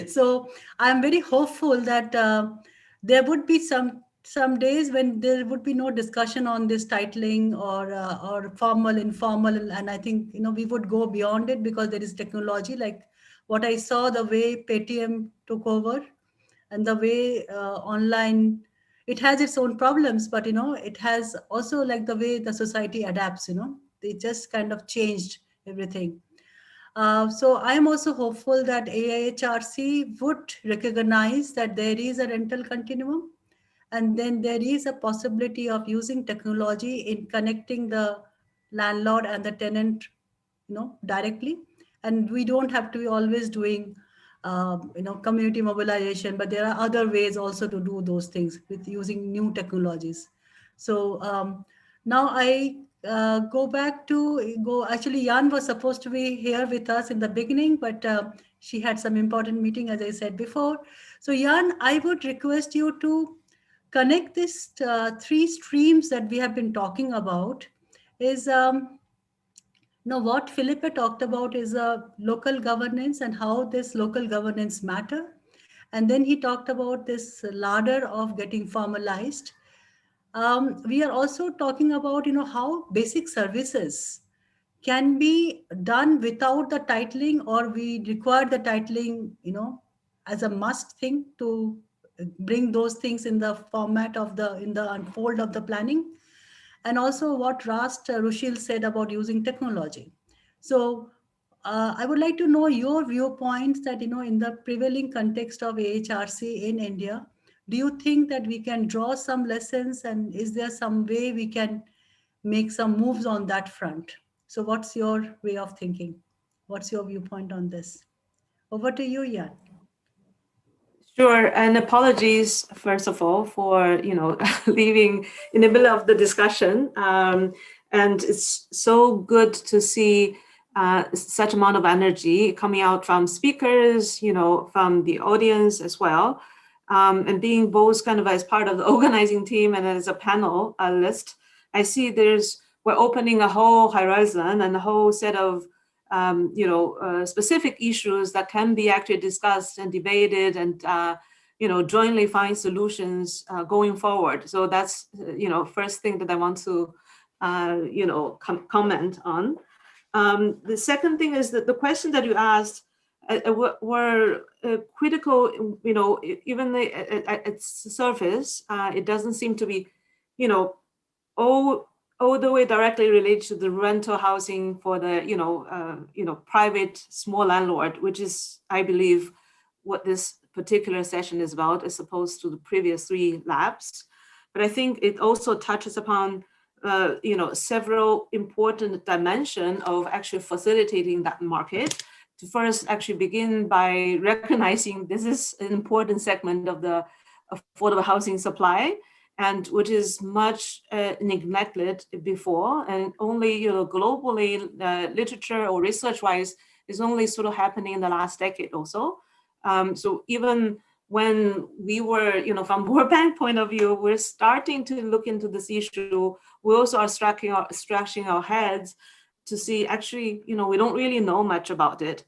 so I'm very hopeful that there would be some days when there would be no discussion on this titling or formal, informal, and I think we would go beyond it because there is technology, like what I saw, the way Paytm took over and the way online, it has its own problems, but it has also, like, the way the society adapts, they just kind of changed everything. So I am also hopeful that AIHRC would recognize that there is a rental continuum, and then there is a possibility of using technology in connecting the landlord and the tenant, directly. And we don't have to be always doing, community mobilization, but there are other ways also to do those things with using new technologies. So now I actually, Jan was supposed to be here with us in the beginning, but she had some important meeting, as I said before. So Jan, I would request you to connect these three streams that we have been talking about. Is what Philippe talked about is local governance and how this local governance matter. And then he talked about this ladder of getting formalized. We are also talking about, how basic services can be done without the titling, or we require the titling, as a must thing to bring those things in the format of in the unfold of the planning. And also what Rast Rushil said about using technology. So I would like to know your viewpoints that, in the prevailing context of AHRC in India, do you think that we can draw some lessons, and is there some way we can make some moves on that front? So what's your way of thinking? What's your viewpoint on this? Over to you, Jan. Sure, and apologies first of all for leaving in the middle of the discussion. And it's so good to see such amount of energy coming out from speakers, from the audience as well, and being both kind of as part of the organizing team and as a panel list. I see we're opening a whole horizon and a whole set of specific issues that can be actually discussed and debated and, jointly find solutions going forward. So that's, first thing that I want to, comment on. The second thing is that the question that you asked were critical, even at its surface, it doesn't seem to be, all all the way directly related to the rental housing for the private small landlord, which is, I believe, what this particular session is about, as opposed to the previous 3 labs. But I think it also touches upon several important dimensions of actually facilitating that market. To first actually begin by recognizing this is an important segment of the affordable housing supply, and which is much neglected before, and only globally, literature or research-wise, is only sort of happening in the last decade or so. So even when we were, from World Bank point of view, we're starting to look into this issue. We also are scratching our heads to see, actually, we don't really know much about it.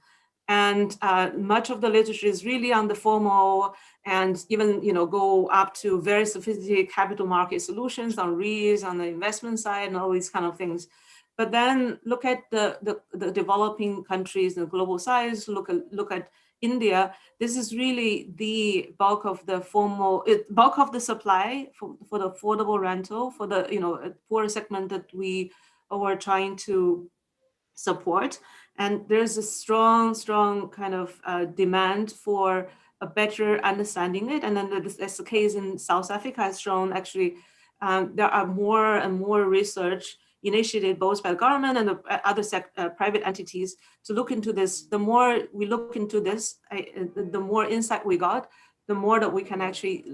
And much of the literature is really on the formal and even go up to very sophisticated capital market solutions on REITs, on the investment side, and all these kind of things. But then look at the developing countries, the global size. Look at India. This is really the bulk of the supply for the affordable rental for the poor segment that we are trying to support. And there's a strong kind of demand for a better understanding it. And then as the case in South Africa has shown, actually, there are more and more research initiated both by the government and the other private entities to look into this. The more we look into this, the more insight we got, the more that we can actually,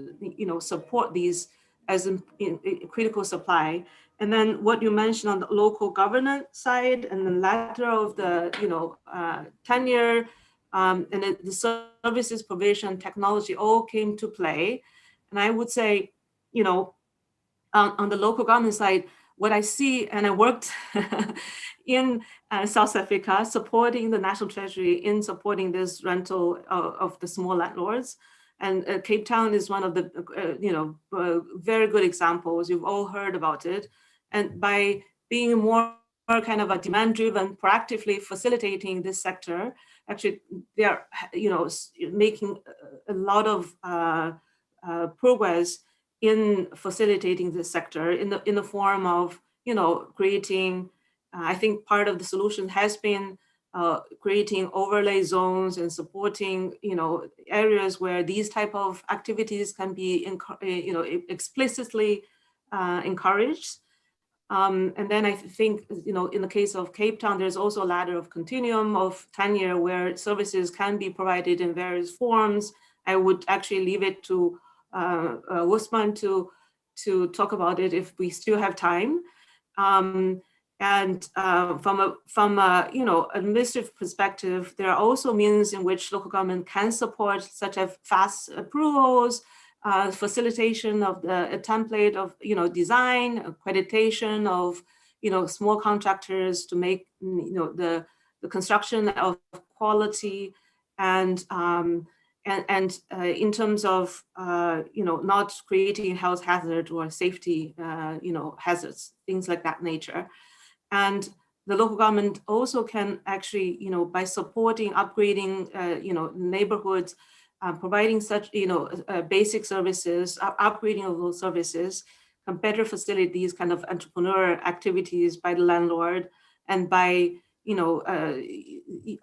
support these as in critical supply. And then what you mentioned on the local governance side, and the latter of the, tenure, and the services provision, technology all came to play. And I would say, on the local government side, what I see, and I worked in South Africa, supporting the National Treasury in supporting this rental of the small landlords. And Cape Town is one of the, very good examples. You've all heard about it. And by being more kind of a demand-driven, proactively facilitating this sector, actually, they are, making a lot of progress in facilitating this sector in the form of, creating. I think part of the solution has been creating overlay zones and supporting, areas where these type of activities can be, explicitly encouraged. And then I think, in the case of Cape Town, there's also a ladder of continuum of tenure where services can be provided in various forms. I would actually leave it to Usman to talk about it if we still have time. And from a administrative perspective, there are also means in which local government can support, such as fast approvals, facilitation of a template of design, accreditation of small contractors to make the construction of quality, and in terms of not creating health hazard or safety hazards, things like that nature. And the local government also can actually, by supporting, upgrading, neighborhoods, providing such, basic services, upgrading of those services, can better facilitate these kind of entrepreneur activities by the landlord and by,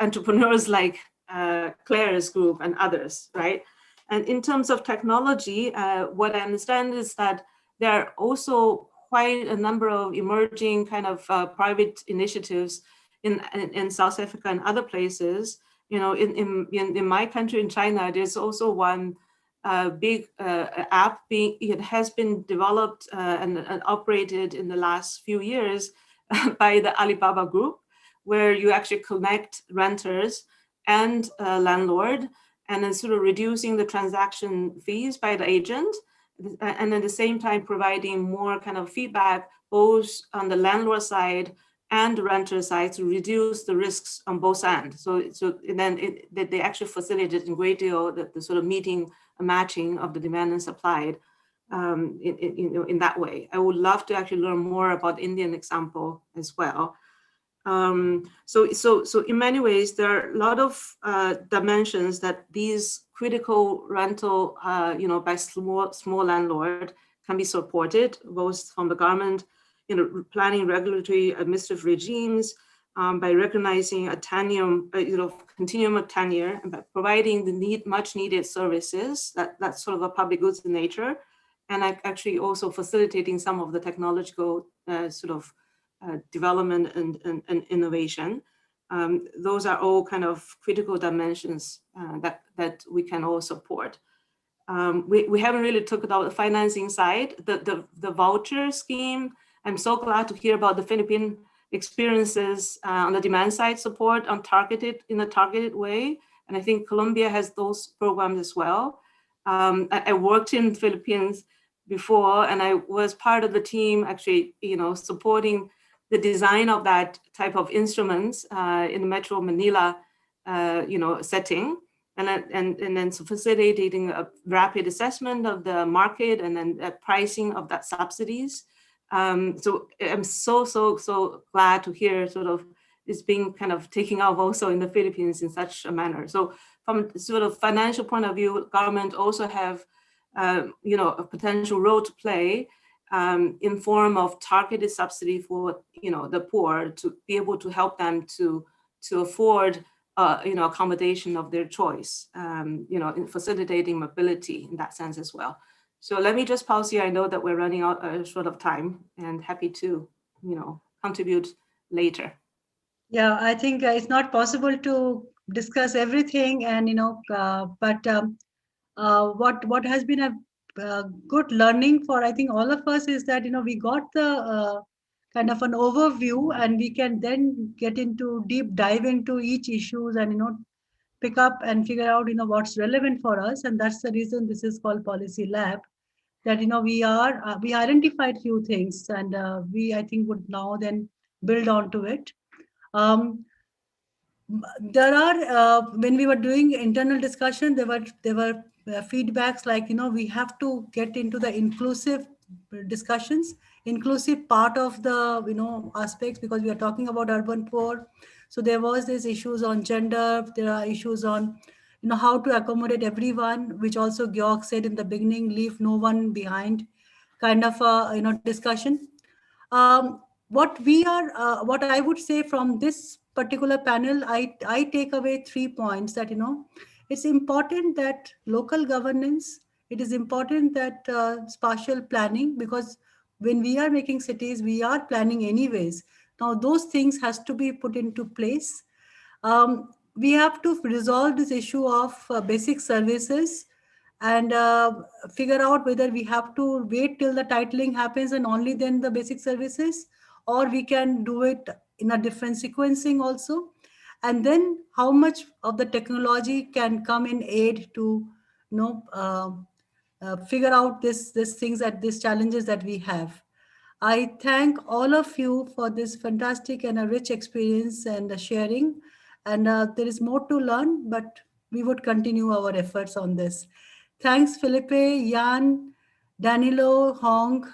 entrepreneurs like Claire's group and others, right? And in terms of technology, what I understand is that there are also quite a number of emerging kind of private initiatives in South Africa and other places. In my country, in China, there's also one big app it has been developed and operated in the last few years by the Alibaba Group, where you actually connect renters and landlord, and then sort of reducing the transaction fees by the agent, and at the same time providing more kind of feedback both on the landlord side and the renter side to reduce the risks on both ends. So then they actually facilitated in great deal the sort of meeting and matching of the demand and supply in that way. I would love to actually learn more about the Indian example as well. So in many ways, there are a lot of dimensions that these critical rental, by small landlord can be supported, both from the government, planning regulatory administrative regimes, by recognizing a continuum of tenure, and by providing the much needed services that's sort of a public goods in nature, and actually also facilitating some of the technological development and innovation. Those are all kind of critical dimensions that we can all support. We haven't really talked about the financing side, the voucher scheme. I'm so glad to hear about the Philippine experiences on the demand side support in a targeted way. And I think Colombia has those programs as well. I worked in the Philippines before, and I was part of the team actually, supporting the design of that type of instruments in the Metro Manila, setting, and then facilitating a rapid assessment of the market and then pricing of that subsidies. So I'm so glad to hear sort of it's being kind of taking off also in the Philippines in such a manner. So from sort of financial point of view, government also have a potential role to play in form of targeted subsidy for the poor, to be able to help them to afford accommodation of their choice, in facilitating mobility in that sense as well. So let me just pause here. I know that we're running out short of time, and happy to contribute later. Yeah, I think it's not possible to discuss everything, and what has been a good learning for, I think, all of us is that we got the kind of an overview, and we can then get into deep dive into each issues and pick up and figure out what's relevant for us. And that's the reason this is called Policy Lab, that we identified few things, and we, I think, would now then build onto it. There are when we were doing internal discussion, there were feedbacks like we have to get into the inclusive discussions, inclusive part of the aspects, because we are talking about urban poor. So there was these issues on gender, there are issues on how to accommodate everyone, which also Georg said in the beginning, leave no one behind kind of a discussion. What I would say from this particular panel, I take away 3 points that it's important that local governance, it is important that spatial planning, because when we are making cities, we are planning anyways. Now those things has to be put into place. We have to resolve this issue of basic services, and figure out whether we have to wait till the titling happens and only then the basic services, or we can do it in a different sequencing also. And then how much of the technology can come in aid to figure out these things, at these challenges that we have. I thank all of you for this fantastic and a rich experience and sharing. And there is more to learn, but we would continue our efforts on this. Thanks, Felipe, Jan, Danilo, Hong,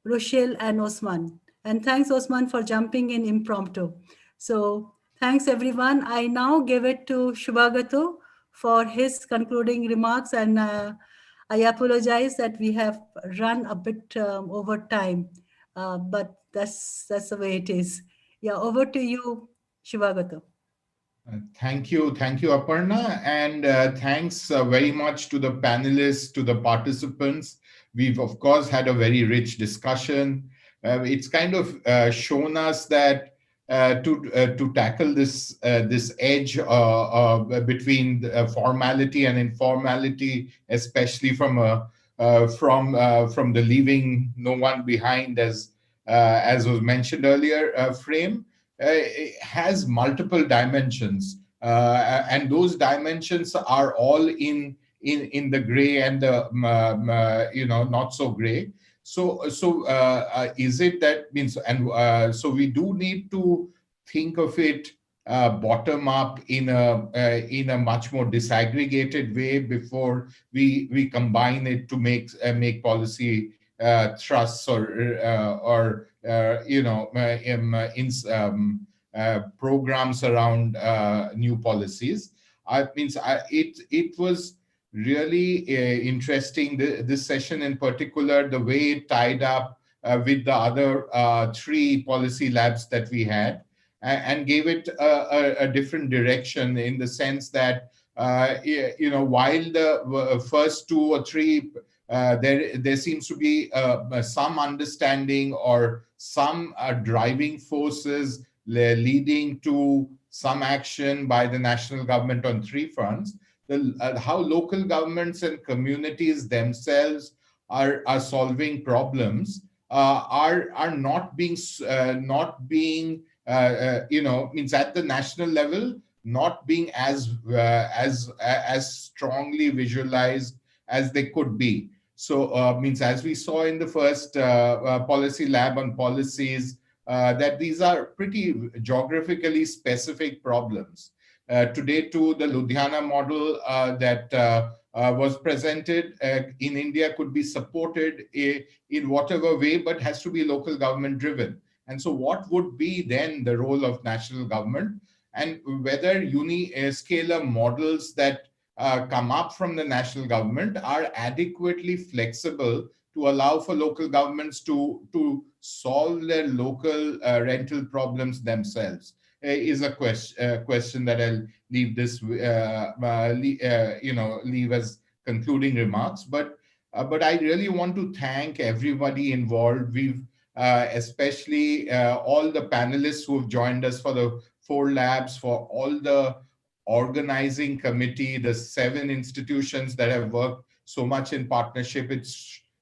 Rochelle, and Osman. And thanks, Osman, for jumping in impromptu. So thanks, everyone. I now give it to Shubhagato for his concluding remarks. And I apologize that we have run a bit over time, but that's the way it is. Yeah, over to you, Shubhagato. Thank you, Aparna, and thanks very much to the panelists, to the participants. We've, of course, had a very rich discussion. It's kind of shown us that to tackle this edge between formality and informality, especially from the leaving no one behind, as was mentioned earlier, frame. It has multiple dimensions, and those dimensions are all in the gray and the not so gray. So is it that means, and so we do need to think of it bottom up in a much more disaggregated way before we combine it to make policy thrusts or programs around new policies. It was really interesting, this session in particular, the way it tied up with the other 3 policy labs that we had, and gave it a different direction, in the sense that while the first 2 or 3 there seems to be some understanding or some driving forces leading to some action by the national government on 3 fronts. How local governments and communities themselves are solving problems are not being means at the national level, not being as strongly visualized as they could be. So means, as we saw in the first policy lab on policies, that these are pretty geographically specific problems. Today too, the Ludhiana model that was presented in India could be supported in whatever way, but has to be local government driven. And so what would be then the role of national government, and whether uni-scalar models that come up from the national government are adequately flexible to allow for local governments to solve their local rental problems themselves, is a question that I'll leave this leave as concluding remarks. But I really want to thank everybody involved. We've especially all the panelists who have joined us for the 4 labs, for all the organizing committee, the 7 institutions that have worked so much in partnership. It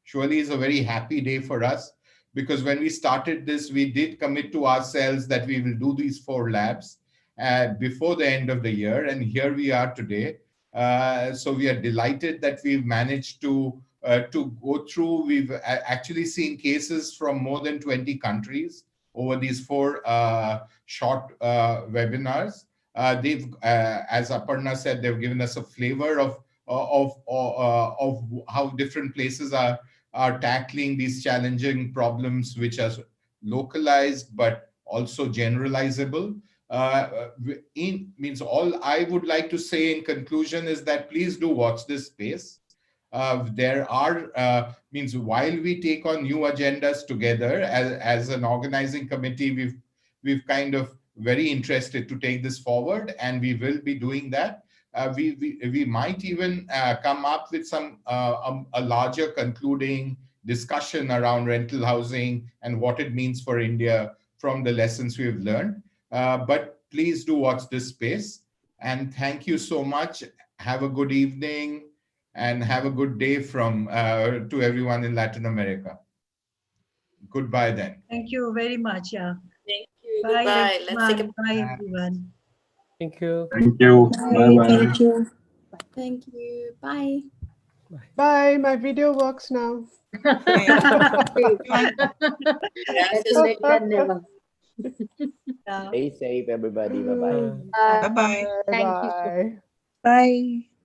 surely is a very happy day for us, because when we started this, we did commit to ourselves that we will do these 4 labs before the end of the year, and here we are today. So we are delighted that we've managed to go through. We've actually seen cases from more than 20 countries over these 4 short webinars. They've, as Aparna said, they've given us a flavor of how different places are tackling these challenging problems, which are localized but also generalizable. Means all I would like to say in conclusion is that please do watch this space. There are means while we take on new agendas together as an organizing committee, we've kind of very interested to take this forward, and we will be doing that. We might even come up with some a larger concluding discussion around rental housing and what it means for India from the lessons we've learned. But please do watch this space, and thank you so much. Have a good evening and have a good day from to everyone in Latin America. Goodbye then. Thank you very much. Yeah. Thank you. Bye. Goodbye. Let's take a Bye, everyone. Thank you. Thank you. Bye. Thank you. Thank you. Bye. Bye. My video works now. Stay safe, everybody. Bye-bye. Bye-bye. Thank you. Bye. Bye.